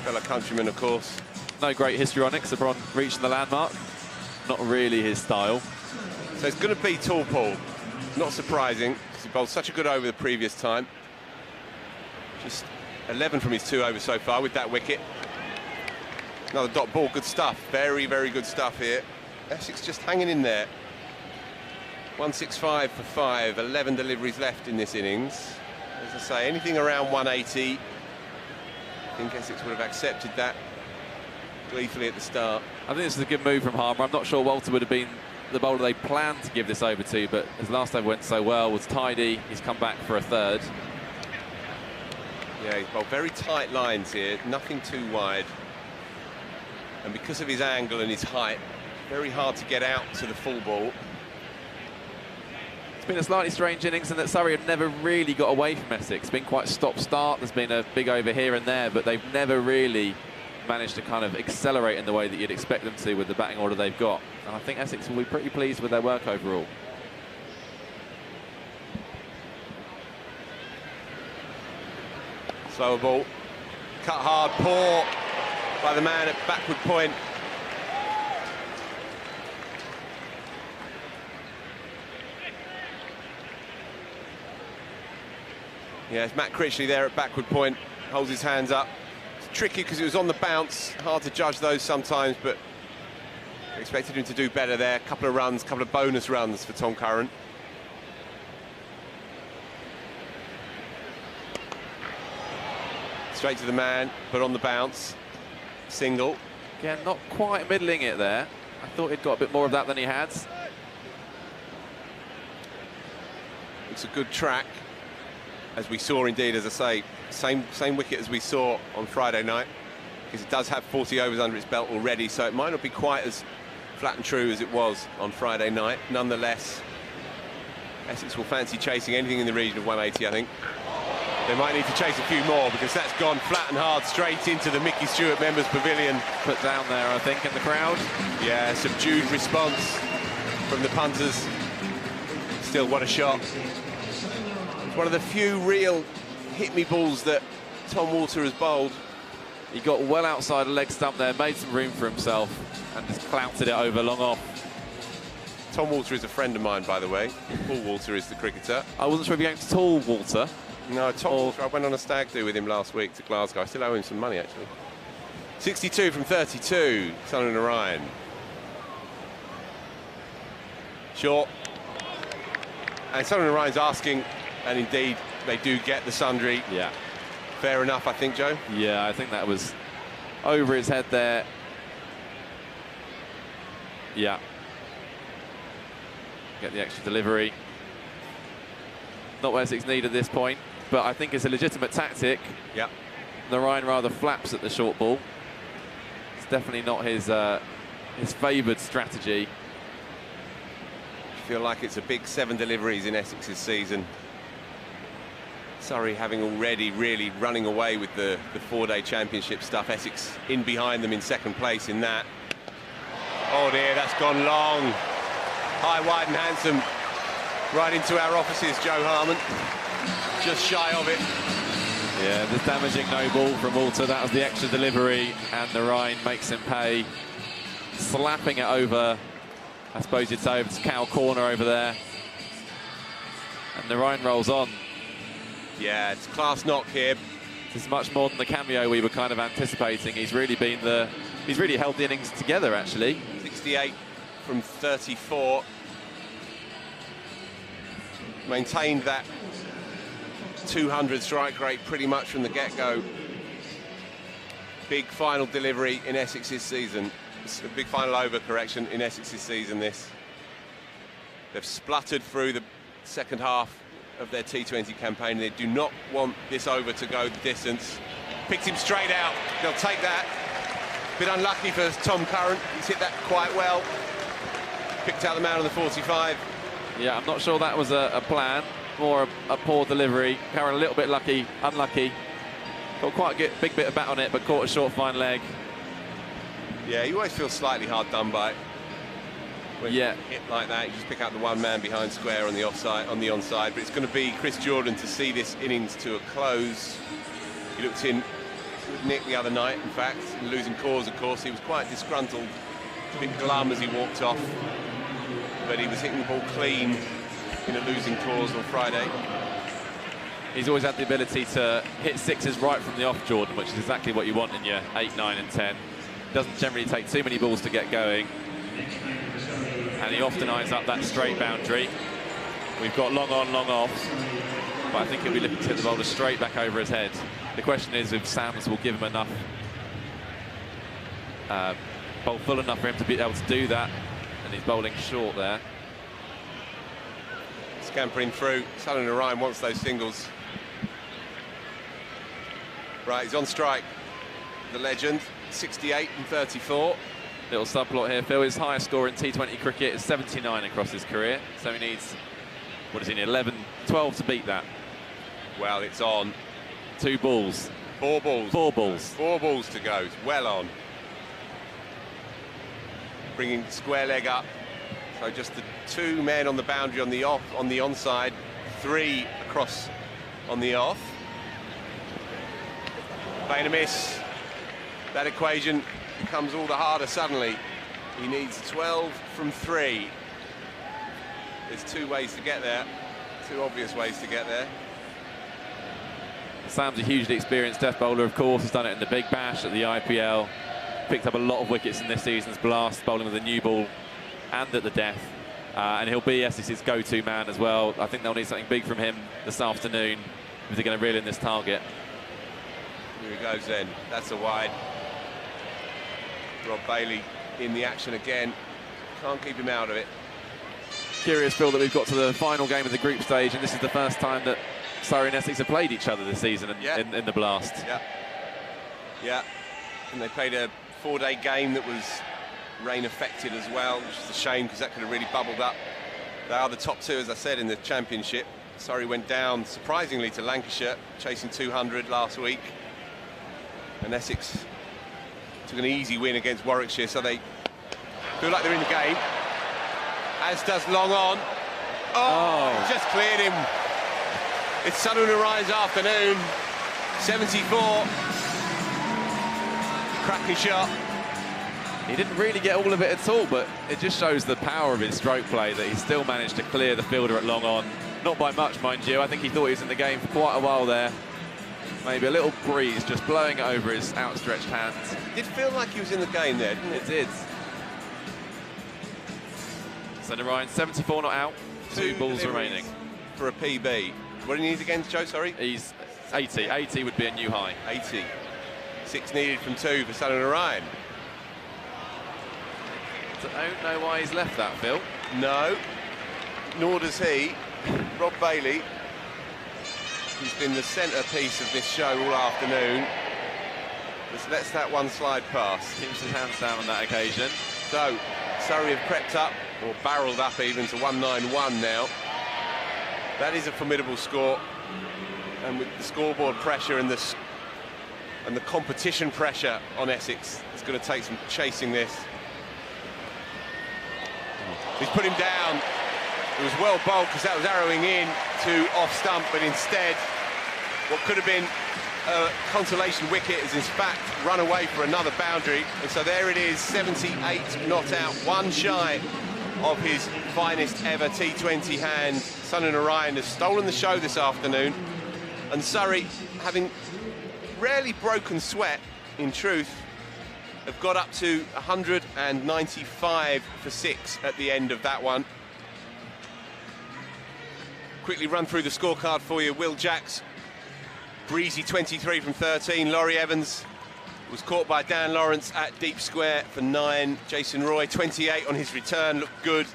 fellow countryman, of course. No great histrionics upon reaching the landmark. Not really his style. So it's going to be tall Paul. Not surprising, because he bowled such a good over the previous time. Just 11 from his 2 overs so far with that wicket. Another dot ball, good stuff. Very, very good stuff here. Essex just hanging in there. 165 for 5, 11 deliveries left in this innings. As I say, anything around 180, I think Essex would have accepted that gleefully at the start. I think this is a good move from Harman. I'm not sure Walter would have been the bowler they planned to give this over to, but his last over went so well, was tidy. He's come back for a 3rd. Yeah, he's bowled very tight lines here, nothing too wide. And because of his angle and his height, very hard to get out to the full ball. It's been a slightly strange innings in that Surrey have never really got away from Essex. It's been quite stop-start. There's been a big over here and there, but they've never really managed to kind of accelerate in the way that you'd expect them to with the batting order they've got. And I think Essex will be pretty pleased with their work overall. Slower ball. Cut hard, poor by the man at backward point. Yeah, it's Matt Critchley there at backward point, holds his hands up. It's tricky because it was on the bounce, hard to judge those sometimes, but expected him to do better there. A couple of runs, couple of bonus runs for Tom Curran. Straight to the man, but on the bounce. Single. Again, not quite middling it there. I thought he'd got a bit more of that than he had. It's a good track, as we saw indeed, as I say, same wicket as we saw on Friday night, because it does have 40 overs under its belt already, so it might not be quite as flat and true as it was on Friday night. Nonetheless, Essex will fancy chasing anything in the region of 180, I think. They might need to chase a few more, because that's gone flat and hard straight into the Mickey Stewart Members Pavilion. Put down there, I think, in the crowd. Yeah, subdued response from the punters. Still, what a shot. It's one of the few real hit-me balls that Tom Walter has bowled. He got well outside a leg stump there, made some room for himself, and just clouted it over long off. Tom Walter is a friend of mine, by the way. Paul Walter is the cricketer. I wasn't sure if you were going to tall Walter. No, Tom Walter, I went on a stag do with him last week to Glasgow. I still owe him some money, actually. 62 from 32, Sunil Narine. Short. And Sunil Narine's asking, and indeed, they do get the sundry. Yeah. Fair enough, I think, Joe. Yeah, I think that was over his head there. Yeah. Get the extra delivery. Not what Essex need at this point, but I think it's a legitimate tactic. Yeah. Narine rather flaps at the short ball. It's definitely not his favoured strategy. I feel like it's a big 7 deliveries in Essex's season. Surrey having already really running away with the 4-day championship stuff. Essex in behind them in second place in that. Oh dear, that's gone long. High, wide and handsome. Right into our offices, Joe Harman. Just shy of it. Yeah, the damaging no ball from Walter. That was the extra delivery, and Narine makes him pay. Slapping it over, I suppose you'd say, over to cow corner over there. And Narine rolls on. Yeah, it's a class knock here. This is much more than the cameo we were kind of anticipating. He's really held the innings together, actually. 68 from 34. Maintained that 200 strike rate pretty much from the get-go. Big final delivery in Essex's season. It's a big final over, correction, in Essex's season, this. They've spluttered through the second half of their T20 campaign. They do not want this over to go the distance. Picked him straight out. They'll take that. Bit unlucky for Tom Curran. He's hit that quite well. Picked out the man on the 45. Yeah, I'm not sure that was a plan. More a poor delivery. Curran a little bit unlucky. Got quite a big bit of bat on it, but caught a short fine leg. Yeah, you always feel slightly hard done by. When you hit like that, you just pick out the one man behind square on the offside, on the onside. But it's going to be Chris Jordan to see this innings to a close. He looked in with Nick the other night, in fact, in losing cause, of course. He was quite disgruntled, a bit glum as he walked off. But he was hitting the ball clean in a losing cause on Friday. He's always had the ability to hit sixes right from the off, Jordan, which is exactly what you want in your 8, 9 and 10. Doesn't generally take too many balls to get going. And he often eyes up that straight boundary. We've got long on, long off. But I think he'll be looking to hit the bowler straight back over his head. The question is if Sams will give him enough, bowl full enough for him to be able to do that. And he's bowling short there. Scampering through. Sunil Narine wants those singles. Right, he's on strike. The legend, 68 and 34. Little subplot here, Phil. His highest score in T20 cricket is 79 across his career. So he needs, what is he, 11, 12 to beat that. Well, it's on. 2 balls. 4 balls. 4 balls. 4 balls to go. It's well on. Bringing square leg up. So just the 2 men on the boundary on the off, on the onside, 3 across on the off. Playing a miss. That equation becomes all the harder suddenly. He needs 12 from 3. There's 2 ways to get there. 2 obvious ways to get there. Sam's a hugely experienced death bowler, of course. He's done it in the Big Bash at the IPL. Picked up a lot of wickets in this season's blast, bowling with a new ball and at the death. And he'll be Essex's go-to man as well. I think they'll need something big from him this afternoon if they're going to reel in this target. Here he goes then. That's a wide. Rob Bailey in the action again. Can't keep him out of it. Curious, Phil, that we've got to the final game of the group stage, and this is the first time that Surrey and Essex have played each other this season in the blast. Yeah. Yeah. And they played a 4-day game that was rain affected as well, which is a shame because that could have really bubbled up. They are the top 2, as I said, in the championship. Surrey went down surprisingly to Lancashire, chasing 200 last week. And Essex took an easy win against Warwickshire, so they feel like they're in the game. As does Long On. Oh. Just cleared him. It's Sunil Narine's afternoon. 74. Cracking shot. He didn't really get all of it at all, but it just shows the power of his stroke play that he still managed to clear the fielder at Long On. Not by much, mind you. I think he thought he was in the game for quite a while there. Maybe a little breeze just blowing it over his outstretched hands. It did feel like he was in the game there, didn't it? It did. So Narine, 74 not out, 2 balls remaining. For a PB. What do you need against Joe, sorry? He's 80. 80 would be a new high. 80. 6 needed from 2 for Sunil Narine. Don't know why he's left that, Phil. No, nor does he. Rob Bailey, who's been the centrepiece of this show all afternoon, just lets that one slide past. Keeps his hands down on that occasion. So, Surrey have crept up, or barrelled up even, to 191 now. That is a formidable score. And with the scoreboard pressure and the competition pressure on Essex, it's going to take some chasing this. He's put him down. It was well bowled because that was arrowing in to off stump, but instead what could have been a consolation wicket is in fact run away for another boundary. And so there it is, 78 not out, 1 shy of his finest ever T20 hand. Sunil Narine has stolen the show this afternoon, and Surrey, having rarely broken sweat in truth, have got up to 195 for 6 at the end of that one. Quickly run through the scorecard for you. Will Jacks, breezy 23 from 13. Laurie Evans was caught by Dan Lawrence at deep square for 9. Jason Roy, 28 on his return, looked good.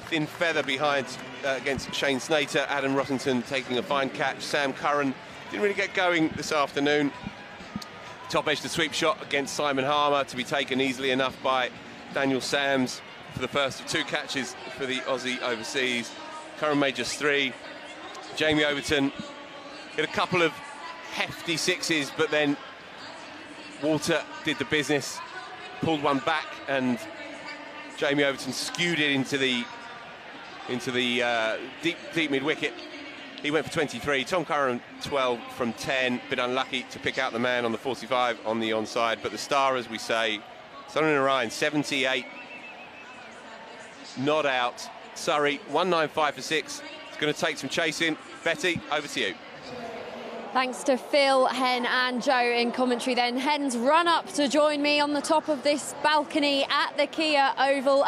thin feather behind against Shane Snater. Adam Rossington taking a fine catch. Sam Curran didn't really get going this afternoon. Top edge to sweep shot against Simon Harmer to be taken easily enough by Daniel Sams for the first of 2 catches for the Aussie overseas. Curran made just 3. Jamie Overton hit a couple of hefty 6s, but then Walter did the business, pulled one back, and Jamie Overton skewed it into the deep mid wicket. He went for 23. Tom Curran 12 from 10. Bit unlucky to pick out the man on the 45 on the onside, but the star, as we say, Sunil Narine 78, not out. Surrey 195 for 6. It's going to take some chasing. Betty, over to you. Thanks to Phil, Hen and Joe in commentary then. Hen's run up to join me on the top of this balcony at the Kia Oval.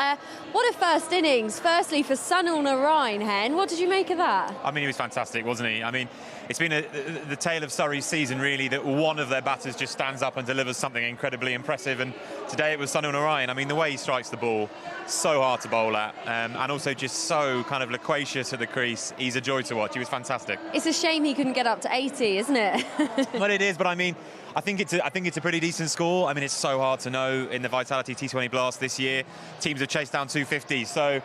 What a first innings. Firstly for Sunil Narine, Hen. What did you make of that? I mean, he was fantastic, wasn't he? I mean, it's been the tale of Surrey's season, really, that one of their batters just stands up and delivers something incredibly impressive. And today it was Sunil Narine. I mean, the way he strikes the ball, so hard to bowl at, and also just so kind of loquacious at the crease. He's a joy to watch. He was fantastic. It's a shame he couldn't get up to 80, isn't it? Well, it is, but I mean, I think it's a pretty decent score. I mean, it's so hard to know in the Vitality T20 Blast this year. Teams have chased down 250, so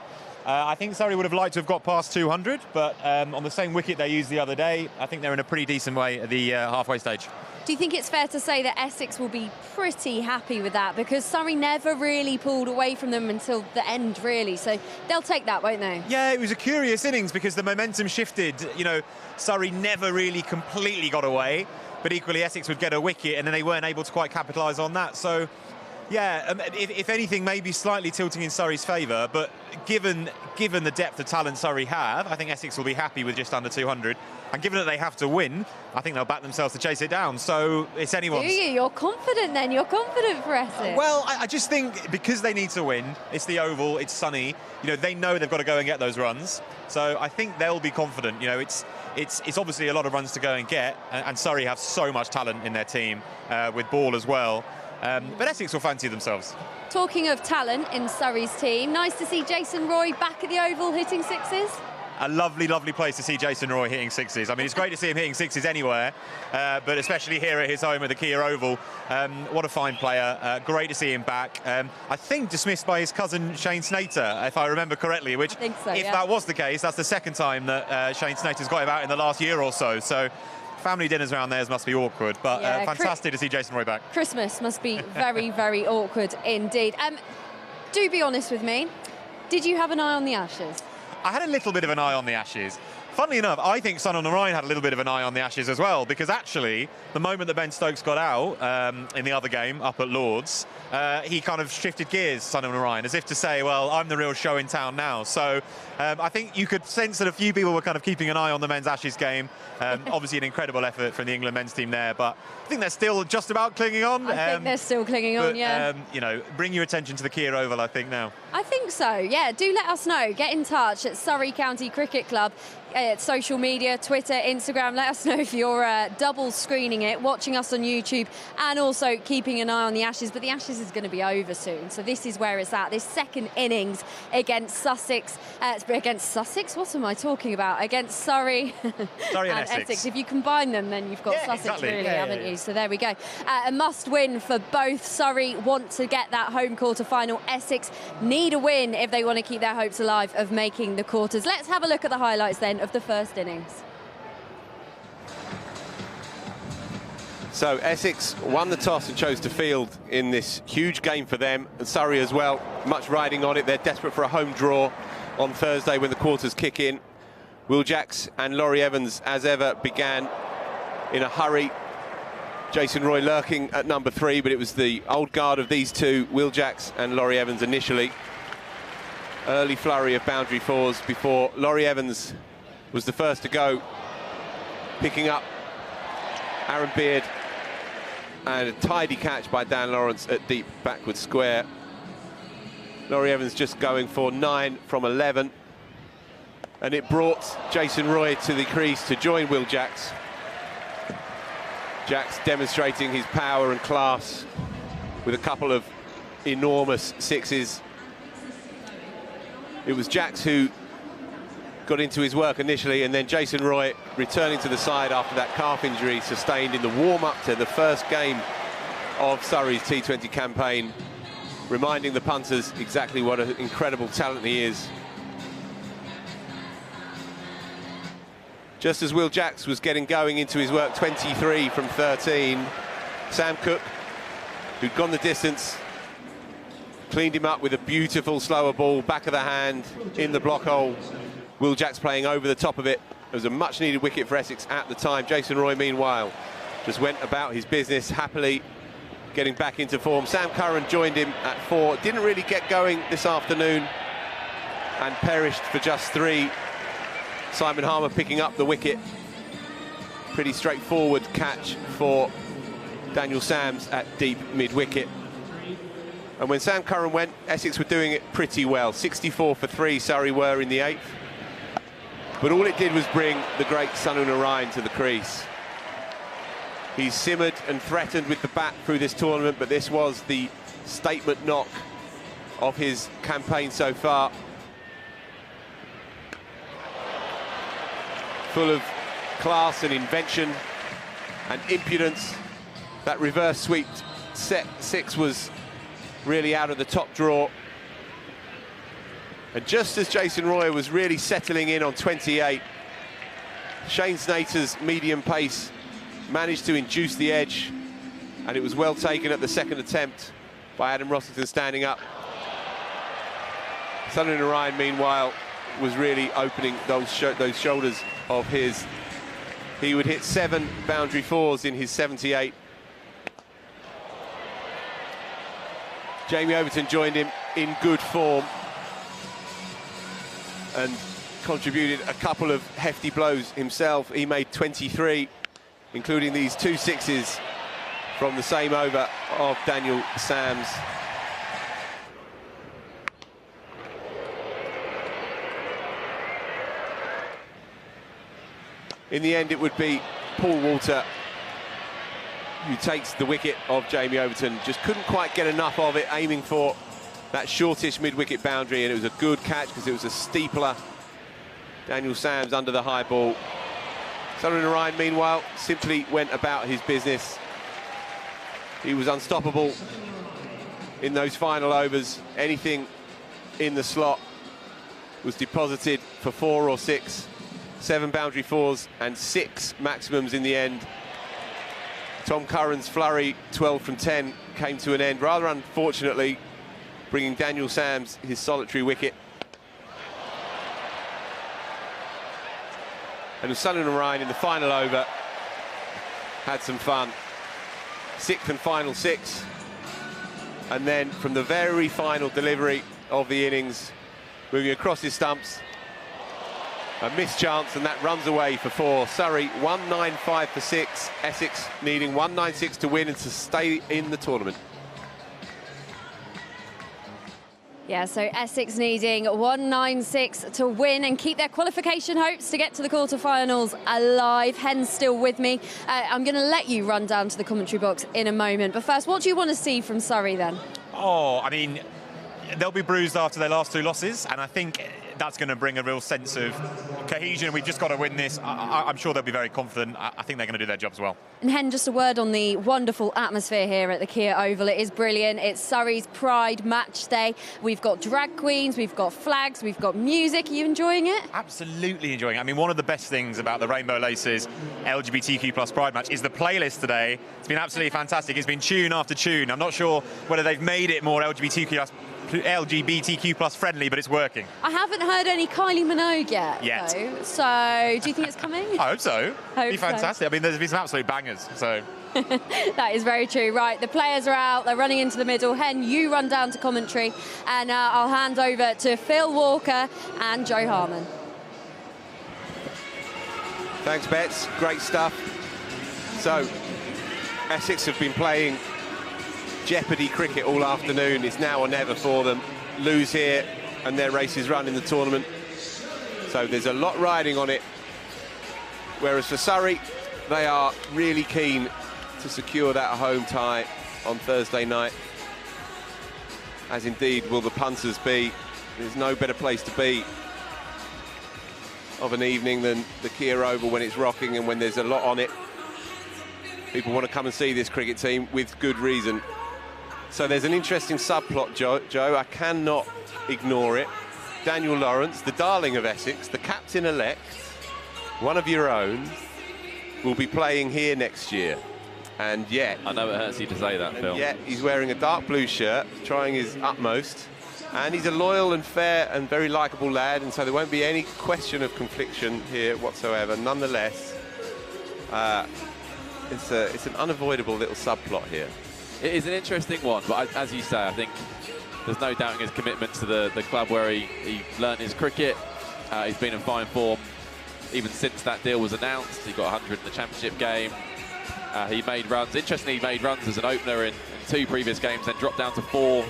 I think Surrey would have liked to have got past 200, but on the same wicket they used the other day, I think they're in a pretty decent way at the halfway stage. Do you think it's fair to say that Essex will be pretty happy with that? Because Surrey never really pulled away from them until the end, really. So they'll take that, won't they? Yeah, it was a curious innings because the momentum shifted. You know, Surrey never really completely got away, but equally Essex would get a wicket and then they weren't able to quite capitalise on that. So, yeah, if anything, maybe slightly tilting in Surrey's favour, but given the depth of talent Surrey have, I think Essex will be happy with just under 200. And given that they have to win, I think they'll back themselves to chase it down. So it's anyone's. Do you? You're confident then? You're confident for Essex? Well, I just think because they need to win, it's the Oval, it's sunny, you know, they know they've got to go and get those runs. So I think they'll be confident. You know, it's obviously a lot of runs to go and get, and Surrey have so much talent in their team with ball as well. But Essex will fancy themselves. Talking of talent in Surrey's team, nice to see Jason Roy back at the Oval hitting 6s. A lovely, lovely place to see Jason Roy hitting 6s. I mean, it's great to see him hitting 6s anywhere, but especially here at his home at the Kia Oval. What a fine player. Great to see him back. I think dismissed by his cousin Shane Snater, if I remember correctly, which, I think so, if that was the case, that's the second time that Shane Snater's got him out in the last year or so. So family dinners around theirs must be awkward, but yeah, fantastic to see Jason Roy back. Christmas must be very, very awkward indeed. Do be honest with me. Did you have an eye on the Ashes? I had a little bit of an eye on the Ashes. Funnily enough, I think Sunil Narine had a little bit of an eye on the Ashes as well, because actually, the moment that Ben Stokes got out in the other game up at Lord's, he kind of shifted gears, Sunil Narine, as if to say, well, I'm the real show in town now. So I think you could sense that a few people were kind of keeping an eye on the men's Ashes game. Obviously an incredible effort from the England men's team there, but I think they're still just about clinging on. I think they're still clinging on, yeah. You know, bring your attention to the Kia Oval, I think, now. I think so, yeah. Do let us know. Get in touch at Surrey County Cricket Club. Social media, Twitter, Instagram. Let us know if you're double screening it, watching us on YouTube, and also keeping an eye on the Ashes. But the Ashes is going to be over soon, so this is where it's at. This second innings against Sussex. Against Sussex? What am I talking about? Against Surrey, Surrey and Essex. If you combine them, then you've got Sussex, exactly. really, haven't you? So there we go. A must-win for both. Surrey want to get that home quarter-final. Essex need a win if they want to keep their hopes alive of making the quarters. Let's have a look at the highlights then of the first innings. So Essex won the toss and chose to field in this huge game for them, and Surrey as well, much riding on it. They're desperate for a home draw on Thursday when the quarters kick in. Will Jacks and Laurie Evans, as ever, began in a hurry. Jason Roy lurking at number 3, but it was the old guard of these two, Will Jacks and Laurie Evans initially. Early flurry of boundary fours before Laurie Evans was the first to go, picking up Aaron Beard, and a tidy catch by Dan Lawrence at deep backward square. Laurie Evans just going for 9 from 11, and it brought Jason Roy to the crease to join Will Jacks. Jacks demonstrating his power and class with a couple of enormous 6s. It was Jacks who got into his work initially, and then Jason Roy returning to the side after that calf injury sustained in the warm-up to the first game of Surrey's T20 campaign, reminding the punters exactly what an incredible talent he is. Just as Will Jacks was getting going into his work, 23 from 13, Sam Cook, who'd gone the distance, cleaned him up with a beautiful slower ball, back of the hand, in the block hole. Will Jacks playing over the top of it. It was a much-needed wicket for Essex at the time. Jason Roy, meanwhile, just went about his business happily, getting back into form. Sam Curran joined him at 4. Didn't really get going this afternoon and perished for just 3. Simon Harman picking up the wicket. Pretty straightforward catch for Daniel Sams at deep mid-wicket. And when Sam Curran went, Essex were doing it pretty well. 64 for 3, Surrey were in the 8th. But all it did was bring the great Sunil Narine to the crease. He's simmered and threatened with the bat through this tournament, but this was the statement knock of his campaign so far. Full of class and invention and impudence. That reverse sweep set 6 was really out of the top drawer. And just as Jason Roy was really settling in on 28, Shane Snater's medium pace managed to induce the edge, and it was well taken at the second attempt by Adam Rossington standing up. Sunil Narine, meanwhile, was really opening those shoulders of his. He would hit 7 boundary 4s in his 78. Jamie Overton joined him in good form and contributed a couple of hefty blows himself. He made 23, including these 2 6s from the same over of Daniel Sams. In the end, it would be Paul Walter who takes the wicket of Jamie Overton. Just couldn't quite get enough of it, aiming for that shortish mid-wicket boundary, and it was a good catch because it was a steepler. Daniel Sams under the high ball. Sunil Narine, meanwhile, simply went about his business. He was unstoppable in those final overs. Anything in the slot was deposited for 4 or 6. 7 boundary 4s and 6 maximums in the end. Tom Curran's flurry, 12 from 10, came to an end, rather unfortunately, bringing Daniel Sams his solitary wicket. And Sunil Narine in the final over had some fun. 6th and final 6. And then from the very final delivery of the innings, moving across his stumps, a missed chance, and that runs away for 4. Surrey 195 for 6. Essex needing 196 to win and to stay in the tournament. Yeah, so Essex needing 196 to win and keep their qualification hopes to get to the quarterfinals alive. Hen's still with me. I'm going to let you run down to the commentary box in a moment. But first, what do you want to see from Surrey then? Oh, I mean, they'll be bruised after their last 2 losses, and I think that's going to bring a real sense of cohesion. We've just got to win this. I'm sure they'll be very confident. I think they're going to do their jobs well. And Hen, just a word on the wonderful atmosphere here at the Kia Oval. It is brilliant. It's Surrey's Pride match day. We've got drag queens, we've got flags, we've got music. Are you enjoying it? Absolutely enjoying it. I mean, one of the best things about the Rainbow Laces LGBTQ plus Pride match is the playlist today. It's been absolutely fantastic. It's been tune after tune. I'm not sure whether they've made it more LGBTQ plus friendly, but it's working. I haven't heard any Kylie Minogue yet. Though. So, do you think it's coming? I hope so. It'd be fantastic. So. I mean, there's been some absolute bangers, so. That is very true. Right, the players are out. They're running into the middle. Hen, you run down to commentary, and I'll hand over to Phil Walker and Joe Harman. Thanks, Bets. Great stuff. So, Essex have been playing jeopardy cricket all afternoon. It's now or never for them. Lose here and their race is run in the tournament. So there's a lot riding on it. Whereas for Surrey, they are really keen to secure that home tie on Thursday night, as indeed will the punters be. There's no better place to be of an evening than the Kia Oval when it's rocking and when there's a lot on it. People want to come and see this cricket team with good reason. So there's an interesting subplot, Joe. I cannot ignore it. Daniel Lawrence, the darling of Essex, the captain-elect, one of your own, will be playing here next year. And yet... I know it hurts you to say that, Phil. Yet he's wearing a dark blue shirt, trying his utmost. And he's a loyal and fair and very likeable lad, and so there won't be any question of confliction here whatsoever. Nonetheless, it's an unavoidable little subplot here. It is an interesting one, but as you say, I think there's no doubting his commitment to the club where he learnt his cricket. He's been in fine form even since that deal was announced. He got 100 in the championship game. He made runs. Interestingly, he made runs as an opener in 2 previous games, then dropped down to 4.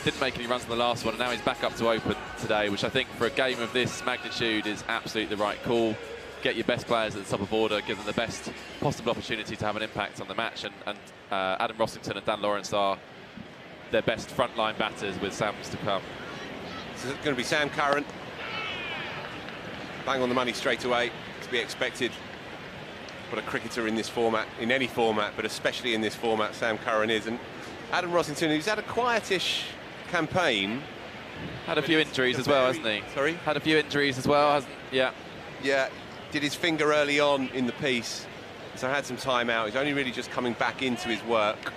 Didn't make any runs in the last one, and now he's back up to open today, which I think for a game of this magnitude is absolutely the right call. Get your best players at the top of order, give them the best possible opportunity to have an impact on the match, and Adam Rossington and Dan Lawrence are their best frontline batters with Sam's to come. This is going to be Sam Curran. Bang on the money straight away, to be expected. What a cricketer in this format, in any format, but especially in this format, Sam Curran is. And Adam Rossington, who's had a quietish campaign. Had a few injuries as well, hasn't he? Sorry? Had a few injuries as well, hasn't he? Yeah. Yeah, did his finger early on in the piece, so had some time out. He's only really just coming back into his work.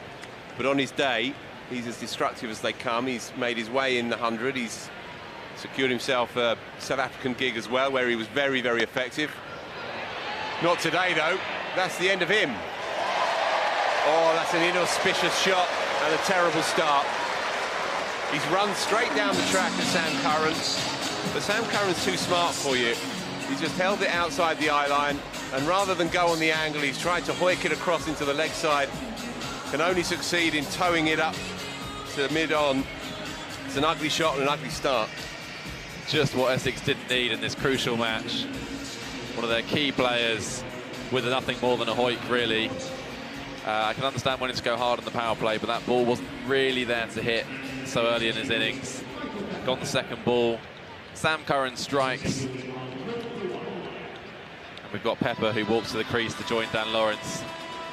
But on his day, he's as destructive as they come. He's made his way in the 100. He's secured himself a South African gig as well, where he was very, very effective. Not today, though. That's the end of him. Oh, that's an inauspicious shot and a terrible start. He's run straight down the track to Sam Curran, but Sam Curran's too smart for you. He's just held it outside the eye line, and rather than go on the angle, he's tried to hoik it across into the leg side. Can only succeed in towing it up to mid-on. It's an ugly shot and an ugly start. Just what Essex didn't need in this crucial match. One of their key players with nothing more than a hoik, really. I can understand wanting to go hard on the power play, but that ball wasn't really there to hit so early in his innings. Got the second ball. Sam Curran strikes. And we've got Pepper, who walks to the crease to join Dan Lawrence.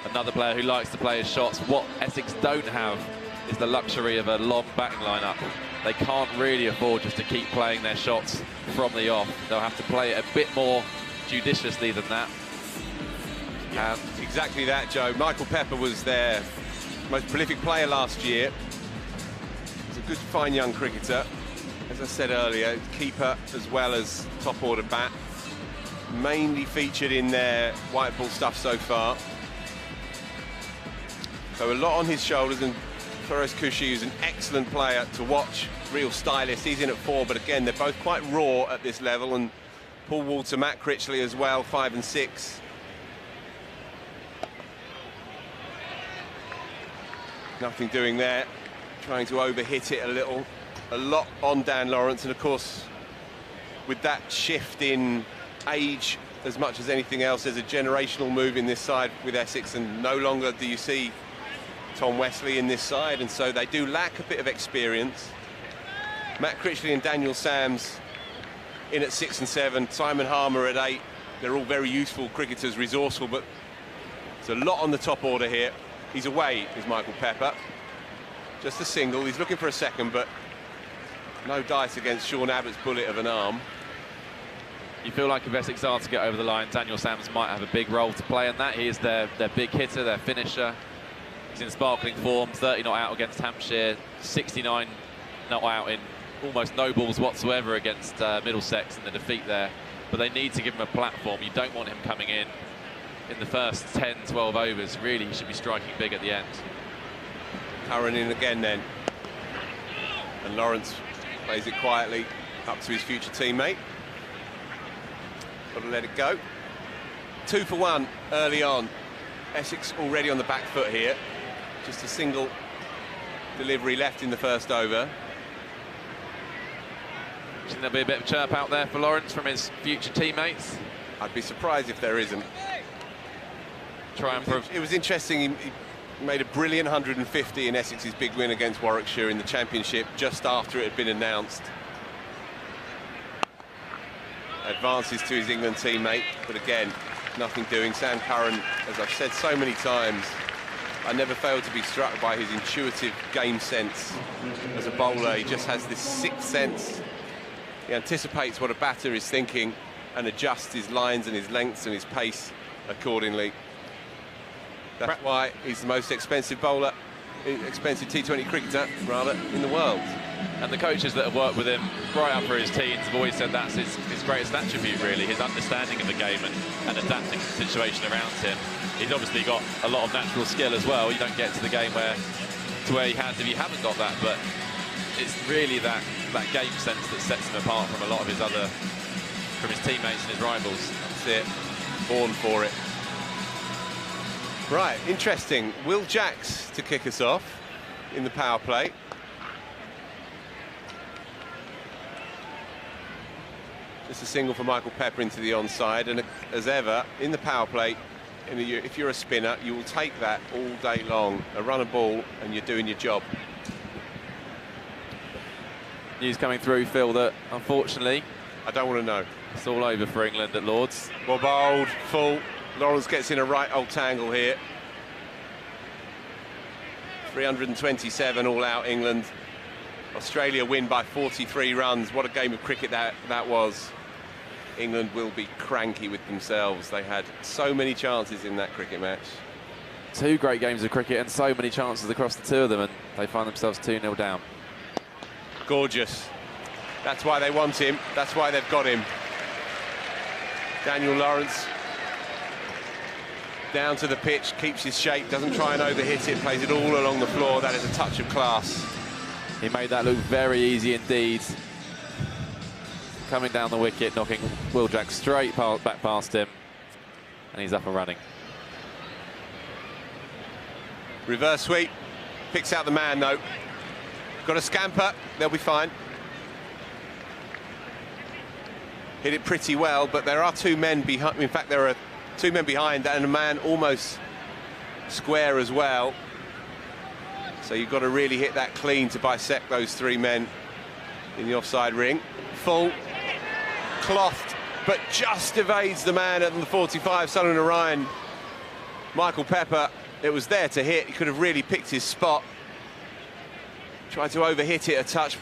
Another player who likes to play his shots. What Essex don't have is the luxury of a long batting lineup. They can't really afford just to keep playing their shots from the off. They'll have to play it a bit more judiciously than that. And exactly that, Joe. Michael Pepper was their most prolific player last year. He's a good, fine young cricketer. As I said earlier, keeper as well as top order bat. Mainly featured in their white ball stuff so far. So a lot on his shoulders, and Feroz Kushi is an excellent player to watch, real stylist. He's in at 4, but again, they're both quite raw at this level, and Paul Walter, Matt Critchley as well, 5 and 6. Nothing doing there, trying to overhit it a little. A lot on Dan Lawrence, and of course, with that shift in age as much as anything else, there's a generational move in this side with Essex, and no longer do you see Tom Wesley in this side, and so they do lack a bit of experience. Matt Critchley and Daniel Sams in at 6 and 7, Simon Harman at 8. They're all very useful cricketers, resourceful, but there's a lot on the top order here. He's away, is Michael Pepper. Just a single. He's looking for a second, but no dice against Sean Abbott's bullet of an arm. You feel like if Essex are to get over the line, Daniel Sams might have a big role to play in that. He is their big hitter, their finisher. He's in sparkling form, 30 not out against Hampshire, 69 not out in almost no balls whatsoever against Middlesex in the defeat there. But they need to give him a platform. You don't want him coming in the first 10, 12 overs. Really, he should be striking big at the end. Curran in again then. And Lawrence plays it quietly up to his future teammate. Got to let it go. 2 for 1 early on. Essex already on the back foot here. Just a single delivery left in the first over. Do you think there'll be a bit of chirp out there for Lawrence from his future teammates? I'd be surprised if there isn't. Try and prove. It was interesting. He made a brilliant 150 in Essex's big win against Warwickshire in the Championship just after it had been announced. advances to his England teammate, but again, nothing doing. Sam Curran, as I've said so many times, I never fail to be struck by his intuitive game sense as a bowler. He just has this sixth sense. He anticipates what a batter is thinking and adjusts his lines and his lengths and his pace accordingly. That's why he's the most expensive bowler, expensive T20 cricketer, rather, in the world. And the coaches that have worked with him right up through his teens have always said that's his greatest attribute, really, his understanding of the game and adapting to the situation around him. He's obviously got a lot of natural skill as well. You don't get to the game where he has if you haven't got that, but it's really that game sense that sets him apart from a lot of his teammates and his rivals. That's it. Born for it. Right, interesting. Will Jacks to kick us off in the power play. Just a single for Michael Pepper into the onside, and as ever, in the power play, if you're a spinner, you will take that all day long. A run a ball, and you're doing your job. News coming through, Phil, that unfortunately, I don't want to know. It's all over for England at Lords. Well bowled, full. Lawrence gets in a right old tangle here. 327 all out England. Australia win by 43 runs. What a game of cricket that was. England will be cranky with themselves. They had so many chances in that cricket match. 2 great games of cricket and so many chances across the 2 of them, and they find themselves 2-0 down. Gorgeous. That's why they want him. That's why they've got him. Daniel Lawrence down to the pitch, keeps his shape, doesn't try and overhit it, plays it all along the floor. That is a touch of class. He made that look very easy indeed. Coming down the wicket, knocking Will Jacks straight back past him, and he's up and running. Reverse sweep, picks out the man though. Got a scamper, they'll be fine. Hit it pretty well, but there are 2 men behind. In fact, there are 2 men behind and a man almost square as well. So you've got to really hit that clean to bisect those 3 men in the offside ring. Full, clothed, but just evades the man at the 45, Sunil Narine. Michael Pepper, it was there to hit. He could have really picked his spot. Tried to overhit it a touch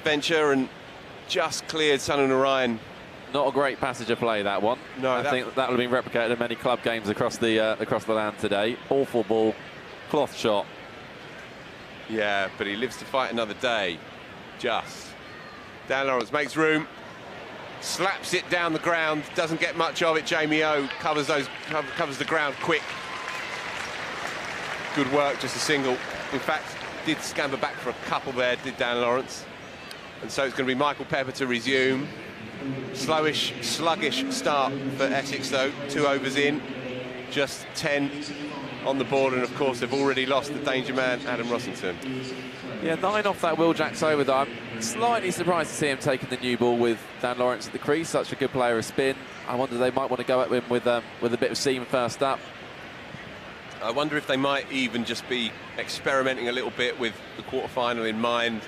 venture and just cleared Sunil Narine. Not a great passage of play, that one. No, I think that will have been replicated in many club games across the land today. Awful ball, cloth shot. Yeah, but he lives to fight another day. Just. Dan Lawrence makes room, slaps it down the ground, doesn't get much of it. Jamie O covers the ground quick. Good work, just a single. In fact, did scamper back for a couple there, did Dan Lawrence. And so it's going to be Michael Pepper to resume. Slowish, sluggish start for Essex though. 2 overs in, just 10 on the board, and of course they've already lost the danger man, Adam Rossington. Yeah, 9 off that Will Jacks over though. I'm slightly surprised to see him taking the new ball with Dan Lawrence at the crease. Such a good player of spin. I wonder they might want to go at him with a bit of seam first up. I wonder if they might even just be experimenting a little bit with the quarter-final in mind.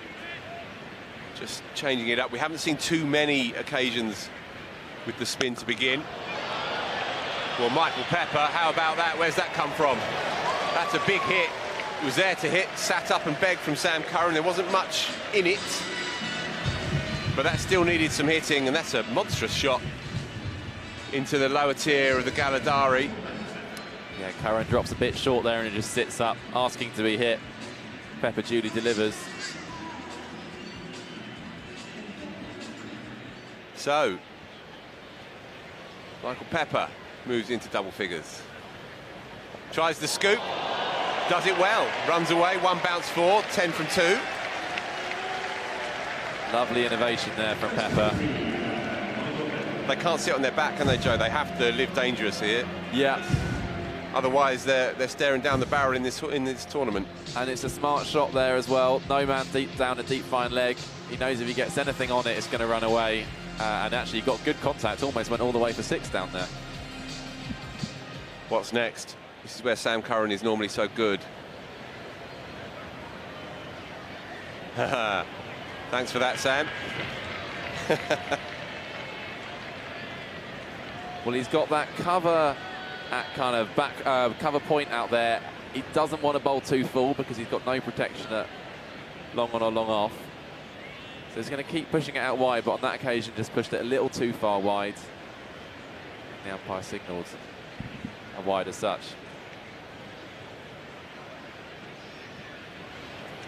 Just changing it up. We haven't seen too many occasions with the spin to begin. Well, Michael Pepper, how about that? Where's that come from? That's a big hit. It was there to hit, sat up and begged from Sam Curran. There wasn't much in it, but that still needed some hitting, and that's a monstrous shot into the lower tier of the Galadari. Yeah, Curran drops a bit short there and it just sits up, asking to be hit. Pepper duly delivers. So, Michael Pepper moves into double figures. Tries the scoop, does it well, runs away, 1 bounce 4, 10 from 2. Lovely innovation there from Pepper. They can't sit on their back, can they, Joe? They have to live dangerous here. Yeah. Otherwise, they're staring down the barrel in this tournament. And it's a smart shot there as well. No man deep down a deep fine leg. He knows if he gets anything on it, it's going to run away. And actually, he got good contact. Almost went all the way for 6 down there. What's next? This is where Sam Curran is normally so good. Thanks for that, Sam. Well, he's got that cover at kind of back cover point out there. He doesn't want to bowl too full because he's got no protection at long on or long off. So he's going to keep pushing it out wide, but on that occasion just pushed it a little too far wide. The umpire signalled a wide as such.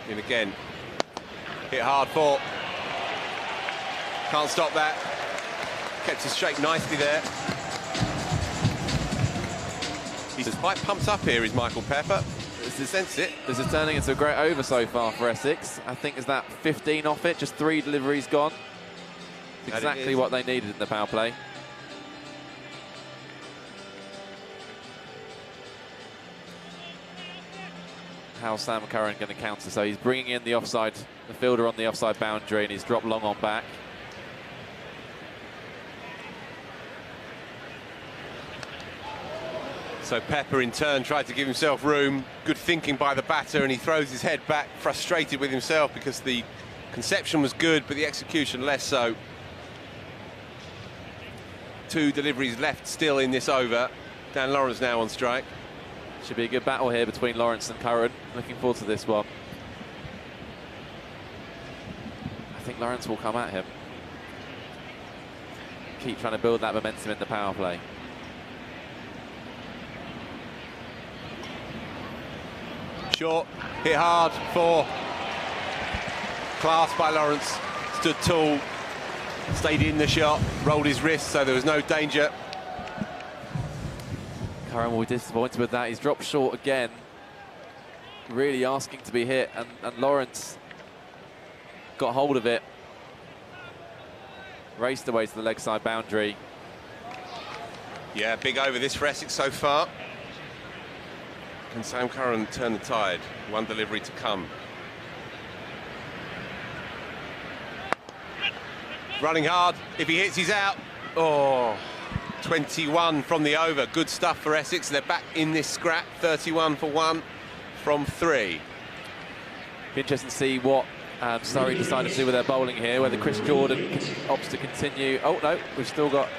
In again. Hit hard 4. Can't stop that. Kept his shape nicely there. He's quite pumped up here, is Michael Pepper. Sense it. This is turning into a great over so far for Essex. I think is that 15 off it, just 3 deliveries gone. Exactly what they needed in the power play. How's Sam Curran going to counter? So he's bringing in the offside, the fielder on the offside boundary, and he's dropped long on back. So Pepper in turn tried to give himself room. Good thinking by the batter, and he throws his head back, frustrated with himself because the conception was good, but the execution less so. 2 deliveries left still in this over. Dan Lawrence now on strike. Should be a good battle here between Lawrence and Curran. Looking forward to this one. I think Lawrence will come at him. Keep trying to build that momentum in the power play. Short, hit hard, 4. Class by Lawrence, stood tall, stayed in the shot, rolled his wrist so there was no danger. Curran will be disappointed with that. He's dropped short again. Really asking to be hit, and Lawrence got hold of it. Raced away to the leg side boundary. Yeah, big over this for Essex so far. Can Sam Curran turn the tide? 1 delivery to come. Running hard. If he hits, he's out. Oh, 21 from the over. Good stuff for Essex. They're back in this scrap. 31 for 1 from 3. Be interesting to see what Surrey decided to do with their bowling here, whether Chris Jordan opts to continue. Oh, no, we've still got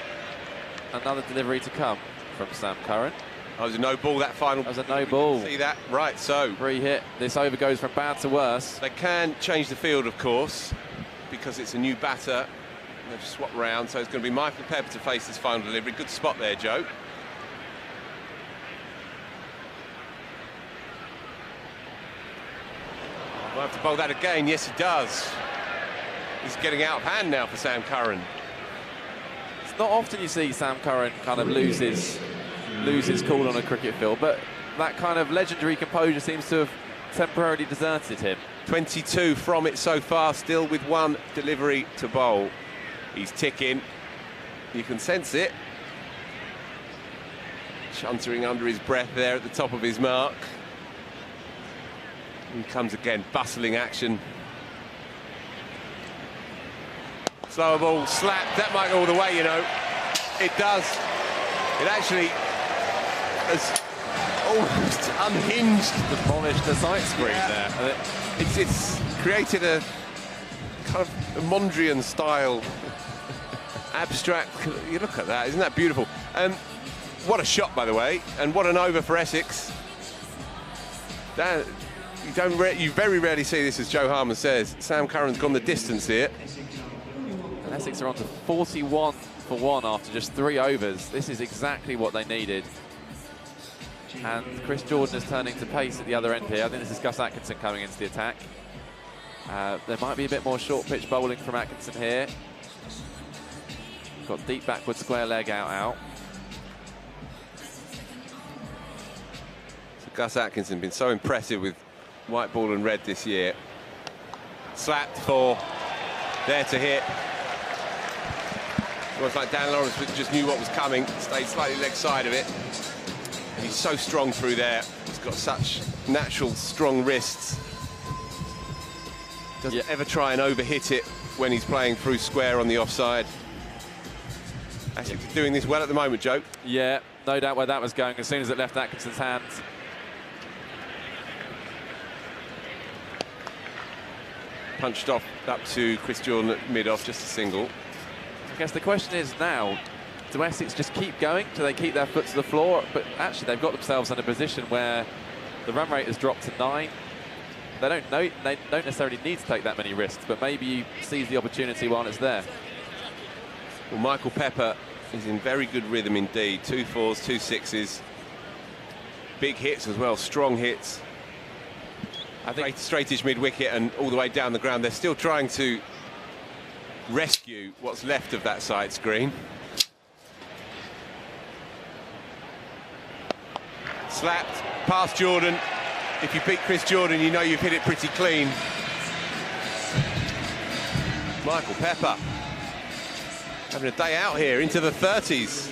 another delivery to come from Sam Curran. That was a no ball, that final. That was a no ball. See that? Right, so. 3 hit. This over goes from bad to worse. They can change the field, of course, because it's a new batter. They've swapped round, so it's going to be Michael Pepper to face this final delivery. Good spot there, Joe. We'll have to bowl that again. Yes, he does. He's getting out of hand now for Sam Curran. It's not often you see Sam Curran kind of lose his cool on a cricket field, but that kind of legendary composure seems to have temporarily deserted him. 22 from it so far, still with 1 delivery to bowl. He's ticking. You can sense it. Chuntering under his breath there at the top of his mark. He comes again, bustling action. Slower ball, slapped. That might go all the way, you know. It does. It actually has almost unhinged. Demolished the sight screen there. It's created a kind of a Mondrian style abstract. You look at that, isn't that beautiful? And what a shot, by the way, and what an over for Essex. That, you very rarely see this, as Joe Harman says. Sam Curran's gone the distance here. And Essex are on to 41 for 1 after just 3 overs. This is exactly what they needed. And Chris Jordan is turning to pace at the other end here. I think this is Gus Atkinson coming into the attack. There might be a bit more short pitch bowling from Atkinson here. Got deep backward square leg out. So Gus Atkinson been so impressive with white ball and red this year. Slapped for, there to hit. Almost like Dan Lawrence just knew what was coming, stayed slightly leg side of it. And he's so strong through there. He's got such natural, strong wrists. Doesn't ever try and overhit it when he's playing through square on the offside. Essex is doing this well at the moment, Joe. Yeah, no doubt where that was going as soon as it left Atkinson's hands. Punched off up to Chris Jordan at mid-off, just a single. I guess the question is now, do Essex just keep going? Do they keep their foot to the floor? But actually, they've got themselves in a position where the run rate has dropped to 9. They don't necessarily need to take that many risks, but maybe you seize the opportunity while it's there. Well, Michael Pepper is in very good rhythm indeed. 2 4s, 2 6s. Big hits as well, strong hits. I think straightish mid-wicket and all the way down the ground. They're still trying to rescue what's left of that side screen. Slapped past Jordan. If you beat Chris Jordan, you know you've hit it pretty clean. Michael Pepper having a day out here into the 30s.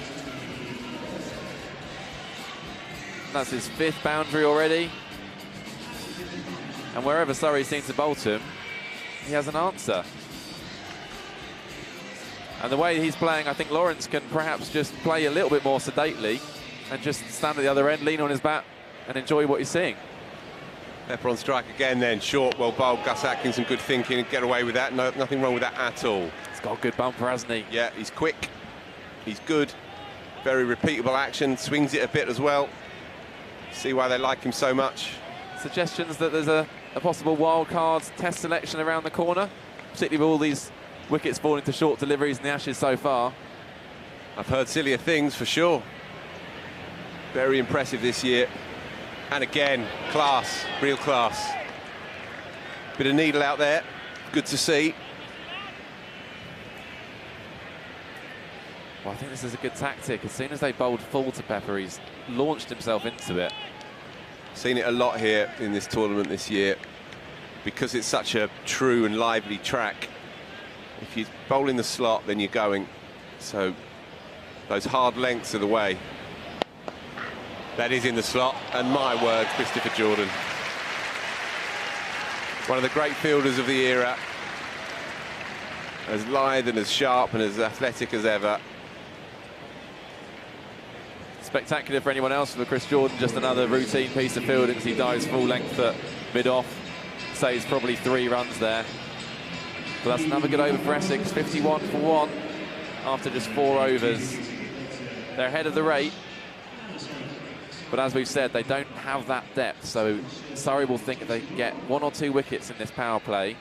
That's his 5th boundary already. And wherever Surrey seems to bolt him, he has an answer. And the way he's playing, I think Lawrence can perhaps just play a little bit more sedately and just stand at the other end, lean on his bat and enjoy what he's seeing. Pepper on strike again then, short, well bowled. Gus Atkinson, good thinking, and get away with that. No, nothing wrong with that at all. He's got a good bumper, hasn't he? Yeah, he's quick, he's good, very repeatable action, swings it a bit as well. See why they like him so much. Suggestions that there's a possible wild cards test selection around the corner, particularly with all these wickets falling to short deliveries in the Ashes so far. I've heard sillier things for sure. Very impressive this year. And again, class, real class. Bit of needle out there, good to see. Well, I think this is a good tactic. As soon as they bowled full to Pepper, he's launched himself into it. Seen it a lot here in this tournament this year. Because it's such a true and lively track. If you bowl in the slot, then you're going. So those hard lengths are the way. That is in the slot, and my word, Christopher Jordan. One of the great fielders of the era. As lithe and as sharp and as athletic as ever. Spectacular for anyone else. For Chris Jordan, just another routine piece of fielding as he dives full length at mid-off. Saves probably 3 runs there. But that's another good over for Essex, 51 for 1 after just 4 overs. They're ahead of the rate. But as we've said, they don't have that depth, so Surrey will think if they can get 1 or 2 wickets in this power play,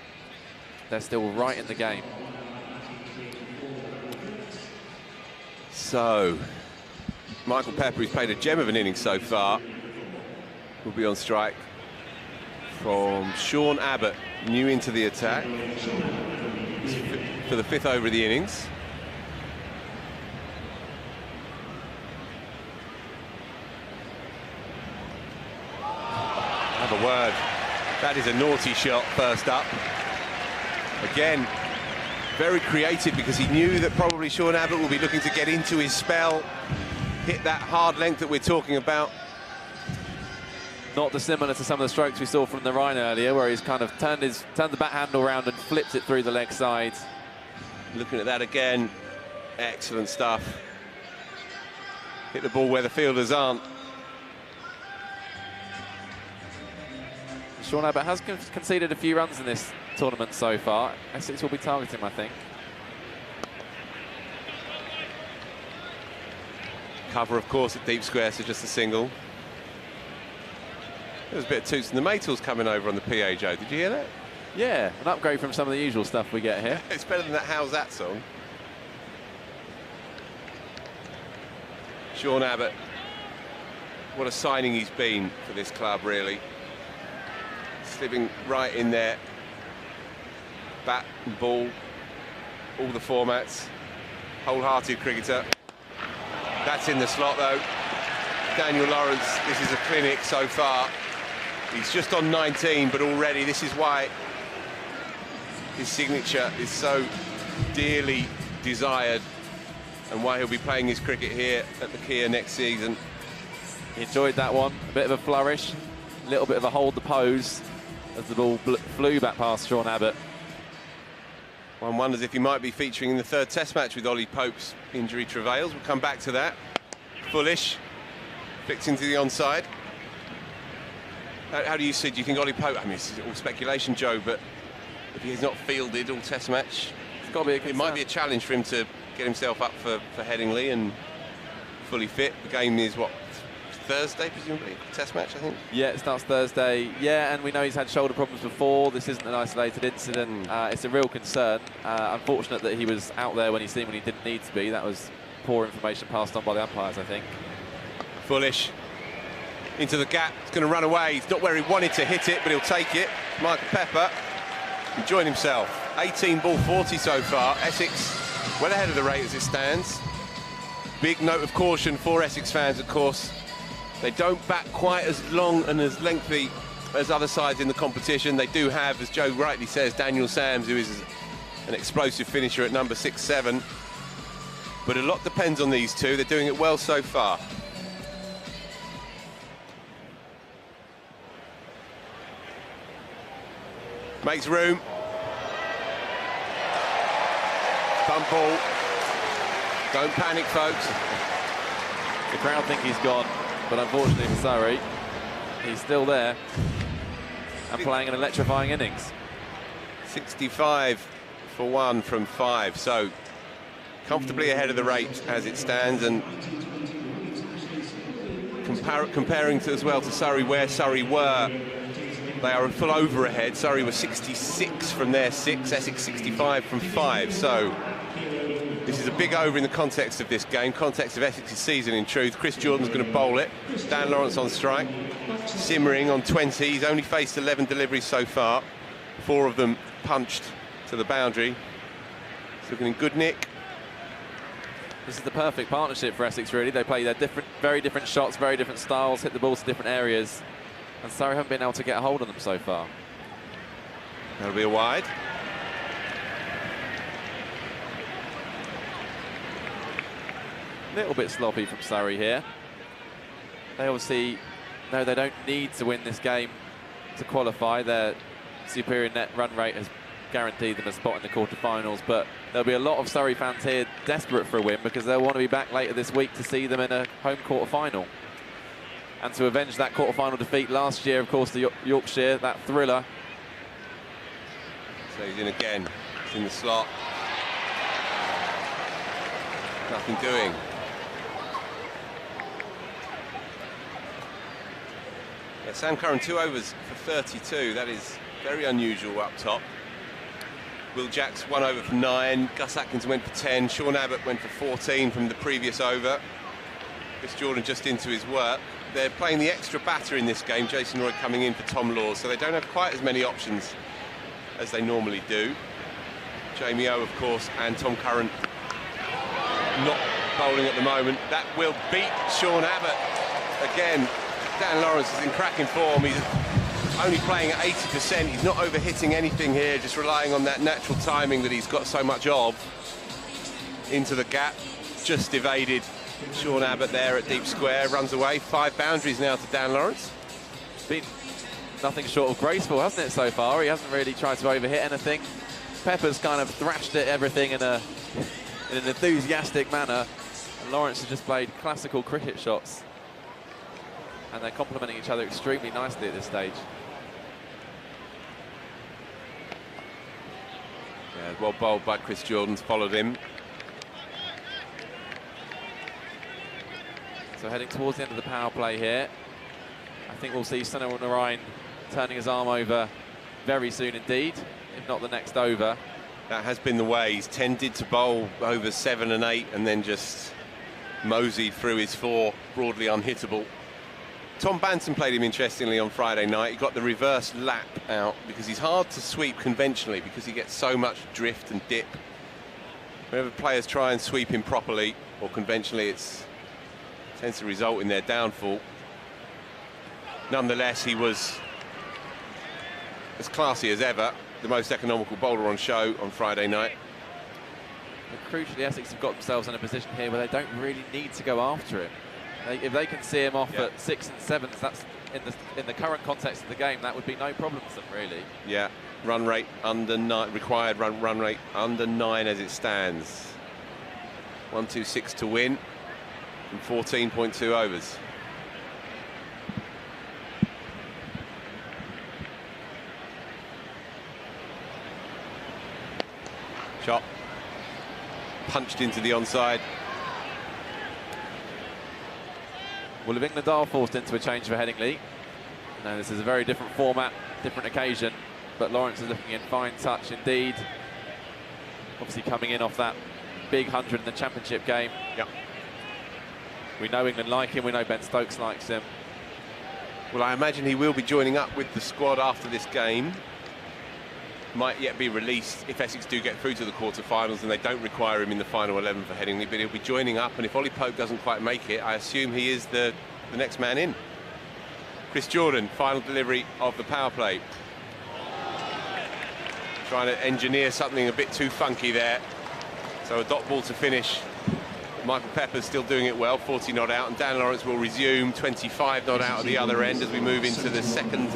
they're still right in the game. So, Michael Pepper, who's played a gem of an innings so far, will be on strike from Sean Abbott, new into the attack, for the 5th over of the innings. Have a word. That is a naughty shot first up. Again, very creative because he knew that probably Sean Abbott will be looking to get into his spell, hit that hard length that we're talking about. Not dissimilar to some of the strokes we saw from Narine earlier, where he's kind of turned the bat handle around and flipped it through the leg side. Looking at that again, excellent stuff. Hit the ball where the fielders aren't. Sean Abbott has conceded a few runs in this tournament so far. Essex will be targeting him, I think. Cover, of course, at deep square, so just a single. There's a bit of toots and the Maytals coming over on the PA, Joe. Did you hear that? Yeah, an upgrade from some of the usual stuff we get here. It's better than that How's That song. Sean Abbott, what a signing he's been for this club, really. Slipping right in there. Bat and ball, all the formats. Wholehearted cricketer. That's in the slot, though. Daniel Lawrence, this is a clinic so far. He's just on 19, but already this is why his signature is so dearly desired and why he'll be playing his cricket here at the Kia next season. He enjoyed that one. A bit of a flourish, a little bit of a hold the pose as the ball flew back past Sean Abbott. One wonders if he might be featuring in the 3rd Test match with Ollie Pope's injury travails. We'll come back to that. Bullish, flicked into the onside. How do you see? Do you think Ollie Pope? I mean, it's all speculation, Joe, but if he's not fielded all Test match, it's got to be it might be a challenge for him to get himself up for Headingley and fully fit. The game is, what, Thursday, presumably? Test match, I think? Yeah, it starts Thursday. Yeah, and we know he's had shoulder problems before. This isn't an isolated incident. It's a real concern. Unfortunate that he was out there when he didn't need to be. That was poor information passed on by the umpires, I think. Foolish. Into the gap. He's going to run away. He's not where he wanted to hit it, but he'll take it. Michael Pepper enjoying himself. 18 ball 40 so far. Essex well ahead of the rate as it stands. Big note of caution for Essex fans, of course. They don't bat quite as long and as lengthy as other sides in the competition. They do have, as Joe rightly says, Daniel Sams, who is an explosive finisher at number 6-7. But a lot depends on these two. They're doing it well so far. Makes room. Bump ball. Don't panic, folks. The crowd think he's gone, but unfortunately for Surrey, he's still there and playing an electrifying innings. 65 for 1 from 5, so comfortably ahead of the rate as it stands, and comparing to, as well, to Surrey, where Surrey were. They are a full over ahead. Surrey were 66 from their 6, Essex 65 from 5. So this is a big over in the context of this game, context of Essex's season in truth. Chris Jordan's going to bowl it. Dan Lawrence on strike. Simmering on 20. He's only faced 11 deliveries so far. 4 of them punched to the boundary. He's looking in good nick. This is the perfect partnership for Essex, really. They play their very different shots, very different styles, hit the balls to different areas. And Surrey haven't been able to get a hold of them so far. That'll be a wide. A little bit sloppy from Surrey here. They obviously know they don't need to win this game to qualify. Their superior net run rate has guaranteed them a spot in the quarterfinals, but there'll be a lot of Surrey fans here desperate for a win because they'll want to be back later this week to see them in a home quarterfinal. And to avenge that quarterfinal defeat last year, of course, the Yorkshire, that thriller. So he's in again. He's in the slot. Nothing doing. Yeah, Sam Curran 2 overs for 32. That is very unusual up top. Will Jacks 1 over for 9. Gus Atkins went for 10. Sean Abbott went for 14 from the previous over. Chris Jordan just into his work. They're playing the extra batter in this game, Jason Roy coming in for Tom Laws, so they don't have quite as many options as they normally do. Jamie O, of course, and Tom Curran not bowling at the moment. That will beat Sean Abbott. Again, Dan Lawrence is in cracking form. He's only playing at 80%. He's not overhitting anything here, just relying on that natural timing that he's got so much of. Into the gap, just evaded Sean Abbott there at deep square, runs away. 5 boundaries now to Dan Lawrence. It's been nothing short of graceful, hasn't it, so far? He hasn't really tried to overhit anything. Pepper's kind of thrashed at everything in an enthusiastic manner. And Lawrence has just played classical cricket shots. And they're complementing each other extremely nicely at this stage. Yeah, well bowled by Chris Jordan, followed him. So heading towards the end of the power play here. I think we'll see Sunil Narine turning his arm over very soon indeed, if not the next over. That has been the way. He's tended to bowl over 7 and 8 and then just moseyed through his 4, broadly unhittable. Tom Banton played him interestingly on Friday night. He got the reverse lap out because he's hard to sweep conventionally because he gets so much drift and dip. Whenever players try and sweep him properly or conventionally, it tends to result in their downfall. Nonetheless, he was as classy as ever, the most economical bowler on show on Friday night. But crucially, Essex have got themselves in a position here where they don't really need to go after him. If they can see him off at 6 and 7s, that's in the current context of the game, that would be no problem for them, really. Yeah, run rate under 9, required run rate under 9 as it stands. 126 to win from 14.2 overs. Shot punched into the onside. Well, if England are forced into a change for Headingley, now this is a very different format, different occasion, but Lawrence is looking in fine touch indeed. Obviously coming in off that big 100 in the Championship game. Yep. We know England like him, we know Ben Stokes likes him. Well, I imagine he will be joining up with the squad after this game. Might yet be released if Essex do get through to the quarter-finals and they don't require him in the final 11 for Headingley, but he'll be joining up, and if Ollie Pope doesn't quite make it, I assume he is the next man in. Chris Jordan, final delivery of the power play. Trying to engineer something a bit too funky there. So a dot ball to finish. Michael Pepper's still doing it well, 40 not out, and Dan Lawrence will resume 25 not out at the other end as we move into the second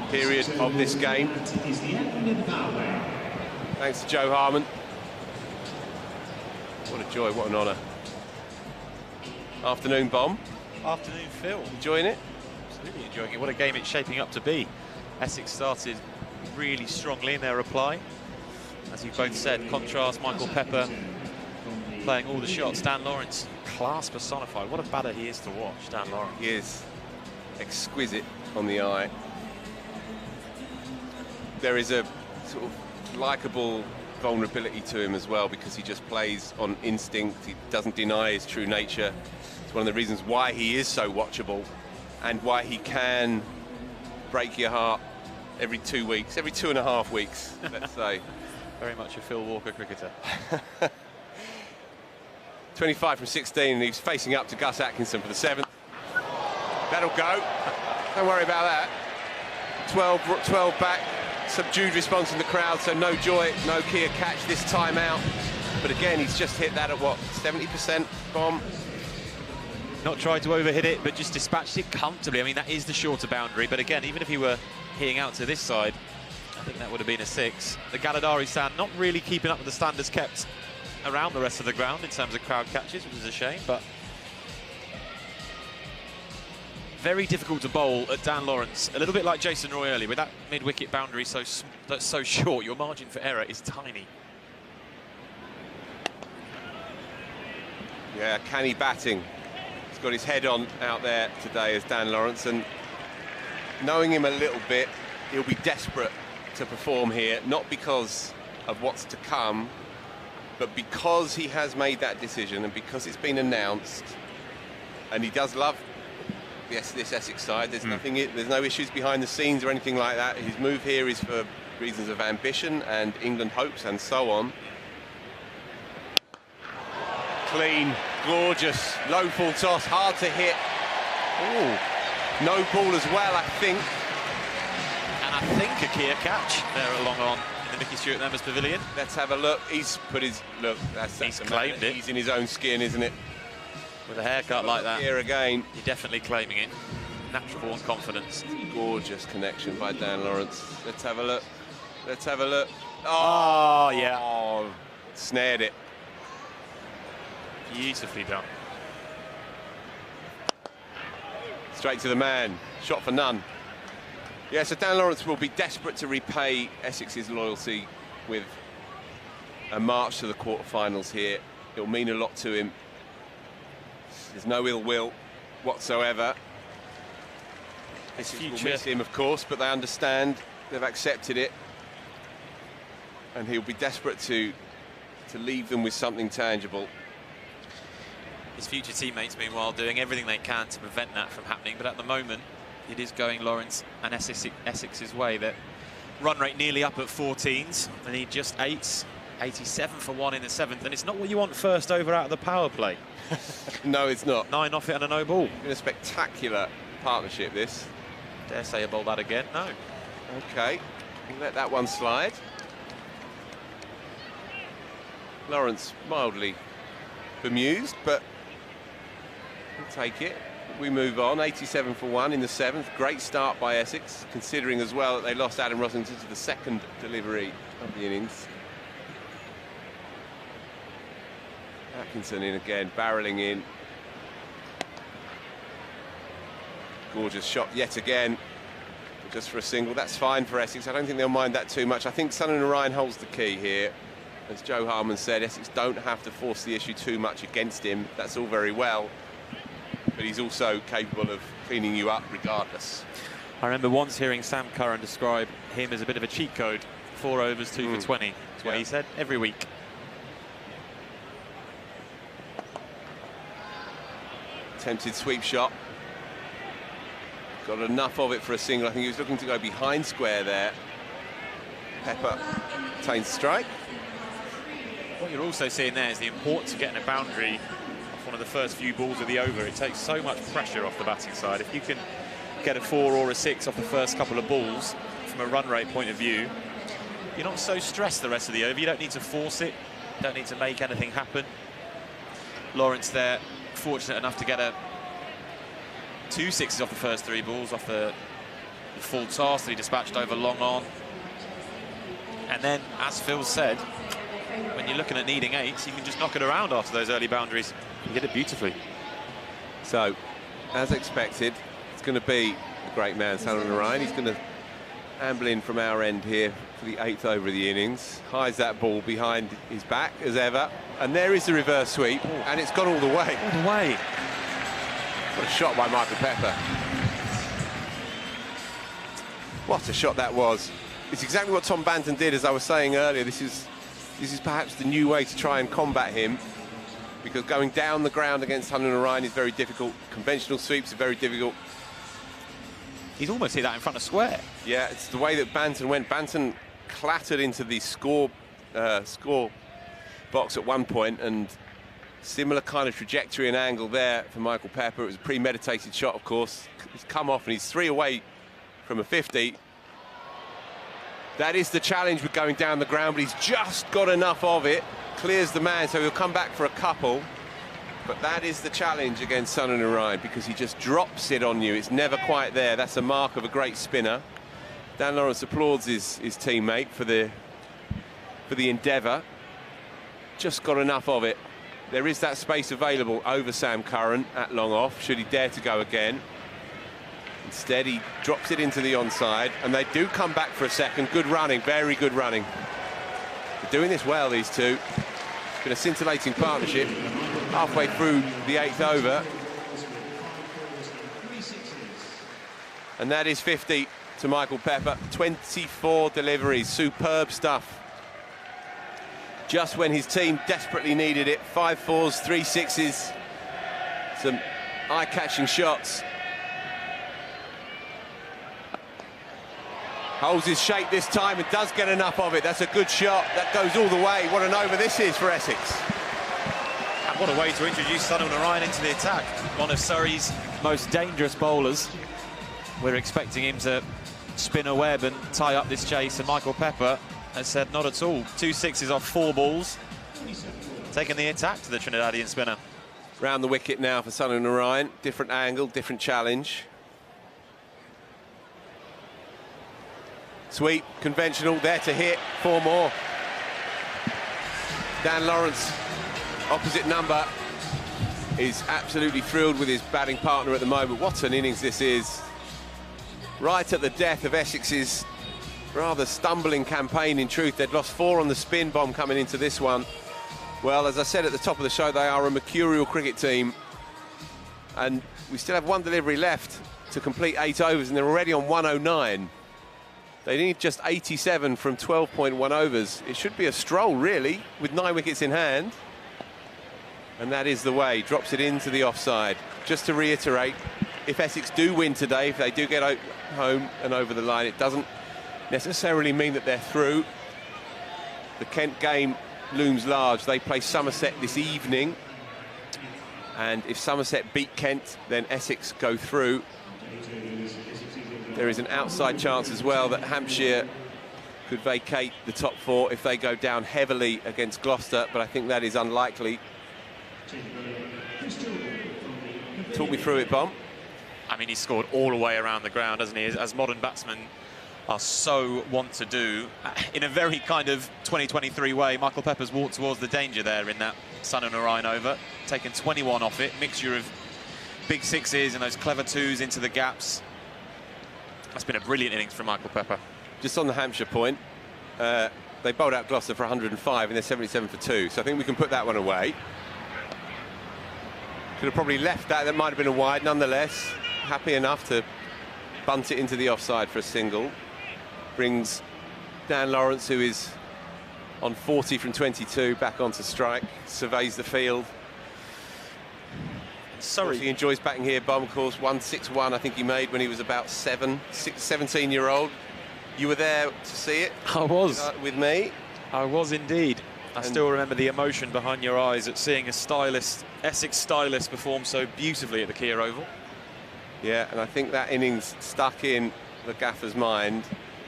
period of this game. Thanks to Joe Harman. What a joy, what an honour. Afternoon, Bomb. Afternoon, Phil. Enjoying it? Absolutely enjoying it. What a game it's shaping up to be. Essex started really strongly in their reply. As you've both said, contrast, Michael Pepper playing all the shots. Dan Lawrence, class personified. What a batter he is to watch, Dan Lawrence. He is exquisite on the eye. There is a sort of likeable vulnerability to him as well, because he just plays on instinct. He doesn't deny his true nature. It's one of the reasons why he is so watchable and why he can break your heart every 2 weeks, every 2.5 weeks, let's say. Very much a Phil Walker cricketer. 25 from 16, and he's facing up to Gus Atkinson for the 7th. That'll go. Don't worry about that. 12 back. Subdued response in the crowd, so no joy, no clear catch this time out. But again, he's just hit that at what, 70% Bomb? Not tried to overhit it, but just dispatched it comfortably. I mean, that is the shorter boundary, but again, even if he were hitting out to this side, I think that would have been a 6. The Galladari stand not really keeping up with the standards kept around the rest of the ground in terms of crowd catches, which is a shame, but very difficult to bowl at Dan Lawrence. A little bit like Jason Roy earlier, with that mid-wicket boundary that's so short, your margin for error is tiny. Yeah, canny batting. He's got his head on out there today as Dan Lawrence, and knowing him a little bit, he'll be desperate to perform here, not because of what's to come, but because he has made that decision and because it's been announced, and he does love this Essex side. There's there's no issues behind the scenes or anything like that. His move here is for reasons of ambition and England hopes and so on. Clean, gorgeous, low full toss, hard to hit. Ooh, no ball as well, I think. And I think a clear catch there along on in the Mickey Stewart Members Pavilion. Let's have a look. He's put his look. He's claimed it. He's in his own skin, isn't it? With a haircut like that. Here again. You're definitely claiming it. Natural born confidence. Gorgeous connection by Dan Lawrence. Let's have a look. Let's have a look. Oh, yeah. Oh, snared it. Beautifully done. Straight to the man. Shot for none. Yeah, so Dan Lawrence will be desperate to repay Essex's loyalty with a march to the quarterfinals here. It'll mean a lot to him. There's no ill will whatsoever. Essex will miss him, of course, but they understand. They've accepted it. And he'll be desperate to leave them with something tangible. His future teammates, meanwhile, doing everything they can to prevent that from happening. But at the moment, it is going Lawrence and Essex's way. That run rate nearly up at 14s. They need just 8s. 87 for 1 in the 7th. And it's not what you want first over out of the power play. No, it's not. 9 off it and a no ball. Been a spectacular partnership, this. Dare say a bowl that again? No. OK. Let that one slide. Lawrence mildly bemused, but we'll take it. We move on. 87 for 1 in the 7th. Great start by Essex, considering as well that they lost Adam Rossington to the second delivery of the innings. Atkinson in again, barrelling in. Gorgeous shot yet again, just for a single. That's fine for Essex. I don't think they'll mind that too much. I think Sunil Narine holds the key here. as Joe Harman said, Essex don't have to force the issue too much against him. That's all very well, but he's also capable of cleaning you up regardless. I remember once hearing Sam Curran describe him as a bit of a cheat code. 4 overs, 2 for 20. That's what he said every week. Attempted sweep shot. Got enough of it for a single. I think he was looking to go behind square there. Pepper obtains strike. What you're also seeing there is the importance of getting a boundary off one of the first few balls of the over. It takes so much pressure off the batting side. If you can get a 4 or a 6 off the first couple of balls, from a run rate point of view, you're not so stressed the rest of the over. You don't need to force it, don't need to make anything happen. Lawrence there, fortunate enough to get 2 sixes off the first 3 balls, off the full toss that he dispatched over long on. And then, as Phil said, when you're looking at needing 8s, you can just knock it around after those early boundaries. You hit it beautifully. So, as expected, it's going to be the great man, Sunil Narine. He's going to amble in from our end here for the 8th over of the innings. Hides that ball behind his back, as ever. And there is the reverse sweep, and it's gone all the way. All the way. What a shot by Michael Pepper. What a shot that was. It's exactly what Tom Banton did, as I was saying earlier. This is perhaps the new way to try and combat him, because going down the ground against Sunil Narine is very difficult. Conventional sweeps are very difficult. He's almost hit that in front of square. Yeah, it's the way that Banton went. Banton clattered into the score box at one point, and similar kind of trajectory and angle there for Michael Pepper. It was a premeditated shot, of course. He's come off and he's 3 away from a 50. That is the challenge with going down the ground, but he's just got enough of it. Clears the man, so he'll come back for a couple. But that is the challenge against Sunil Narine, because he just drops it on you. It's never quite there. That's a mark of a great spinner. Dan Lawrence applauds his teammate for the endeavour. Just got enough of it. There is that space available over Sam Curran at long off, should he dare to go again. Instead, he drops it into the onside, and they do come back for a second. Good running, very good running. They're doing this well, these two. It's been a scintillating partnership. Halfway through the 8th over. And that is 50 to Michael Pepper. 24 deliveries, superb stuff. Just when his team desperately needed it. 5 4s, 3 6s. Some eye-catching shots. Holds his shape this time and does get enough of it. That's a good shot. That goes all the way. What an over this is for Essex. And what a way to introduce Sunil Narine into the attack. One of Surrey's most dangerous bowlers. We're expecting him to spin a web and tie up this chase, and Michael Pepper has said not at all. 2 6s off 4 balls. Taking the attack to the Trinidadian spinner. Round the wicket now for Sunil Narine. Different angle, different challenge. Sweep, conventional, there to hit. 4 more. Dan Lawrence, opposite number, is absolutely thrilled with his batting partner at the moment. What an innings this is. Right at the death of Essex's rather stumbling campaign, in truth. They'd lost 4 on the spin bomb coming into this one. Well, as I said at the top of the show, they are a mercurial cricket team. And we still have 1 delivery left to complete 8 overs, and they're already on 109. They need just 87 from 12.1 overs. It should be a stroll, really, with 9 wickets in hand. And that is the way. Drops it into the offside. Just to reiterate, if Essex do win today, if they do get home and over the line, it doesn't necessarily mean that they're through. The Kent game looms large. They play Somerset this evening. And if Somerset beat Kent, then Essex go through. There is an outside chance as well that Hampshire could vacate the top 4 if they go down heavily against Gloucester, but I think that is unlikely. Talk me through it, Bomb. I mean, he's scored all the way around the ground, hasn't he? As modern batsmen are so want to do. In a very kind of 2023 way, Michael Pepper's walked towards the danger there in that Sunil Narine over. Taken 21 off it, mixture of big 6s and those clever 2s into the gaps. That's been a brilliant innings from Michael Pepper. Just on the Hampshire point, they bowled out Gloucester for 105 and they're 77 for 2. So I think we can put that one away. Could have probably left that. That might have been a wide. Nonetheless, happy enough to bunt it into the offside for a single. Brings Dan Lawrence, who is on 40 from 22, back onto strike. Surveys the field. Sorry. He enjoys batting here. Bomb, of course, 161 I think he made when he was about 17-year-old. You were there to see it? I was. With me? I was indeed. I still remember the emotion behind your eyes at seeing a stylist, Essex stylist, perform so beautifully at the Kia Oval. Yeah, and I think that innings stuck in the gaffer's mind,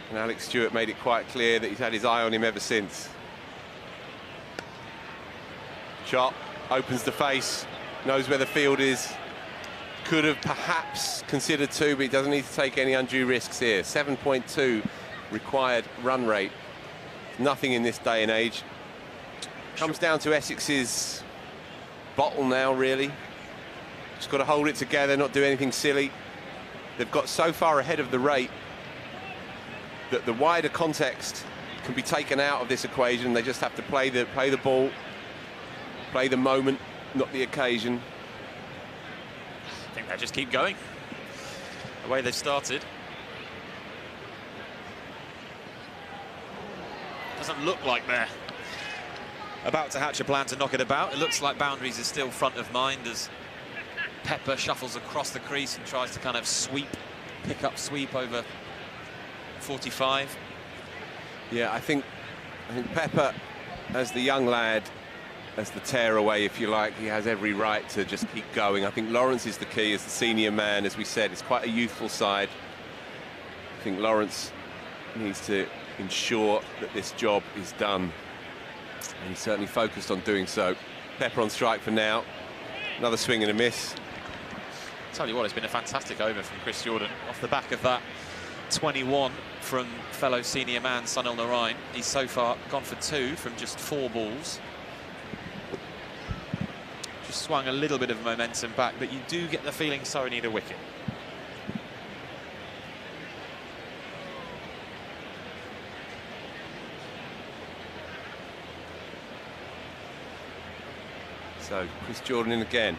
and Alex Stewart made it quite clear that he's had his eye on him ever since. Shot, opens the face, knows where the field is. Could have perhaps considered 2, but he doesn't need to take any undue risks here. 7.2 required run rate. Nothing in this day and age. Comes down to Essex's bottle now, really. Just got to hold it together, not do anything silly. They've got so far ahead of the rate that the wider context can be taken out of this equation. They just have to play the ball, play the moment, not the occasion. I think they'll just keep going the way they've started. Doesn't look like they're about to hatch a plan to knock it about. It looks like boundaries are still front of mind as Pepper shuffles across the crease and tries to kind of pick up sweep over 45. Yeah, I think Pepper, as the young lad, as the tearaway, if you like, he has every right to just keep going. I think Lawrence is the key as the senior man. As we said, it's quite a youthful side. I think Lawrence needs to ensure that this job is done. And he's certainly focused on doing so. Pepper on strike for now. Another swing and a miss. Tell you what, it's been a fantastic over from Chris Jordan. Off the back of that 21 from fellow senior man Sunil Narine. He's so far gone for 2 from just 4 balls. Just swung a little bit of momentum back, but you do get the feeling Surrey need a wicket. So Chris Jordan in again.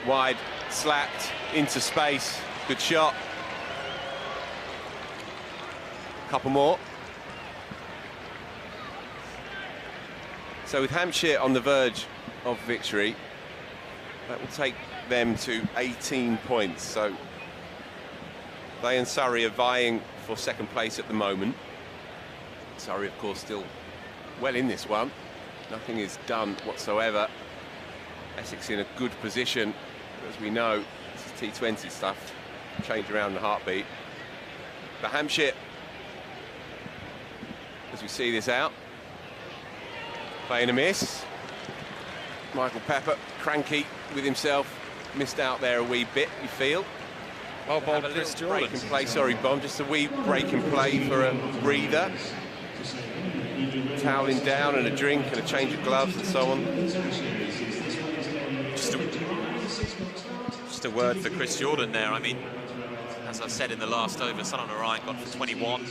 Wide, slapped into space. Good shot. Couple more. So with Hampshire on the verge of victory, that will take them to 18 points. So they and Surrey are vying for second place at the moment. Surrey, of course, still well in this one. Nothing is done whatsoever. Essex in a good position. As we know, this is T20 stuff. Change around in a heartbeat. But Hampshire, as we see this out, playing a miss. Michael Pepper, cranky with himself. Missed out there a wee bit, you feel. Well bowled, Chris Jordan. Break in play, sorry, Bomb. Just a wee break in play for a breather. Toweling down and a drink and a change of gloves and so on. Just a word for Chris Jordan there. I mean, as I said in the last over, Sunil Narine got for 21.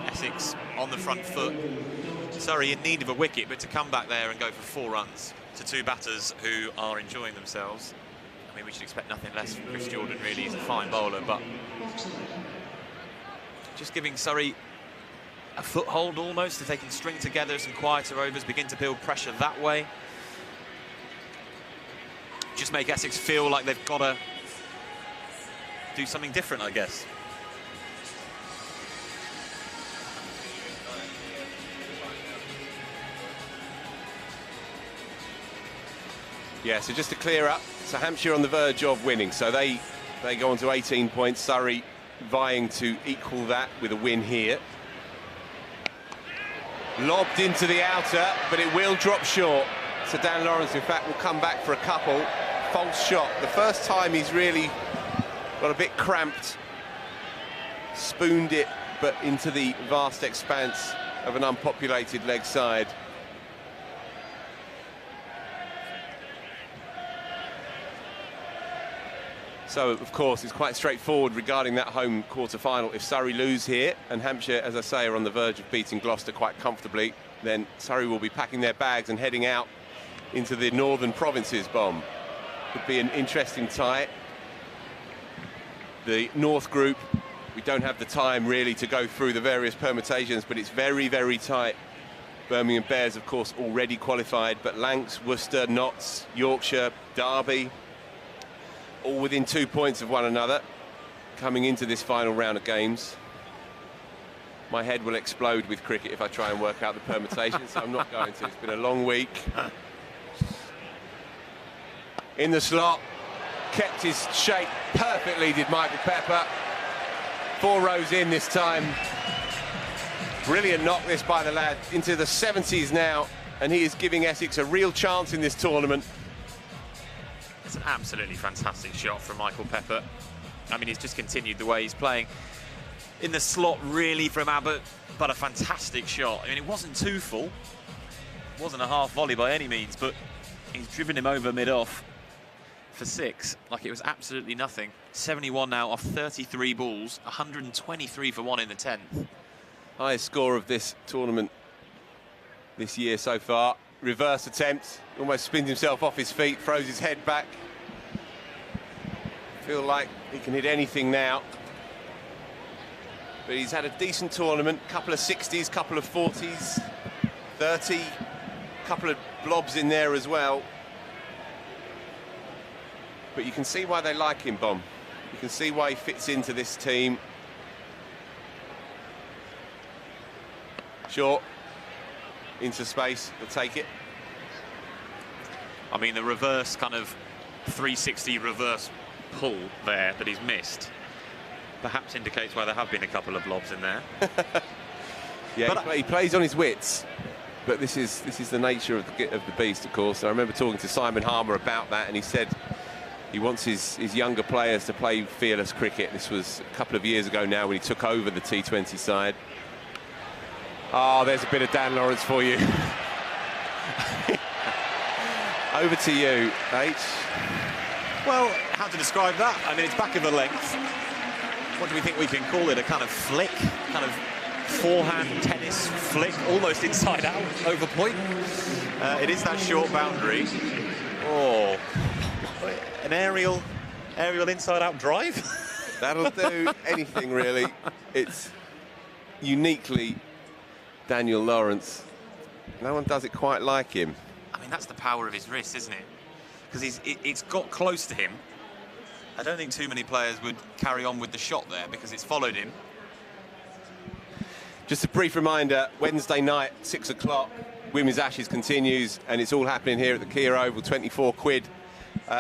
Essex on the front foot. Surrey in need of a wicket, but to come back there and go for 4 runs to 2 batters who are enjoying themselves. I mean, we should expect nothing less from Chris Jordan, really. He's a fine bowler, but just giving Surrey a foothold almost, if they can string together some quieter overs, begin to build pressure that way. Just make Essex feel like they've got to do something different, I guess. Yeah, so just to clear up, so Hampshire on the verge of winning, so they go on to 18 points. Surrey vying to equal that with a win here. Lobbed into the outer, but it will drop short. So Dan Lawrence, in fact, will come back for a couple. False shot. The first time he's really got a bit cramped. Spooned it, but into the vast expanse of an unpopulated leg side. So, of course, it's quite straightforward regarding that home quarter-final. If Surrey lose here, and Hampshire, as I say, are on the verge of beating Gloucester quite comfortably, then Surrey will be packing their bags and heading out into the northern provinces, Bomb. Could be an interesting tie. The North group, we don't have the time really to go through the various permutations, but it's very, very tight. Birmingham Bears, of course, already qualified, but Lancs, Worcester, Notts, Yorkshire, Derby, all within 2 points of one another coming into this final round of games. My head will explode with cricket if I try and work out the permutations, so I'm not going to. It's been a long week. In the slot, kept his shape perfectly, did Michael Pepper. 4 rows in this time. Brilliant knock this by the lad, into the 70s now, and he is giving Essex a real chance in this tournament. It's an absolutely fantastic shot from Michael Pepper. I mean, he's just continued the way he's playing in the slot, really, from Abbott, but a fantastic shot. I mean, it wasn't too full. It wasn't a half volley by any means, but he's driven him over mid-off for 6, like it was absolutely nothing. 71 now off 33 balls, 123 for 1 in the 10th. Highest score of this tournament this year so far. Reverse attempt, almost spins himself off his feet, throws his head back. Feel like he can hit anything now. But he's had a decent tournament, couple of 60s, couple of 40s, 30, couple of blobs in there as well. But you can see why they like him, Bomb. You can see why he fits into this team. Short, into space, they'll take it. I mean, the reverse kind of 360 reverse pull there that he's missed perhaps indicates why there have been a couple of lobs in there. Yeah, but he plays on his wits, but this is the nature of the beast, of course. I remember talking to Simon Harman about that, and he said he wants his younger players to play fearless cricket. This was a couple of years ago now when he took over the T20 side. Oh, there's a bit of Dan Lawrence for you. Over to you, H. Well, how to describe that? I mean, it's back of the length. What do we think we can call it? A kind of flick, kind of forehand tennis flick, almost inside out, over point. It is that short boundary. Oh, an aerial inside out drive. That'll do anything, really. It's uniquely Daniel Lawrence. No one does it quite like him. I mean, that's the power of his wrist, isn't it? Because it's got close to him. I don't think too many players would carry on with the shot there because it's followed him. Just a brief reminder, Wednesday night, 6 o'clock, Women's Ashes continues, and it's all happening here at the Kia Oval, 24 quid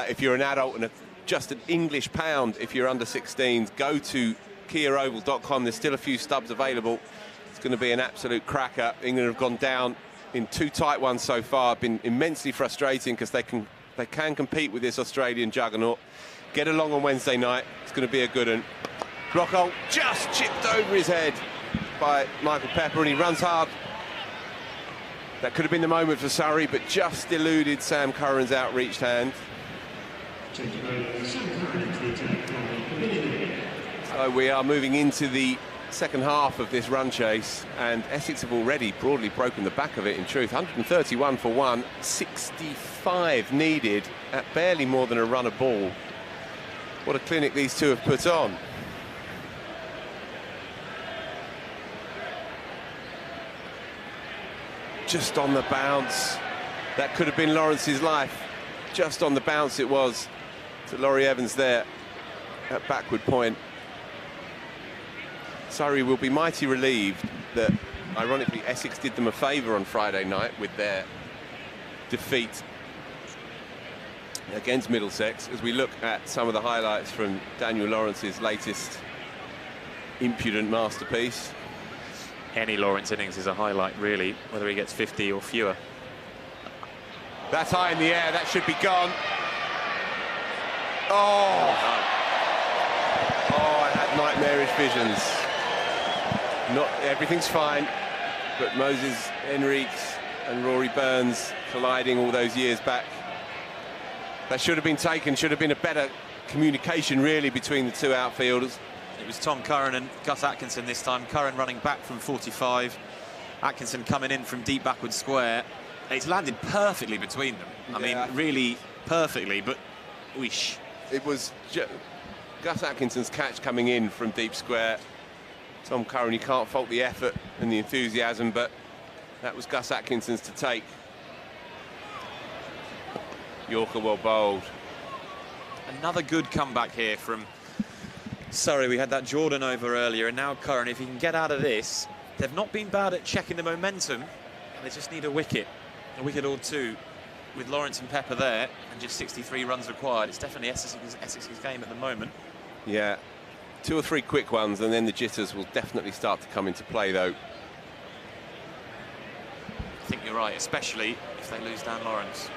if you're an adult, and just an English pound if you're under 16s. Go to kiaoval.com, there's still a few stubs available. It's going to be an absolute cracker. England have gone down in 2 tight ones so far. Been immensely frustrating because they can compete with this Australian juggernaut. Get along on Wednesday night. It's going to be a good one. Blockhole just chipped over his head by Michael Pepper, and he runs hard. That could have been the moment for Surrey, but just eluded Sam Curran's outreached hand. So we are moving into the second half of this run chase, and Essex have already broadly broken the back of it, in truth. 131 for 1, 65 needed at barely more than a run a ball. What a clinic these two have put on. Just on the bounce. That could have been Lawrence's life. Just on the bounce it was to Laurie Evans there at backward point. Surrey will be mighty relieved that, ironically, Essex did them a favour on Friday night with their defeat against Middlesex, as we look at some of the highlights from Daniel Lawrence's latest impudent masterpiece. Any Lawrence innings is a highlight, really, whether he gets 50 or fewer. That's high in the air, that should be gone. Oh, I had nightmarish visions. Not everything's fine, but Moses Henriques and Rory Burns colliding all those years back. That should have been taken, should have been a better communication really between the two outfielders. It was Tom Curran and Gus Atkinson this time. Curran running back from 45. Atkinson coming in from deep backward square. It's landed perfectly between them. I mean, really perfectly, but whoosh. It was Gus Atkinson's catch coming in from deep square. Tom Curran, you can't fault the effort and the enthusiasm, but that was Gus Atkinson's to take. Yorker well bowled. Another good comeback here from Surrey. We had that Jordan over earlier, and now Curran. If he can get out of this, they've not been bad at checking the momentum. They just need a wicket or two. With Lawrence and Pepper there, and just 63 runs required, it's definitely Essex's game at the moment. Yeah, 2 or 3 quick ones, and then the jitters will definitely start to come into play, though. I think you're right, especially if they lose Dan Lawrence.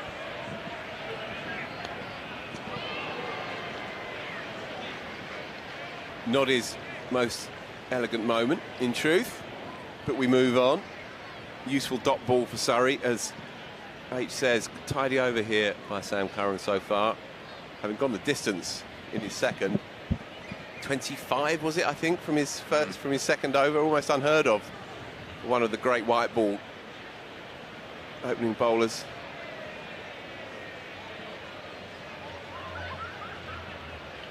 Not his most elegant moment, in truth, but we move on. Useful dot ball for Surrey, as H says, tidy over here by Sam Curran so far, having gone the distance in his second. 25 was it, I think, from his second over, almost unheard of. One of the great white ball opening bowlers.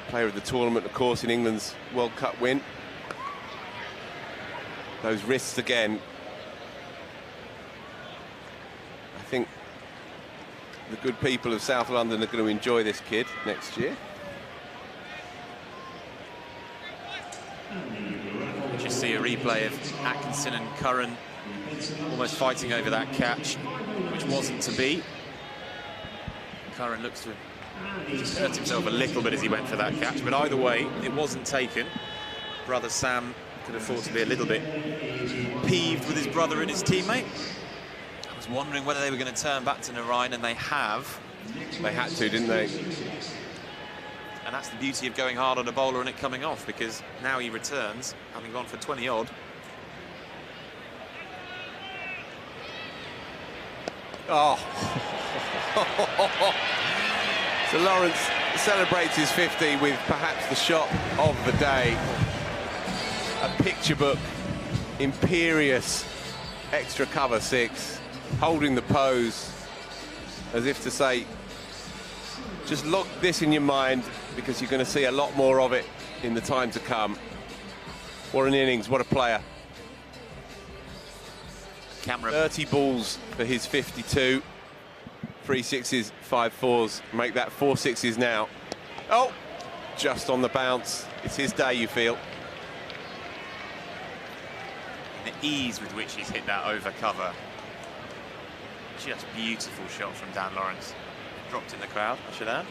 Player of the tournament, of course, in England's World Cup win. Those wrists again. I think the good people of South London are going to enjoy this kid next year. You just see a replay of Atkinson and Curran almost fighting over that catch, which wasn't to be. Curran looks to have just hurt himself a little bit as he went for that catch, but either way, it wasn't taken. Brother Sam could afford to be a little bit peeved with his brother and his teammate. I was wondering whether they were going to turn back to Narine, and they have. They had to, didn't they? And that's the beauty of going hard on a bowler and it coming off, because now he returns, having gone for 20-odd. Oh. So Lawrence celebrates his 50 with perhaps the shot of the day. A picture book, imperious extra cover 6, holding the pose as if to say, just lock this in your mind, because you're going to see a lot more of it in the time to come. What an innings, what a player. Camera. 30 balls for his 52. 3 6s, 5 4s, make that 4 6s now. Oh, just on the bounce. It's his day, you feel. The ease with which he's hit that over cover. Just beautiful shot from Dan Lawrence. Dropped in the crowd, I should add.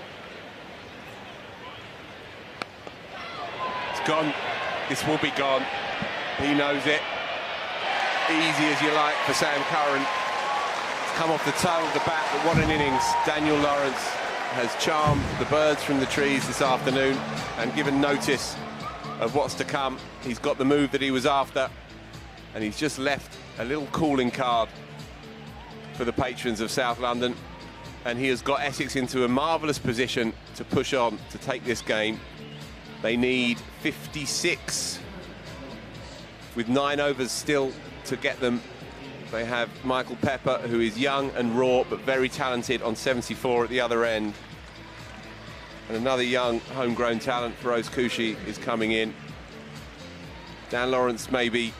It's gone. This will be gone. He knows it. Easy as you like for Sam Curran. Come off the toe of the bat, but what an innings. Daniel Lawrence has charmed the birds from the trees this afternoon and given notice of what's to come. He's got the move that he was after, and he's just left a little calling card for the patrons of South London, and he has got Essex into a marvellous position to push on to take this game. They need 56 with 9 overs still to get them. They have Michael Pepper, who is young and raw, but very talented, on 74 at the other end. And another young, homegrown talent, Feroz Kushi, is coming in. Dan Lawrence may be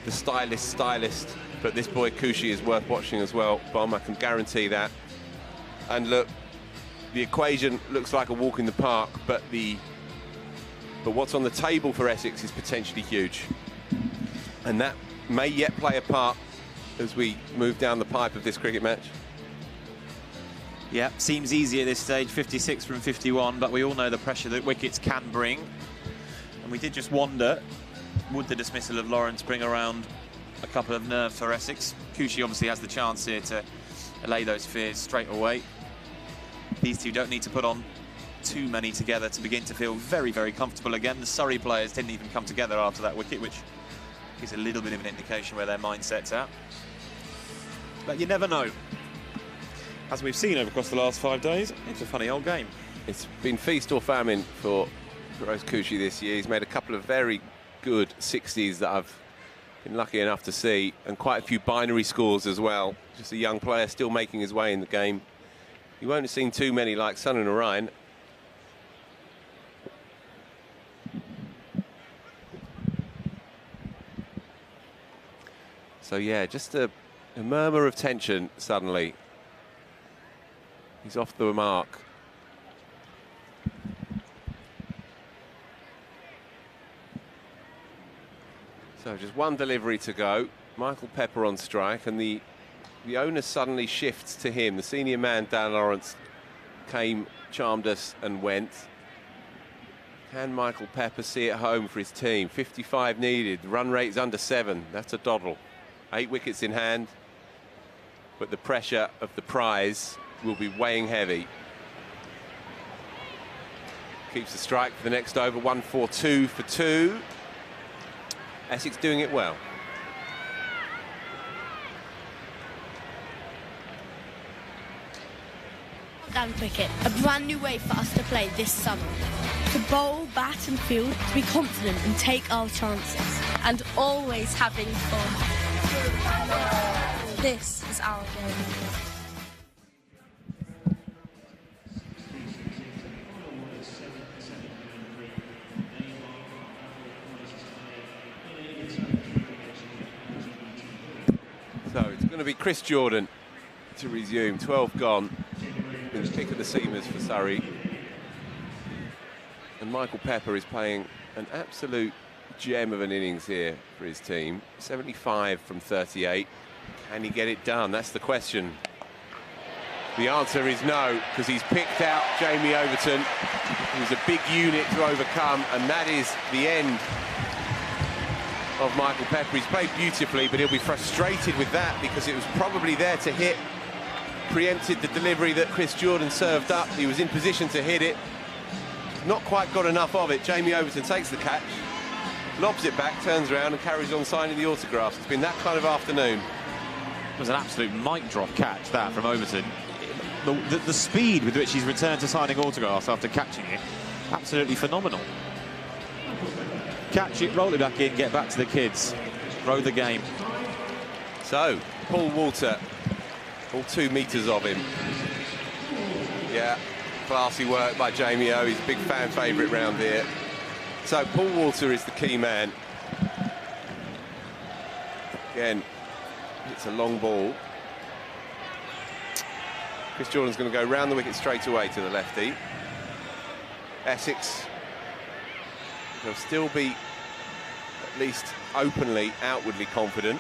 the stylist, but this boy Kushi is worth watching as well, Bomb, I can guarantee that. And look, the equation looks like a walk in the park, but what's on the table for Essex is potentially huge. And that may yet play a part as we move down the pipe of this cricket match. Yeah, seems easy at this stage, 56 from 51, but we all know the pressure that wickets can bring. And we did just wonder, would the dismissal of Lawrence bring around a couple of nerves for Essex? Kushi obviously has the chance here to allay those fears straight away. These two don't need to put on too many together to begin to feel very, very comfortable again. The Surrey players didn't even come together after that wicket, which gives a little bit of an indication where their mindset's at. But you never know. As we've seen over across the last 5 days, it's a funny old game. It's been feast or famine for Feroz Kouchi this year. He's made a couple of very good 60s that I've been lucky enough to see, and quite a few binary scores as well. Just a young player still making his way in the game. You won't have seen too many like Sunil Narine. So yeah, just a murmur of tension suddenly. He's off the mark. So just one delivery to go. Michael Pepper on strike, and the onus suddenly shifts to him. The senior man, Dan Lawrence, came, charmed us and went. Can Michael Pepper see it home for his team? 55 needed. Run rate is under 7. That's a doddle. 8 wickets in hand, but the pressure of the prize will be weighing heavy. Keeps the strike for the next over. 1-4-2 for 2. Essex doing it well. Down cricket, a brand new way for us to play this summer. To bowl, bat and field, to be confident and take our chances. And always having fun. This is our game. So it's going to be Chris Jordan to resume. 12 gone in the pick of the seamers for Surrey. And Michael Pepper is playing an absolute gem of an innings here for his team. 75 from 38. Can he get it done? That's the question. The answer is no, because he's picked out Jamie Overton. He was a big unit to overcome, and that is the end of Michael Pepper. He's played beautifully, but he'll be frustrated with that because it was probably there to hit. Preempted the delivery that Chris Jordan served up. He was in position to hit it. Not quite got enough of it. Jamie Overton takes the catch, lobs it back, turns around and carries on signing the autographs. It's been that kind of afternoon. It was an absolute mic drop catch, that, from Overton. The speed with which he's returned to signing autographs after catching it, absolutely phenomenal. Catch it, roll it back in, get back to the kids, grow the game. So, Paul Walter, all 2 metres of him. Yeah, classy work by Jamie O. He's a big fan favourite round here. So, Paul Walter is the key man. Again, it's a long ball. Chris Jordan's going to go round the wicket straight away to the lefty. Essex, they'll still be at least openly, outwardly confident.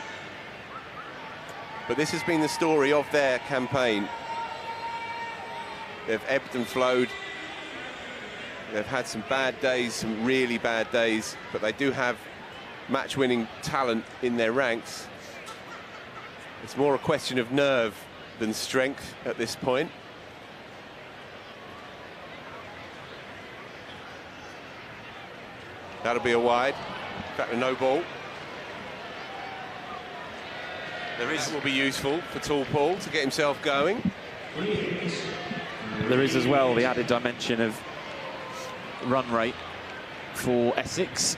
But this has been the story of their campaign. They've ebbed and flowed. They've had some bad days, some really bad days, but they do have match-winning talent in their ranks. It's more a question of nerve than strength at this point. That'll be a wide. In fact, a no ball. That will be useful for Tall Paul to get himself going. There is as well the added dimension of run rate for Essex,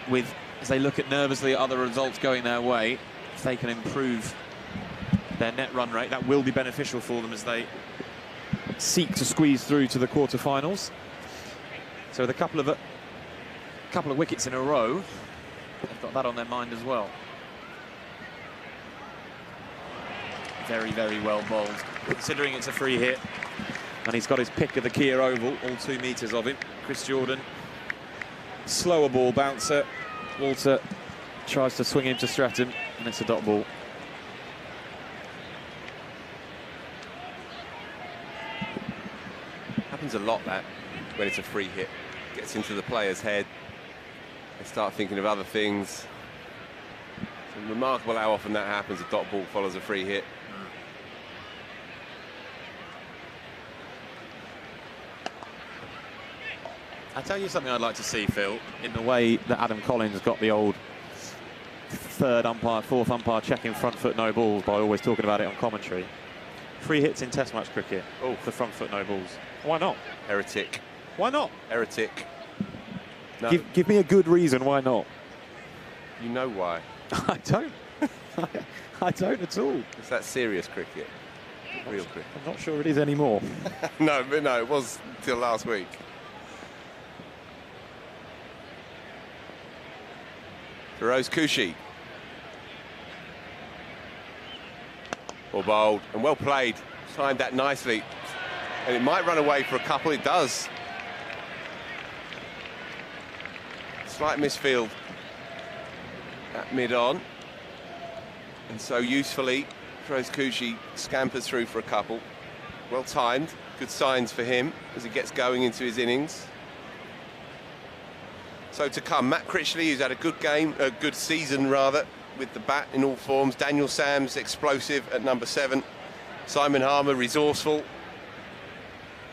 with, as they look at nervously at other results going their way, if they can improve their net run rate, that will be beneficial for them as they seek to squeeze through to the quarter-finals. So with a couple of wickets in a row, they've got that on their mind as well. Very, very well bowled, considering it's a free hit. And he's got his pick of the Kia Oval, all 2 metres of him. Chris Jordan, slower ball bouncer. Walter tries to swing him to Stratton, and it's a dot ball. Happens a lot, that, when it's a free hit. Gets into the player's head. They start thinking of other things. It's remarkable how often that happens. A dot ball follows a free hit. I'll tell you something I'd like to see, Phil, in the way that Adam Collins got the old 3rd umpire, 4th umpire checking front foot no balls by always talking about it on commentary. Free hits in Test match cricket. Oh, for front foot no balls. Why not? Heretic. Why not? Heretic. No. Give me a good reason why not. You know why. I don't. I don't at all. Is that serious cricket? Real cricket. I'm not sure it is anymore. No, it was till last week. Feroz Kushi. Well bowled and well played. Timed that nicely. And it might run away for a couple. It does. Slight misfield at mid-on. And so usefully, Feroz Kushi scampers through for a couple. Well timed. Good signs for him as he gets going into his innings. So to come, Matt Critchley, who's had a good game, a good season rather, with the bat in all forms. Daniel Sams, explosive at number 7. Simon Harman, resourceful.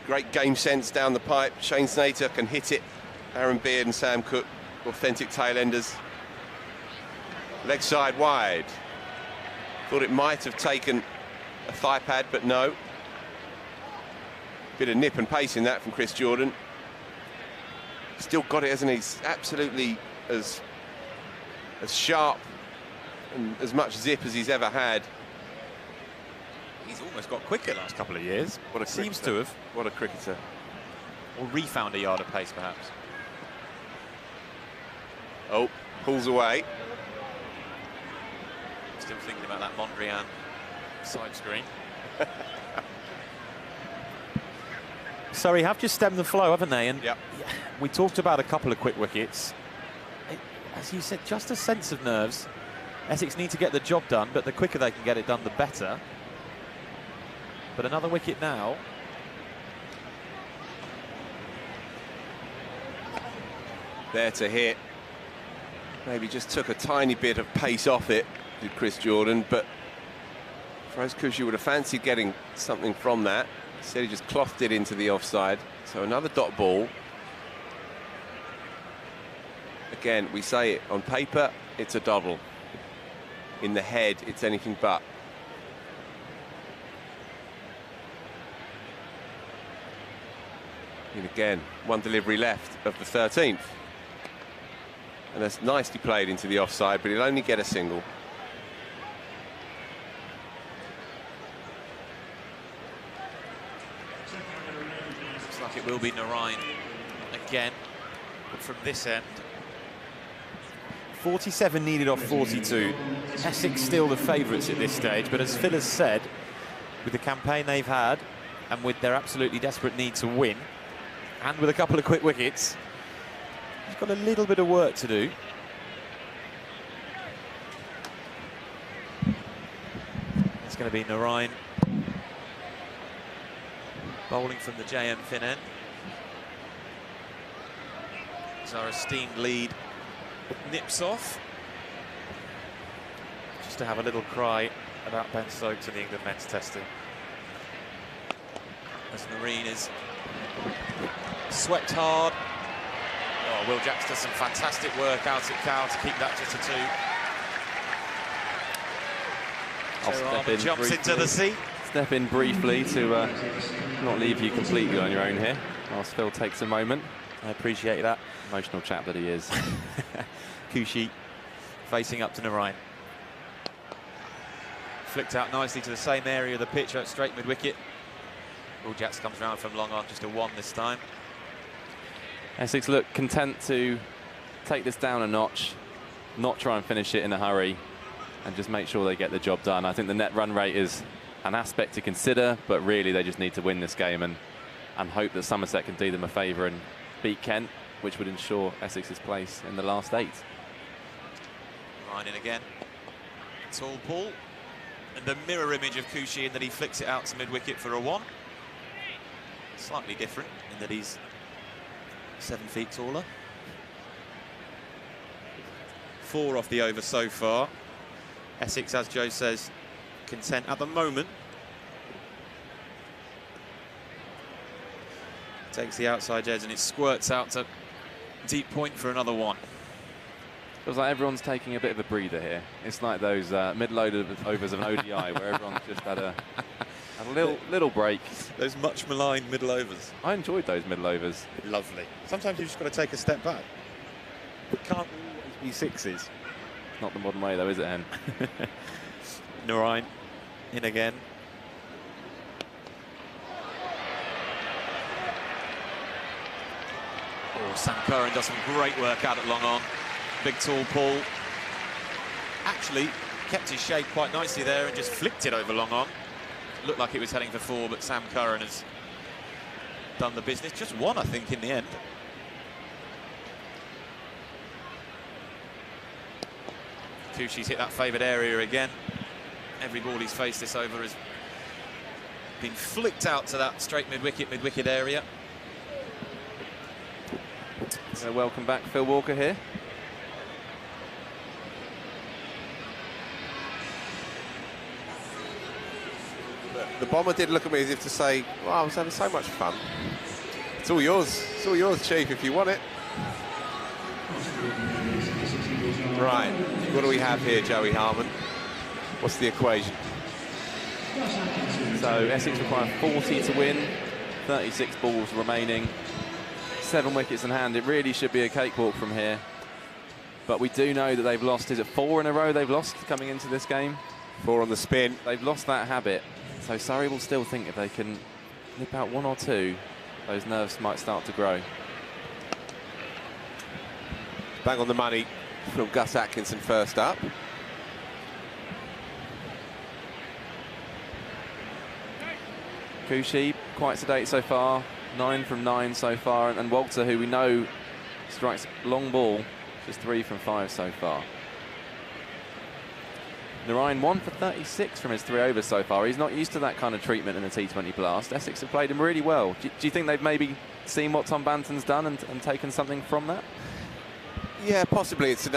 Great game sense down the pipe. Shane Snater can hit it. Aaron Beard and Sam Cook, authentic tail-enders. Leg side wide. Thought it might have taken a thigh pad, but no. Bit of nip and pace in that from Chris Jordan. Still got it, hasn't he? He's absolutely as sharp and as much zip as he's ever had. He's almost got quicker last couple of years. What a Seems cricketer. to have. What a cricketer. Or refound a yard of pace, perhaps. Oh, pulls away. Still thinking about that Mondrian side screen. Surrey have just stemmed the flow, haven't they? And yep. We talked about a couple of quick wickets. As you said, just a sense of nerves. Essex need to get the job done, but the quicker they can get it done, the better. But another wicket now. There to hit. Maybe just took a tiny bit of pace off it, did Chris Jordan, but Feroz Kushi would have fancied getting something from that. Instead he just clothed it into the offside. So another dot ball. Again, we say it, on paper, it's a double. In the head, it's anything but. And again, one delivery left of the 13th. And that's nicely played into the offside, but he'll only get a single. Looks like it will be Narine again, but from this end. 47 needed off 42. Essex still the favourites at this stage, but as Phil has said, with the campaign they've had, and with their absolutely desperate need to win, and with a couple of quick wickets, he's got a little bit of work to do. It's going to be Narine bowling from the JM fin end. As our esteemed lead nips off. Just to have a little cry about Ben Stokes and the England men's testing. As Narine is swept hard. Oh, Will Jacks does some fantastic work out at Cow to keep that just a 2. I'll step in jumps briefly. into the sea. Step in briefly to not leave you completely on your own here. Whilst Phil takes a moment. I appreciate that. Emotional chap that he is. Kushi facing up to Narine. Flicked out nicely to the same area of the pitch, out straight mid-wicket. Will Jacks comes round from long on, just a 1 this time. Essex look content to take this down a notch, not try and finish it in a hurry, and just make sure they get the job done. I think the net run rate is an aspect to consider, but really they just need to win this game and hope that Somerset can do them a favour and beat Kent, which would ensure Essex's place in the last 8. Ryan in again. Tall pull. And the mirror image of Kushi in that he flicks it out to mid-wicket for a 1. Slightly different in that he's 7 feet taller. 4 off the over so far. Essex, as Joe says, content at the moment. Takes the outside edge and it squirts out to deep point for another 1. Feels like everyone's taking a bit of a breather here. It's like those mid-loaded overs of an ODI where everyone's just had a A little break. Those much maligned middle overs. I enjoyed those middle overs. Lovely. Sometimes you've just got to take a step back. It can't always be sixes. Not the modern way though, is it, Hen? Narine in again. Oh, Sam Curran does some great work out at long on. Big tall Paul. Actually kept his shape quite nicely there and just flicked it over long on. Looked like it was heading for 4, but Sam Curran has done the business. Just 1, I think, in the end. Kushi's hit that favoured area again. Every ball he's faced this over has been flicked out to that straight mid-wicket area. So welcome back, Phil Walker here. The bomber did look at me as if to say, well, I was having so much fun. It's all yours. It's all yours, Chief, if you want it. Right, what do we have here, Joey Harman? What's the equation? So Essex require 40 to win, 36 balls remaining, 7 wickets in hand. It really should be a cakewalk from here. But we do know that they've lost, is it 4 in a row they've lost coming into this game? 4 on the spin. They've lost that habit. So Surrey will still think if they can nip out 1 or 2, those nerves might start to grow. Bang on the money from Gus Atkinson first up. Kushi, quite sedate so far, 9 from 9 so far, and Walter, who we know strikes long ball, just 3 from 5 so far. Narine 1 for 36 from his 3 overs so far. He's not used to that kind of treatment in a T20 blast. Essex have played him really well. Do you think they've maybe seen what Tom Banton's done and taken something from that? Yeah, possibly. It's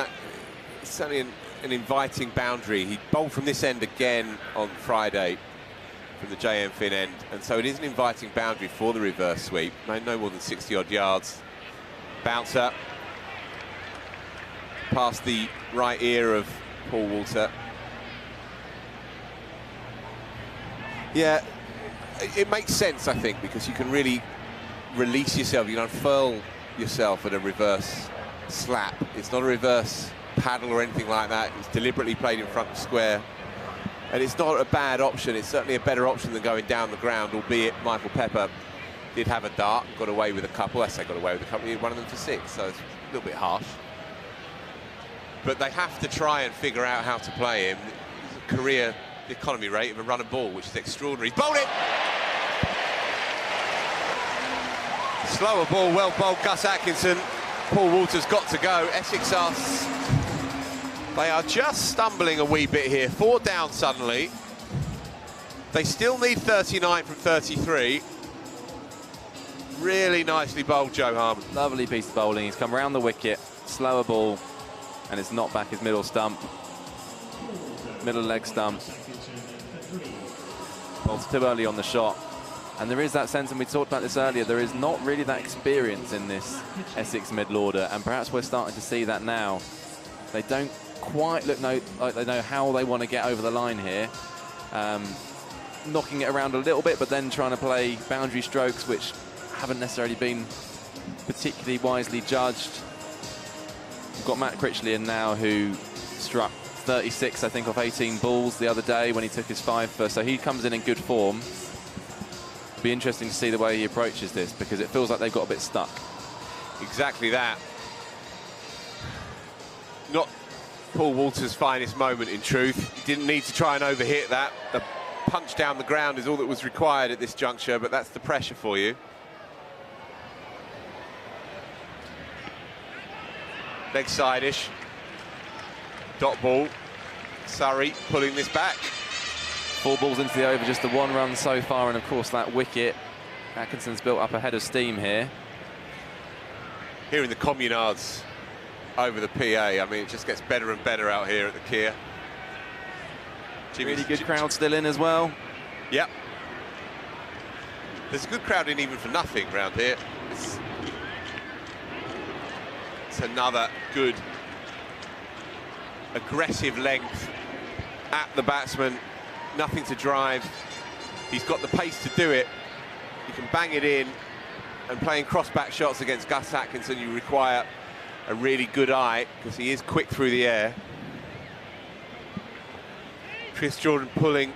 certainly an inviting boundary. He bowled from this end again on Friday from the JM Finn end, and so it is an inviting boundary for the reverse sweep. No more than 60-odd yards. Bouncer past the right ear of Paul Walter. Yeah, it makes sense, I think, because you can really release yourself. You can unfurl yourself at a reverse slap. It's not a reverse paddle or anything like that. It's deliberately played in front of square. And it's not a bad option. It's certainly a better option than going down the ground, albeit Michael Pepper did have a dart, got away with a couple. I say got away with a couple, he had one of them for 6, so it's a little bit harsh. But they have to try and figure out how to play him. He's a career economy rate of a run and ball, which is extraordinary. He's bowled it! Slower ball, well bowled, Gus Atkinson. Paul Walter's got to go. Essex they are just stumbling a wee bit here. 4 down suddenly. They still need 39 from 33. Really nicely bowled, Joe Harman. Lovely piece of bowling. He's come round the wicket, slower ball, and it's knocked back his middle stump. Middle leg stump. Bowled too early on the shot. And there is that sense, and we talked about this earlier, there is not really that experience in this Essex middle order, and perhaps we're starting to see that now. They don't quite look like they know how they want to get over the line here. Knocking it around a little bit, but then trying to play boundary strokes, which haven't necessarily been particularly wisely judged. We've got Matt Critchley in now, who struck 36, I think, off 18 balls the other day when he took his 5 first, so he comes in good form. It'll be interesting to see the way he approaches this, because it feels like they've got a bit stuck. Exactly that. Not Paul Walter's finest moment, in truth. He didn't need to try and overhit that. The punch down the ground is all that was required at this juncture, but that's the pressure for you. Leg side-ish. Dot ball. Surrey pulling this back. 4 balls into the over, just the 1 run so far, and of course that wicket. Atkinson's built up a head of steam here. Here in the communards over the PA, I mean, it just gets better and better out here at the Kia. Really good crowd still in as well. Yep. There's a good crowd in even for nothing round here. It's another good aggressive length at the batsman. Nothing to drive He's got the pace to do it. He can bang it in, and playing cross-back shots against Gus Atkinson, you require a really good eye, because he is quick through the air. Chris Jordan pulling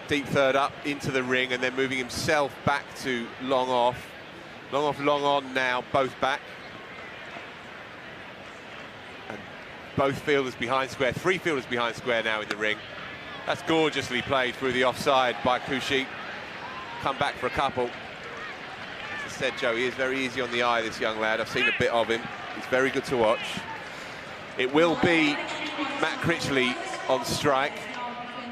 deep third up into the ring, and then moving himself back to long off. Long off, long on now, both back. And both fielders behind square, 3 fielders behind square now in the ring. That's gorgeously played through the offside by Kushi. Come back for a couple. As I said, Joe, he is very easy on the eye, this young lad. I've seen a bit of him. He's very good to watch. It will be Matt Critchley on strike,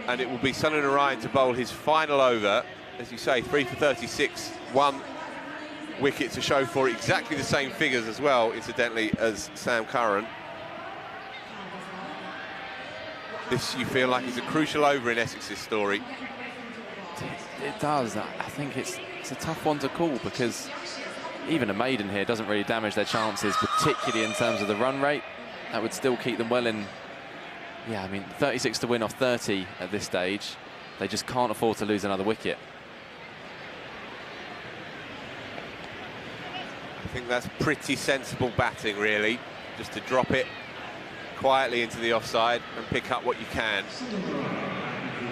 and it will be Sunil Narine to bowl his final over. As you say, 3 for 36, 1 wicket to show for, exactly the same figures as well, incidentally, as Sam Curran. This, you feel like, is a crucial over in Essex's story. It does. I think it's a tough one to call, because even a maiden here doesn't really damage their chances, particularly in terms of the run rate. That would still keep them well in. Yeah, I mean, 36 to win off 30 at this stage. They just can't afford to lose another wicket. I think that's pretty sensible batting, really, just to drop it quietly into the offside and pick up what you can.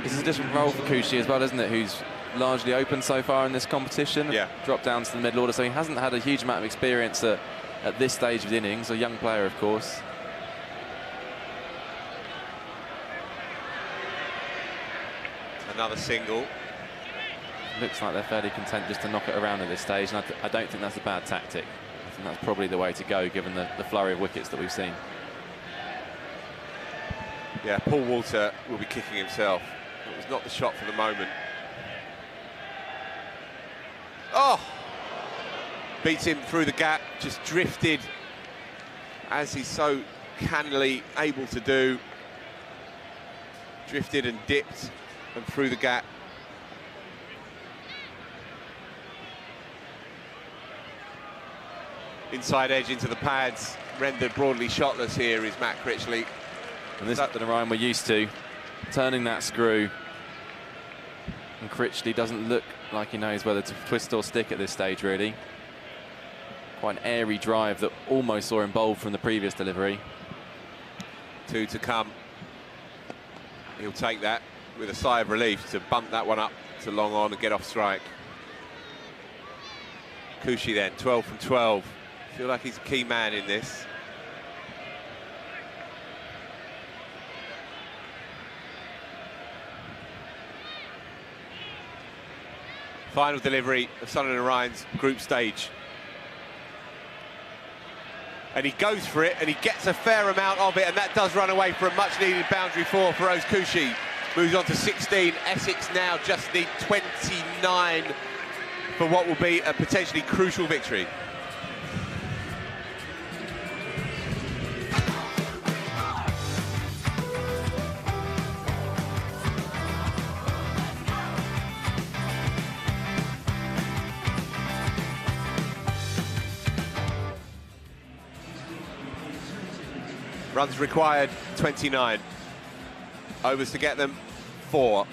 This is a different role for Kushi as well, isn't it? Who's largely open so far in this competition. Yeah. Dropped down to the middle order, so he hasn't had a huge amount of experience at this stage of the innings. A young player, of course. Another single. Looks like they're fairly content just to knock it around at this stage, and I don't think that's a bad tactic. I think that's probably the way to go, given the flurry of wickets that we've seen. Yeah, Paul Walter will be kicking himself. It was not the shot for the moment. Oh! Beats him through the gap, just drifted, as he's so cannily able to do. Drifted and dipped and through the gap. Inside edge into the pads, rendered broadly shotless here is Matt Critchley. And this is the Narine we're used to, turning that screw. And Critchley doesn't look like he knows whether to twist or stick at this stage, really. Quite an airy drive that almost saw him bowled from the previous delivery. 2 to come. He'll take that with a sigh of relief to bump that one up to long on and get off strike. Kushi then, 12 from 12. Feel like he's a key man in this. Final delivery of Sunil Narine's group stage. And he goes for it, and he gets a fair amount of it, and that does run away for a much-needed boundary for Feroz Kushi. Moves on to 16. Essex now just need 29 for what will be a potentially crucial victory. Runs required, 29. Overs to get them, 4.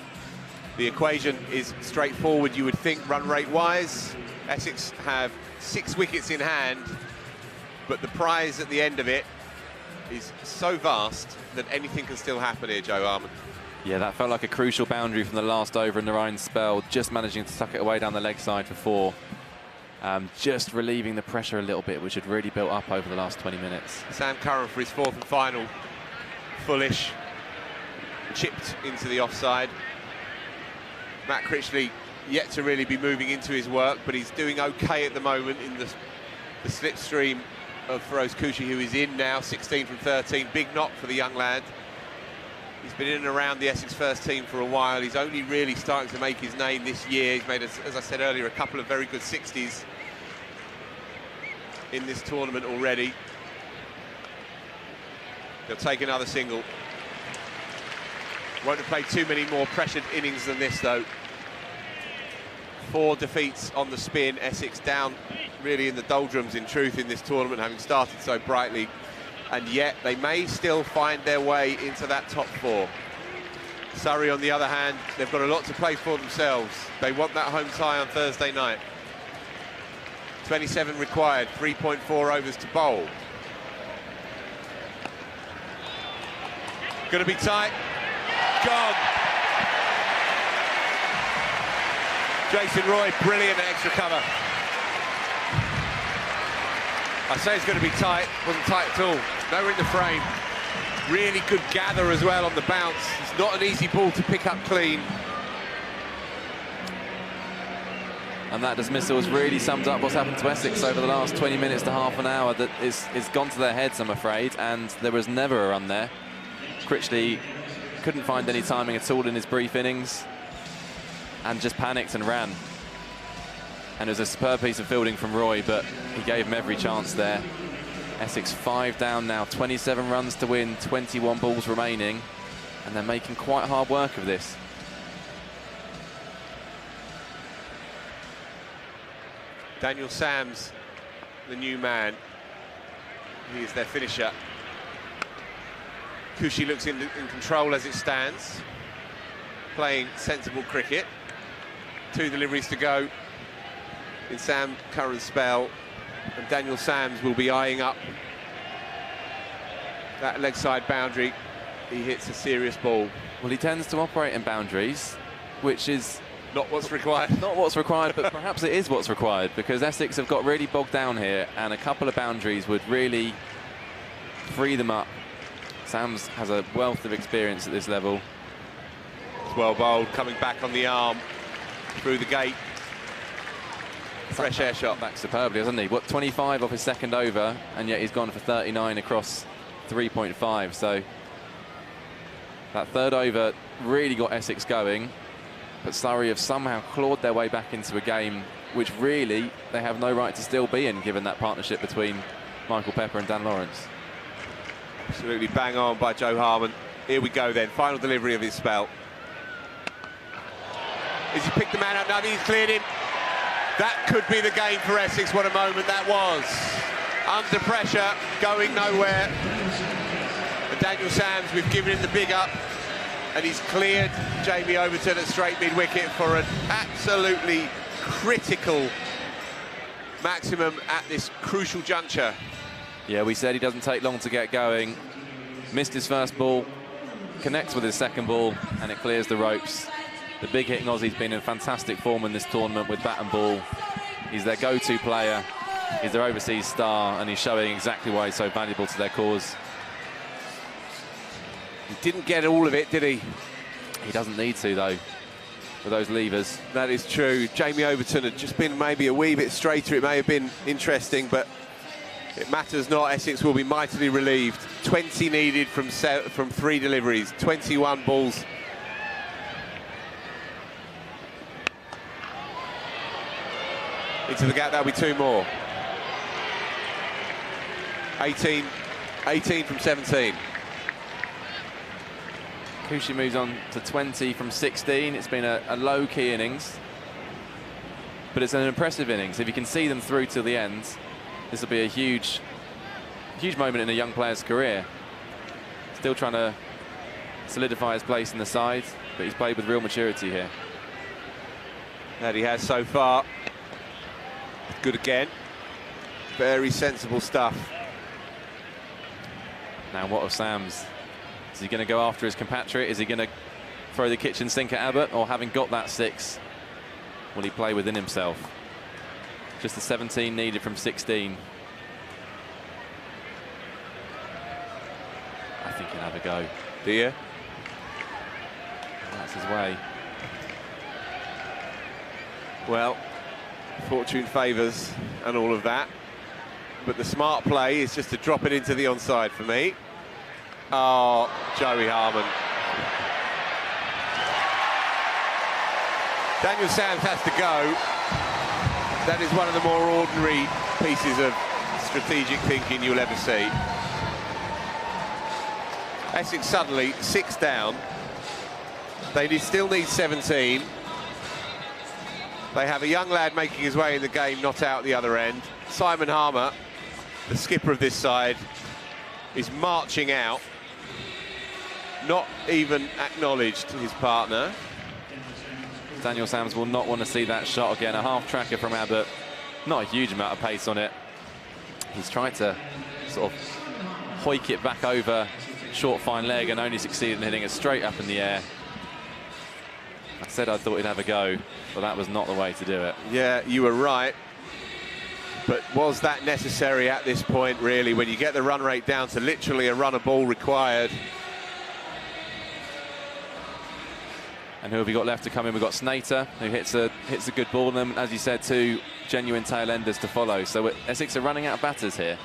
The equation is straightforward, you would think, run rate-wise. Essex have 6 wickets in hand, but the prize at the end of it is so vast that anything can still happen here, Joe Harman. Yeah, that felt like a crucial boundary from the last over in Narine's spell, just managing to tuck it away down the leg side for 4. Just relieving the pressure a little bit, which had really built up over the last 20 minutes. Sam Curran for his 4th and final. Fullish, chipped into the offside. Matt Critchley yet to really be moving into his work, but he's doing okay at the moment in the slipstream of Feroz Kushi, who is in now, 16 from 13. Big knock for the young lad. He's been in and around the Essex first team for a while. He's only really starting to make his name this year. He's made, as I said earlier, a couple of very good 60s in this tournament already. He'll take another single. Won't have played too many more pressured innings than this, though. 4 defeats on the spin. Essex down really in the doldrums, in truth, in this tournament, having started so brightly. And yet they may still find their way into that top 4. Surrey, on the other hand, they've got a lot to play for themselves. They want that home tie on Thursday night. 27 required, 3.4 overs to bowl. Going to be tight. Gone. Jason Roy, brilliant extra cover. I say it's going to be tight. Wasn't tight at all. Nowhere in the frame. Really good gather as well on the bounce. It's not an easy ball to pick up clean. And that dismissal has really summed up what's happened to Essex over the last 20 minutes to half an hour. That is gone to their heads, I'm afraid, and there was never a run there. Critchley couldn't find any timing at all in his brief innings and just panicked and ran. And it was a superb piece of fielding from Roy, but he gave him every chance there. Essex 5 down now, 27 runs to win, 21 balls remaining, and they're making quite hard work of this. Daniel Sams, the new man. He is their finisher. Kushi looks in control as it stands, playing sensible cricket. 2 deliveries to go in Sam Curran's spell, and Daniel Sams will be eyeing up that leg side boundary. He hits a serious ball. Well, he tends to operate in boundaries, which is not what's required. Not what's required, but perhaps it is what's required, because Essex have got really bogged down here, and a couple of boundaries would really free them up. Sams has a wealth of experience at this level. It's well bowled, coming back on the arm through the gate. Fresh air shot. Back superbly, hasn't he? What, 25 off his second over, and yet he's gone for 39 across 3.5. So that third over really got Essex going, but Surrey have somehow clawed their way back into a game which really they have no right to still be in, given that partnership between Michael Pepper and Dan Lawrence. Absolutely bang on by Joe Harman. Here we go then, final delivery of his spell. As he picked the man up, now he's cleared him. That could be the game for Essex. What a moment that was. Under pressure, going nowhere. And Daniel Sams, we've given him the big up, and he's cleared Jamie Overton at straight mid-wicket for an absolutely critical maximum at this crucial juncture. Yeah, we said he doesn't take long to get going. Missed his first ball, connects with his second ball, and it clears the ropes. The big hitting Aussie's been in fantastic form in this tournament with bat and ball. He's their go-to player, he's their overseas star, and he's showing exactly why he's so valuable to their cause. He didn't get all of it, did he? He doesn't need to, though, with those levers. That is true. Jamie Overton had just been maybe a wee bit straighter. It may have been interesting, but it matters not. Essex will be mightily relieved. 20 needed from 3 deliveries, 21 balls. Into the gap, that'll be 2 more. 18 from 17. Kushi moves on to 20 from 16. It's been a low-key innings, but it's an impressive innings. If you can see them through till the end, this will be a huge moment in a young player's career. Still trying to solidify his place in the side, but he's played with real maturity here. That he has so far. Good again. Very sensible stuff. Now what of Sams? Is he going to go after his compatriot? Is he going to throw the kitchen sink at Abbott? Or having got that 6, will he play within himself? Just the 17 needed from 16. I think he'll have a go. Do you? That's his way. Well, fortune favours and all of that, but the smart play is just to drop it into the onside for me. Oh, Joey Harman. Daniel Sams has to go. That is one of the more ordinary pieces of strategic thinking you'll ever see. Essex suddenly 6 down. They still need 17. They have a young lad making his way in the game, not out the other end. Simon Harmer, the skipper of this side, is marching out. not even acknowledged his partner. Daniel Sams will not want to see that shot again. A half tracker from Abbott. Not a huge amount of pace on it. He's tried to sort of hoik it back over short fine leg and only succeeded in hitting it straight up in the air. I said I thought he'd have a go, but that was not the way to do it. Yeah, you were right. But was that necessary at this point, really, when you get the run rate down to literally a run a ball required? And who have we got left to come in? We've got Snater, who hits a good ball, and then, as you said, 2 genuine tail-enders to follow. So Essex are running out of batters here.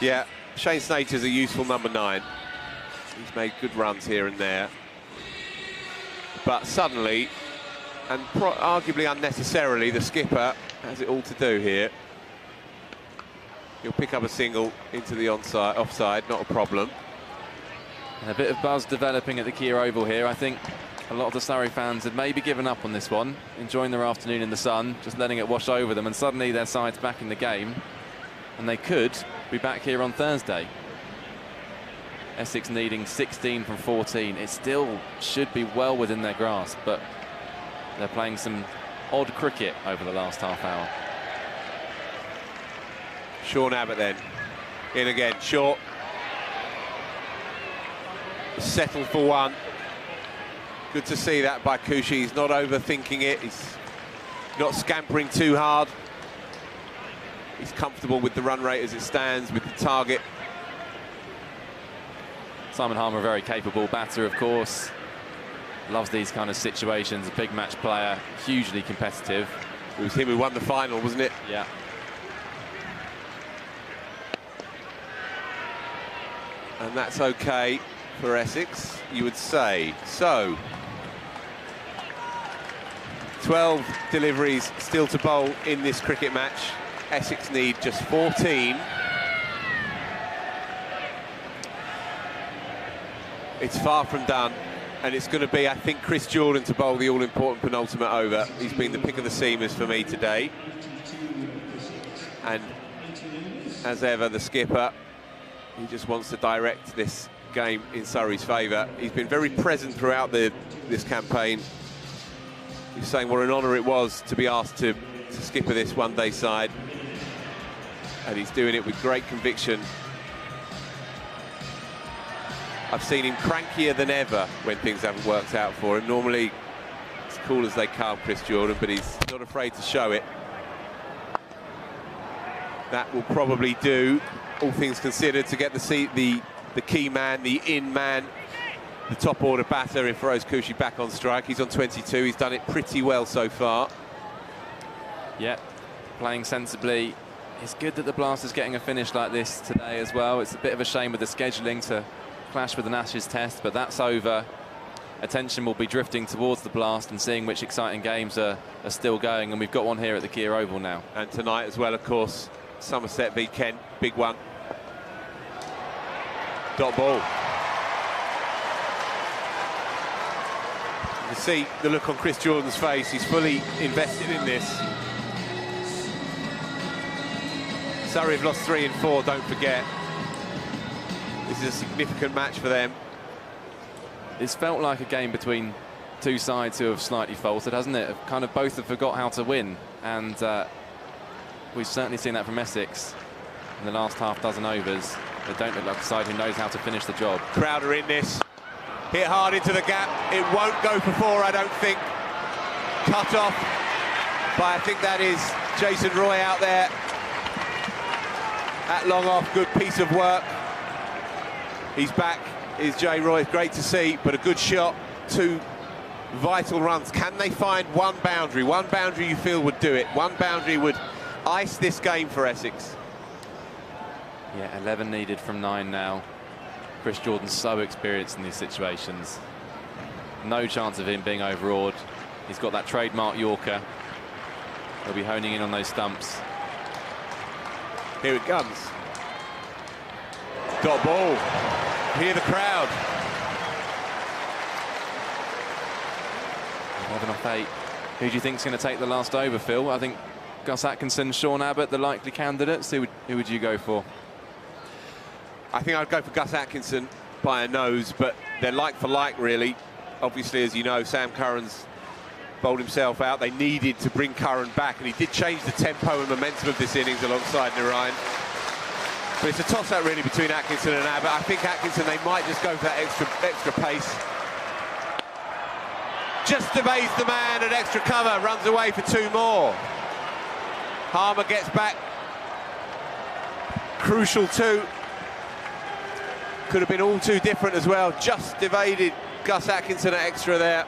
Yeah, Shane Snater's a useful number 9. He's made good runs here and there. But suddenly, and arguably unnecessarily, the skipper has it all to do here. He'll pick up a single into the offside, not a problem. And a bit of buzz developing at the Kia Oval here. I think a lot of the Surrey fans had maybe given up on this one, enjoying their afternoon in the sun, just letting it wash over them, and suddenly their side's back in the game, and they could be back here on Thursday. Essex needing 16 from 14. It still should be well within their grasp, but they're playing some odd cricket over the last half hour. Sean Abbott then, in again, short. Settled for one. Good to see that by Kushi. He's not overthinking it. He's not scampering too hard. He's comfortable with the run rate as it stands, with the target. Simon Harman, a very capable batter, of course. Loves these kind of situations. A big match player, hugely competitive. It was him who won the final, wasn't it? Yeah. And that's okay for Essex, you would say. So, 12 deliveries still to bowl in this cricket match. Essex need just 14. It's far from done, and it's going to be, I think, Chris Jordan to bowl the all-important penultimate over. He's been the pick of the seamers for me today. And as ever, the skipper, he just wants to direct this game in Surrey's favour. He's been very present throughout this campaign. He's saying what an honour it was to be asked to skipper this one-day side. And he's doing it with great conviction. I've seen him crankier than ever when things haven't worked out for him. Normally, it's cool as they come, Chris Jordan, but he's not afraid to show it. That will probably do, all things considered, to get the key man, the in man, the top order batter in Feroz Kushi back on strike. He's on 22. He's done it pretty well so far. Yeah, playing sensibly. It's good that the Blaster's getting a finish like this today as well. It's a bit of a shame with the scheduling to clash with an Ashes test, but that's over. Attention will be drifting towards the Blast and seeing which exciting games are still going, and we've got one here at the Kia Oval now. And tonight as well, of course, Somerset v Kent, big one. Dot ball. You can see the look on Chris Jordan's face. He's fully invested in this. Surrey have lost 3 and 4, don't forget. This is a significant match for them. It's felt like a game between two sides who have slightly faltered, hasn't it? Kind of both have forgot how to win, and we've certainly seen that from Essex in the last half dozen overs. They don't look like a side who knows how to finish the job. Crowder in this. Hit hard into the gap. It won't go for 4, I don't think. Cut off by, I think that is Jason Roy out there. At long off, good piece of work. He's back, is Jay Roy. Great to see, but a good shot. 2 vital runs. Can they find one boundary? One boundary you feel would do it. One boundary would ice this game for Essex. Yeah, 11 needed from 9 now. Chris Jordan's so experienced in these situations. No chance of him being overawed. He's got that trademark Yorker. He'll be honing in on those stumps. Here it comes. Dot ball. Hear the crowd. 11 off 8. Who do you think is going to take the last over, Phil? I think Gus Atkinson, Sean Abbott, the likely candidates. Who would you go for? I think I'd go for Gus Atkinson. by a nose, but they're like for like, really. Obviously, as you know, Sam Curran's bowled himself out. They needed to bring Curran back, and he did change the tempo and momentum of this innings alongside Narine. But it's a toss-up, really, between Atkinson and Abbott. I think Atkinson, they might just go for that extra pace. Just evades the man at extra cover, runs away for 2 more. Harman gets back. Crucial too. Could have been all too different as well. Just evaded Gus Atkinson at extra there.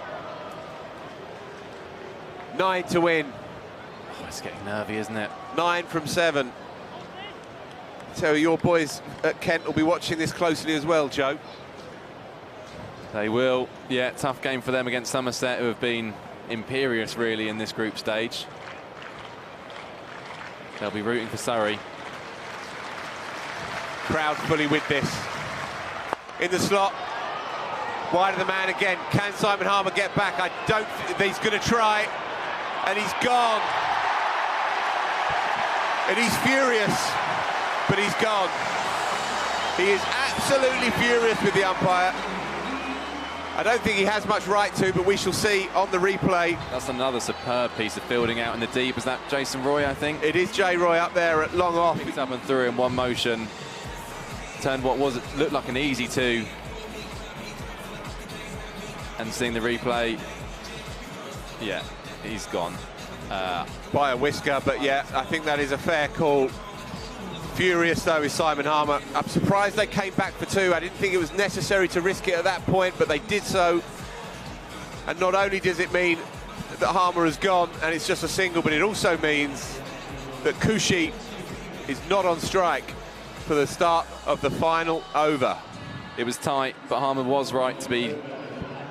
9 to win. Oh, it's getting nervy, isn't it? 9 from 7. So your boys at Kent will be watching this closely as well, Joe. They will. Yeah, tough game for them against Somerset, who have been imperious, really, in this group stage. They'll be rooting for Surrey. Crowd fully with this. In the slot. Wide of the man again. Can Simon Harman get back? I don't think he's going to try. And he's gone. And he's furious. But he's gone. He is absolutely furious with the umpire. I don't think he has much right to, but we shall see on the replay. That's another superb piece of fielding out in the deep. Is that Jason Roy, I think? It is Jay Roy up there at long off. Picked up and through in one motion. Turned what looked like an easy 2. And seeing the replay, yeah, he's gone. By a whisker, but yeah, I think that is a fair call. Furious though is Simon Harman. I'm surprised they came back for 2. I didn't think it was necessary to risk it at that point, but they did so. And not only does it mean that Harman has gone and it's just a single, but it also means that Kushi is not on strike for the start of the final over. It was tight, but Harman was right to be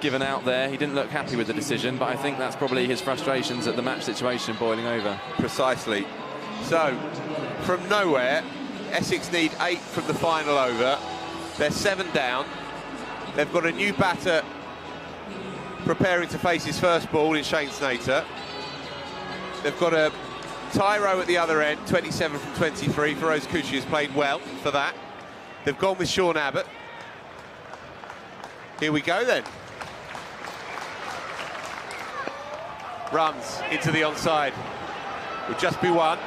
given out there. He didn't look happy with the decision, but I think that's probably his frustrations at the match situation boiling over. Precisely. So, from nowhere, Essex need 8 from the final over. They're 7 down. They've got a new batter preparing to face his first ball in Shane Snater. They've got a Tyro at the other end, 27 from 23. Feroz Kushi has played well for that. They've gone with Sean Abbott. Here we go then. Runs into the onside. Will just be 1.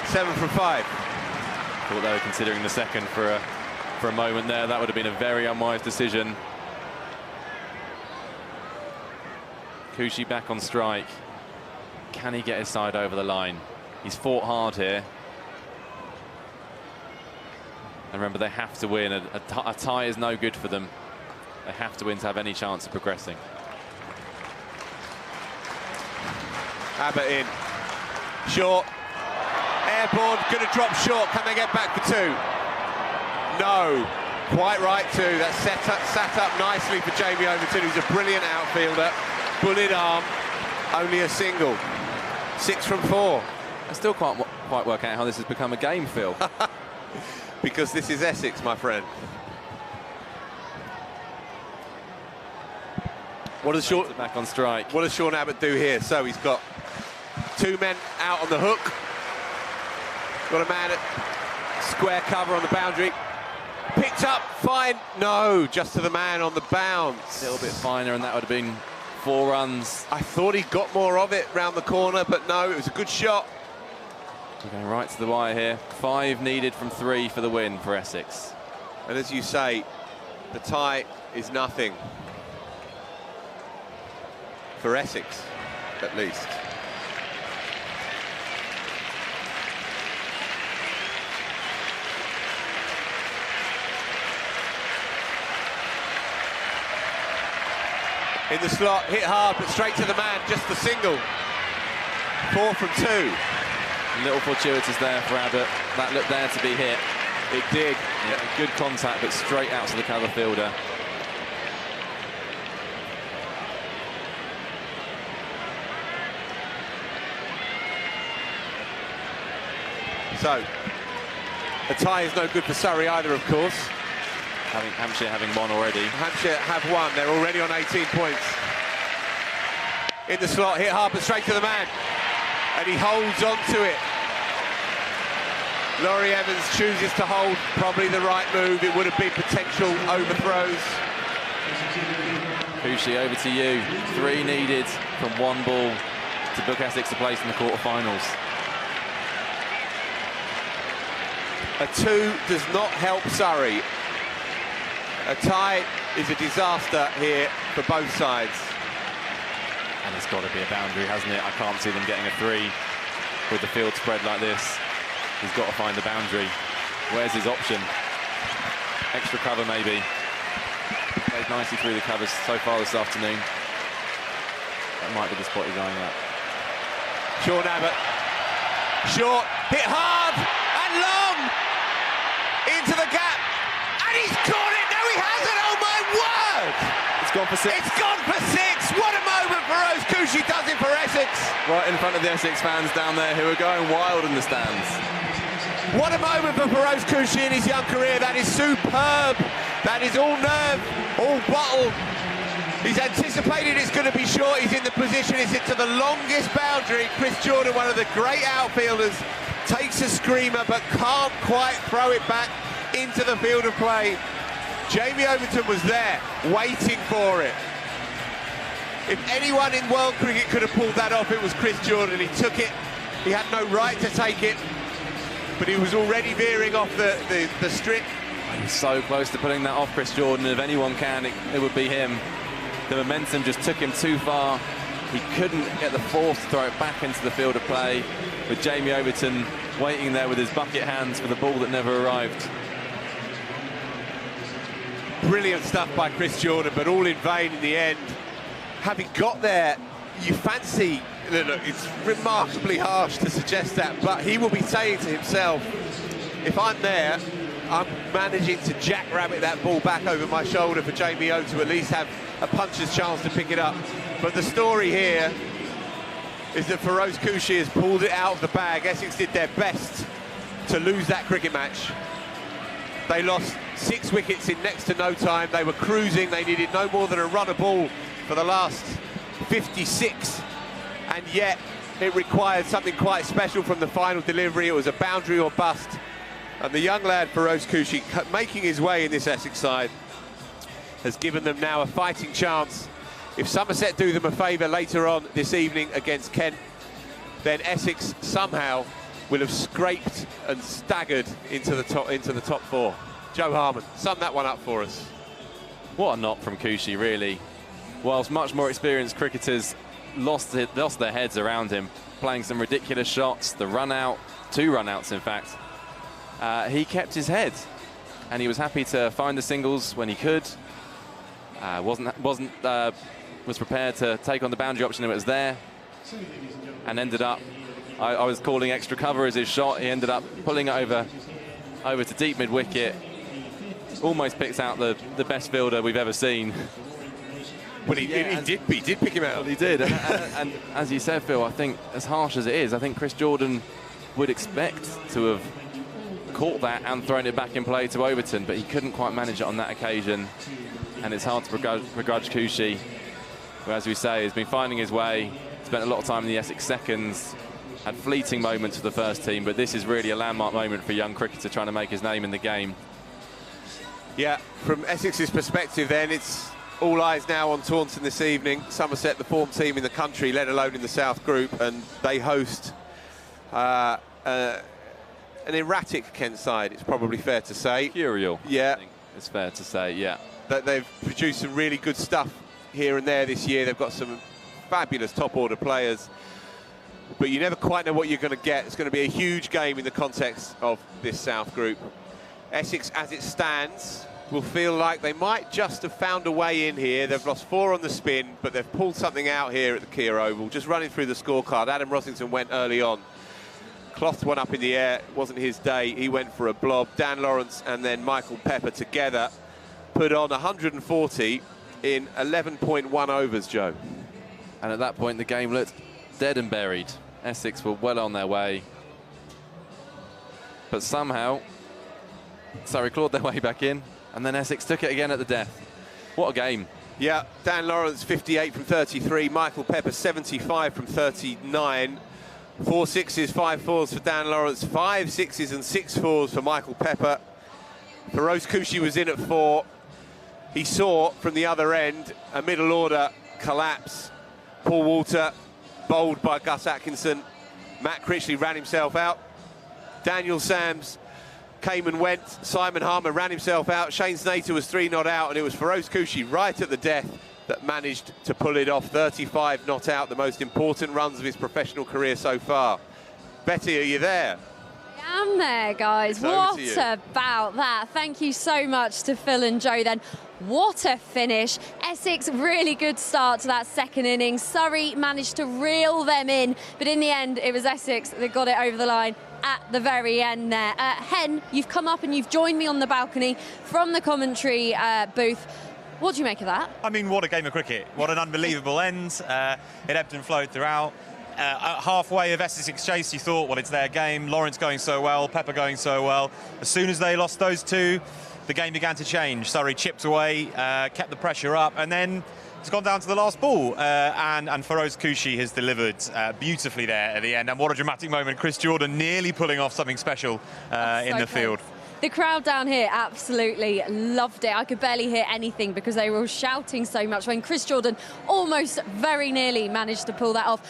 7 from 5. Thought they were considering the second for a moment there. That would have been a very unwise decision. Kushi back on strike. Can he get his side over the line? He's fought hard here. And remember, they have to win. A tie is no good for them. They have to win to have any chance of progressing. Abbott in. Short. Airborne, going to drop short. Can they get back for 2? No. Quite right too. That's sat up nicely for Jamie Overton, who's a brilliant outfielder. Bullet arm. Only a single. 6 from 4. I still can't quite work out how this has become a game, Phil. Because this is Essex, my friend. What does Sean back on strike? What does Sean Abbott do here? So he's got 2 men out on the hook. Got a man at square cover on the boundary. Picked up, fine. No, just to the man on the bounce. A little bit finer, and that would have been 4 runs. I thought he got more of it round the corner, but no, it was a good shot. We're going right to the wire here. 5 needed from 3 for the win for Essex. And as you say, the tie is nothing. For Essex, at least. In the slot, hit hard, but straight to the man, just the single. 4 from 2. Little fortuitous there for Abbott. That looked there to be hit. It did. Yeah, good contact, but straight out to the cover fielder. So, a tie is no good for Surrey either, of course. Hampshire having won already. Hampshire have won. They're already on 18 points. In the slot, hit hard, but straight to the man. And he holds on to it. Laurie Evans chooses to hold, probably the right move. It would have been potential overthrows. Coochie, over to you. 3 needed from 1 ball to book Essex a place in the quarterfinals. A 2 does not help Surrey. A tie is a disaster here for both sides. And it's got to be a boundary, hasn't it? I can't see them getting a 3 with the field spread like this. He's got to find the boundary. Where's his option? Extra cover, maybe. Played nicely through the covers so far this afternoon. That might be the spot he's eyeing at. Sean Abbott. Short, hit hard and long. Into the gap. And he's caught it. No, he hasn't. Oh, my word. It's gone for 6. It's gone for 6. What a moment for Rose Coochie. Does it for Essex. Right in front of the Essex fans down there who are going wild in the stands. What a moment for Feroz Coochie in his young career. That is superb. That is all nerve, all bottle. He's anticipated it's going to be short. He's in the position. It's into the longest boundary. Chris Jordan, one of the great outfielders, takes a screamer but can't quite throw it back into the field of play. Jamie Overton was there, waiting for it. If anyone in world cricket could have pulled that off, it was Chris Jordan. He took it. He had no right to take it, but he was already veering off the strip. He's so close to putting that off, Chris Jordan. If anyone can, it would be him. The momentum just took him too far. He couldn't get the force to throw it back into the field of play, with Jamie Overton waiting there with his bucket hands for the ball that never arrived. Brilliant stuff by Chris Jordan, but all in vain in the end. Having got there, you fancy, look, it's remarkably harsh to suggest that, but he will be saying to himself, if I'm there, I'm managing to jackrabbit that ball back over my shoulder for Jamie O to at least have a puncher's chance to pick it up. But the story here is that Feroz Coochie has pulled it out of the bag. Essex did their best to lose that cricket match. They lost 6 wickets in next to no time. They were cruising. They needed no more than a run of ball for the last 56. And yet it required something quite special from the final delivery. It was a boundary or bust. And the young lad, Feroz Coochie, making his way in this Essex side, has given them now a fighting chance. If Somerset do them a favour later on this evening against Kent, then Essex somehow will have scraped and staggered into the top 4. Joe Harman, sum that one up for us. What a knock from Coochie, really. Whilst much more experienced cricketers lost their heads around him, playing some ridiculous shots, the run out, 2 run outs in fact, he kept his head, and he was happy to find the singles when he could. Was prepared to take on the boundary option if it was there, and ended up, I was calling extra cover as his shot. He ended up pulling it over to deep mid wicket. Almost picks out the best fielder we've ever seen. But he did pick him out. Well, he did. and as you said, Phil, I think as harsh as it is, I think Chris Jordan would expect to have caught that and thrown it back in play to Overton, but he couldn't quite manage it on that occasion. And it's hard to begrudge Coochie, who, as we say, has been finding his way, spent a lot of time in the Essex seconds, had fleeting moments for the first team, but this is really a landmark moment for a young cricketer trying to make his name in the game. Yeah, from Essex's perspective then, it's all eyes now on Taunton this evening. Somerset, the form team in the country, let alone in the South Group, and they host an erratic Kent side, it's probably fair to say. Curial. Yeah. I think it's fair to say, yeah. That they've produced some really good stuff here and there this year. They've got some fabulous top-order players, but you never quite know what you're going to get. It's going to be a huge game in the context of this South Group. Essex, as it stands, will feel like they might just have found a way in here. They've lost 4 on the spin, but they've pulled something out here at the Kia Oval. Just running through the scorecard, Adam Rossington went early on. Clothed one up in the air, it wasn't his day. He went for a blob. Dan Lawrence and then Michael Pepper together put on 140 in 11.1 overs, Joe. And at that point, the game looked dead and buried. Essex were well on their way. But somehow, Surrey clawed their way back in, and then Essex took it again at the death. What a game. Yeah, Dan Lawrence 58 from 33, Michael Pepper 75 from 39. 4 sixes, 5 fours for Dan Lawrence, 5 sixes and 6 fours for Michael Pepper. Feroz Kouchi was in at 4. He saw from the other end a middle order collapse. Paul Walter bowled by Gus Atkinson. Matt Critchley ran himself out. Daniel Sams came and went. Simon Harman ran himself out. Shane Snater was 3 not out, and it was Feroz Kouchi right at the death that managed to pull it off. 35 not out, the most important runs of his professional career so far. Betty, are you there? I am there, guys. What about that? Thank you so much to Phil and Joe then. What a finish. Essex, really good start to that second innings. Surrey managed to reel them in, but in the end, it was Essex that got it over the line at the very end there. Hen, you've come up and you've joined me on the balcony from the commentary booth. What do you make of that? I mean, what a game of cricket. What an unbelievable end. It ebbed and flowed throughout. Halfway of Essex chase, you thought, well, it's their game. Lawrence going so well, Pepper going so well. As soon as they lost those two, the game began to change. Surrey chipped away, kept the pressure up, and then it's gone down to the last ball. And Feroz Kouchi has delivered beautifully there at the end. And what a dramatic moment. Chris Jordan nearly pulling off something special in the field. The crowd down here absolutely loved it. I could barely hear anything because they were all shouting so much when Chris Jordan almost very nearly managed to pull that off.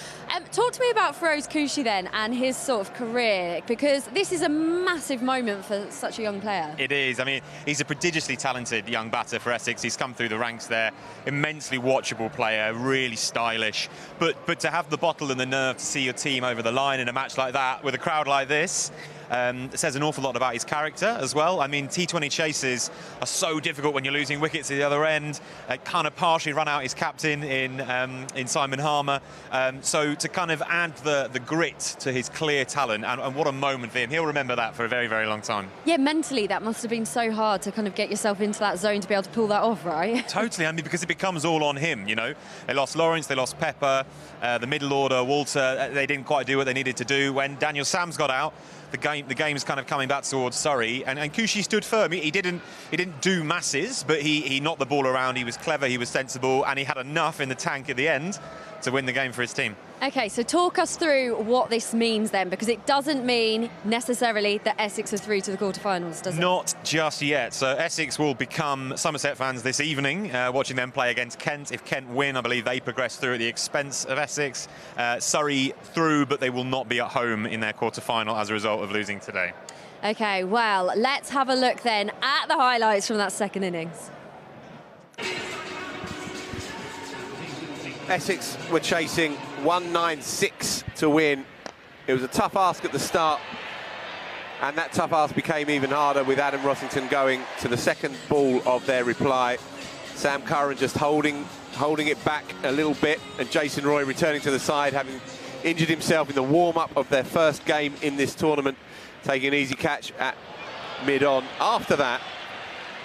Talk to me about Feroz Kouchi then and his sort of career, because this is a massive moment for such a young player. It is. I mean, he's a prodigiously talented young batter for Essex. He's come through the ranks there. Immensely watchable player, really stylish. But to have the bottle and the nerve to see your team over the line in a match like that with a crowd like this, it says an awful lot about his character as well. I mean, T20 chases are so difficult when you're losing wickets at the other end. Kind of partially run out his captain in Simon Harmer. So to kind of add the grit to his clear talent, and what a moment for him. He'll remember that for a very, very long time. Yeah, mentally that must have been so hard to kind of get yourself into that zone to be able to pull that off, right? Totally. I mean, because it becomes all on him, you know. They lost Lawrence, they lost Pepper, the middle order, Walter, they didn't quite do what they needed to do. When Daniel Sams got out, the game's kind of coming back towards Surrey, and Kouchi stood firm. He didn't do masses, but he knocked the ball around. He was clever, he was sensible, and he had enough in the tank at the end to win the game for his team. OK, so talk us through what this means then, because it doesn't mean necessarily that Essex are through to the quarterfinals, does it? Not just yet. So Essex will become Somerset fans this evening, watching them play against Kent. If Kent win, I believe they progress through at the expense of Essex. Surrey through, but they will not be at home in their quarter-final as a result of losing today. OK, well, let's have a look then at the highlights from that second innings. Essex were chasing 196 to win. It was a tough ask at the start, and that tough ask became even harder with Adam Rossington going to the second ball of their reply. Sam Curran just holding it back a little bit, and Jason Roy returning to the side, having injured himself in the warm-up of their first game in this tournament, taking an easy catch at mid-on. After that,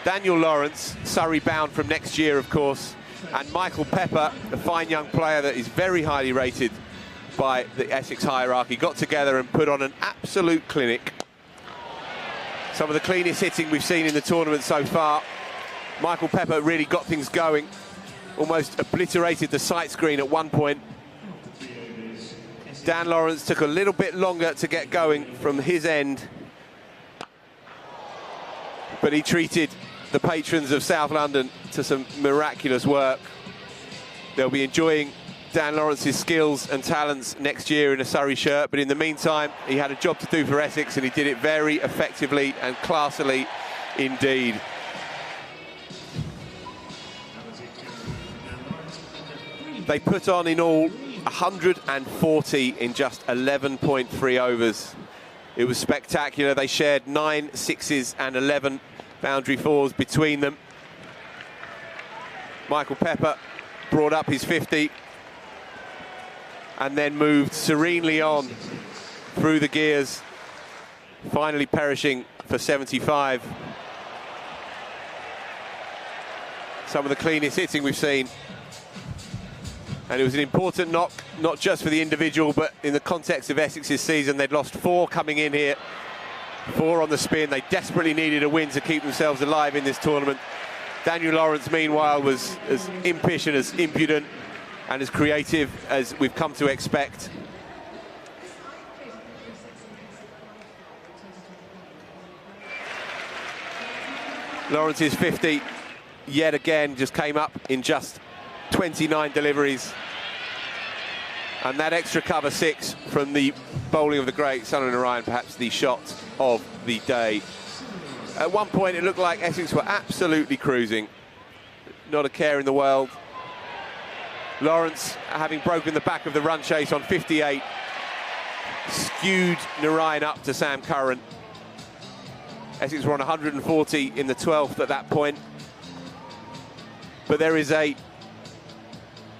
Daniel Lawrence, Surrey bound from next year, of course, and Michael Pepper, a fine young player that is very highly rated by the Essex hierarchy, got together and put on an absolute clinic. Some of the cleanest hitting we've seen in the tournament so far. Michael Pepper really got things going, almost obliterated the sight screen at one point. Dan Lawrence took a little bit longer to get going from his end, but he treated the patrons of South London to some miraculous work. They'll be enjoying Dan Lawrence's skills and talents next year in a Surrey shirt, but in the meantime, he had a job to do for Essex, and he did it very effectively and classily indeed. They put on in all 140 in just 11.3 overs. It was spectacular. They shared 9 sixes and 11 boundary fours between them. Michael Pepper brought up his 50 and then moved serenely on through the gears, finally perishing for 75. Some of the cleanest hitting we've seen. And it was an important knock, not just for the individual, but in the context of Essex's season. They'd lost 4 coming in here, 4 on the spin. They desperately needed a win to keep themselves alive in this tournament. Daniel Lawrence, meanwhile, was as impish and as impudent and as creative as we've come to expect. Lawrence's 50 yet again just came up in just 29 deliveries. And that extra cover 6 from the bowling of the great Sunil Narine, perhaps the shot of the day. At one point it looked like Essex were absolutely cruising. Not a care in the world. Lawrence, having broken the back of the run chase on 58, skewed Narine up to Sam Curran. Essex were on 140 in the 12th at that point. But there is a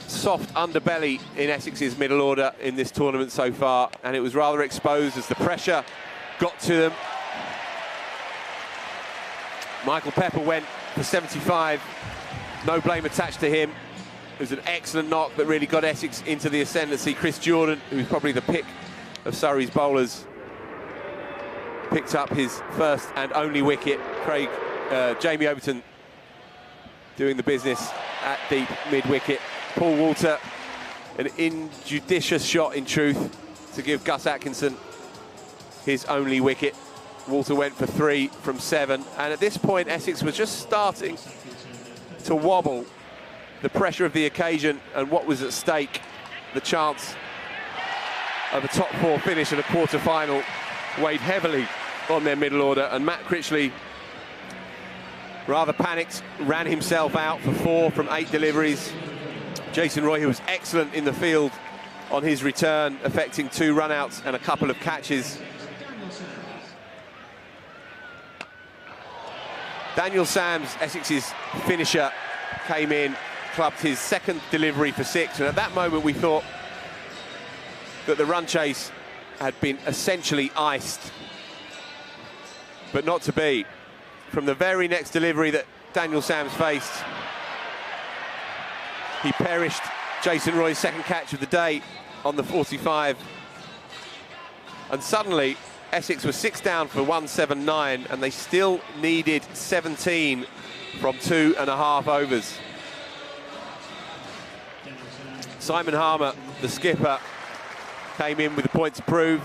soft underbelly in Essex's middle order in this tournament so far, and it was rather exposed as the pressure got to them. Michael Pepper went for 75. No blame attached to him. It was an excellent knock that really got Essex into the ascendancy. Chris Jordan, who's probably the pick of Surrey's bowlers, picked up his first and only wicket. Jamie Overton doing the business at deep mid-wicket. Paul Walter, an injudicious shot in truth to give Gus Atkinson his only wicket. Walter went for 3 from 7, and at this point Essex was just starting to wobble. The pressure of the occasion and what was at stake, the chance of a top 4 finish in a quarter-final, weighed heavily on their middle order, and Matt Critchley, rather panicked, ran himself out for 4 from 8 deliveries. Jason Roy, who was excellent in the field on his return, affecting 2 run-outs and a couple of catches. Daniel Sams, Essex's finisher, came in, clubbed his second delivery for 6, and at that moment we thought that the run chase had been essentially iced, but not to be. From the very next delivery that Daniel Sams faced, he perished Jason Roy's second catch of the day on the 45. And suddenly, Essex was 6 down for 179, and they still needed 17 from 2.5 overs. Simon Harman, the skipper, came in with the point to prove.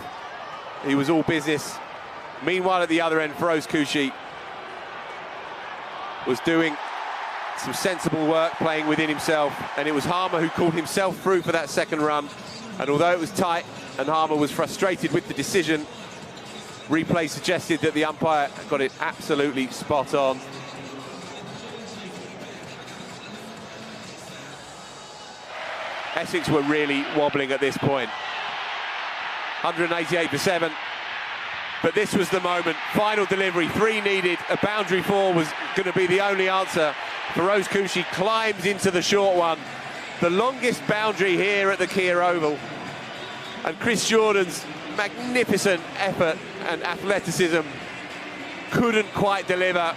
He was all business. Meanwhile, at the other end, Feroz Kushi was doing some sensible work, playing within himself, and it was Harman who called himself through for that second run. And although it was tight and Harman was frustrated with the decision, replay suggested that the umpire got it absolutely spot on. Essex were really wobbling at this point. 188 for 7. But this was the moment. Final delivery, 3 needed. A boundary 4 was going to be the only answer. Feroz Kushi climbs into the short one. The longest boundary here at the Kia Oval. And Chris Jordan's magnificent effort and athleticism couldn't quite deliver.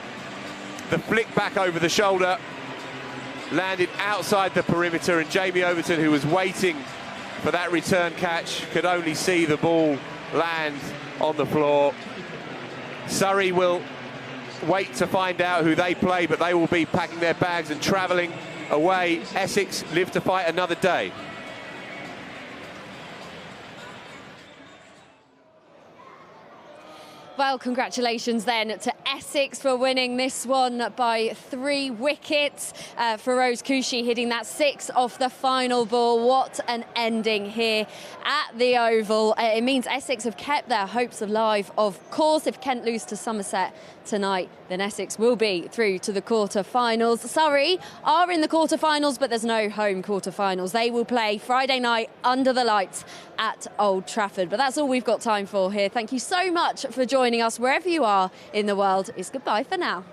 The flick back over the shoulder landed outside the perimeter, and Jamie Overton, who was waiting for that return catch, could only see the ball land on the floor. Surrey will wait to find out who they play, but they will be packing their bags and travelling away. Essex live to fight another day. Well, congratulations then to Essex for winning this one by 3 wickets. Feroz Kushi hitting that 6 off the final ball. What an ending here at the Oval. It means Essex have kept their hopes alive. Of course, if Kent lose to Somerset tonight, then Essex will be through to the quarter-finals. Surrey are in the quarter-finals, but there's no home quarter-finals. They will play Friday night under the lights at Old Trafford. But that's all we've got time for here. Thank you so much for joining us wherever you are in the world. It's goodbye for now.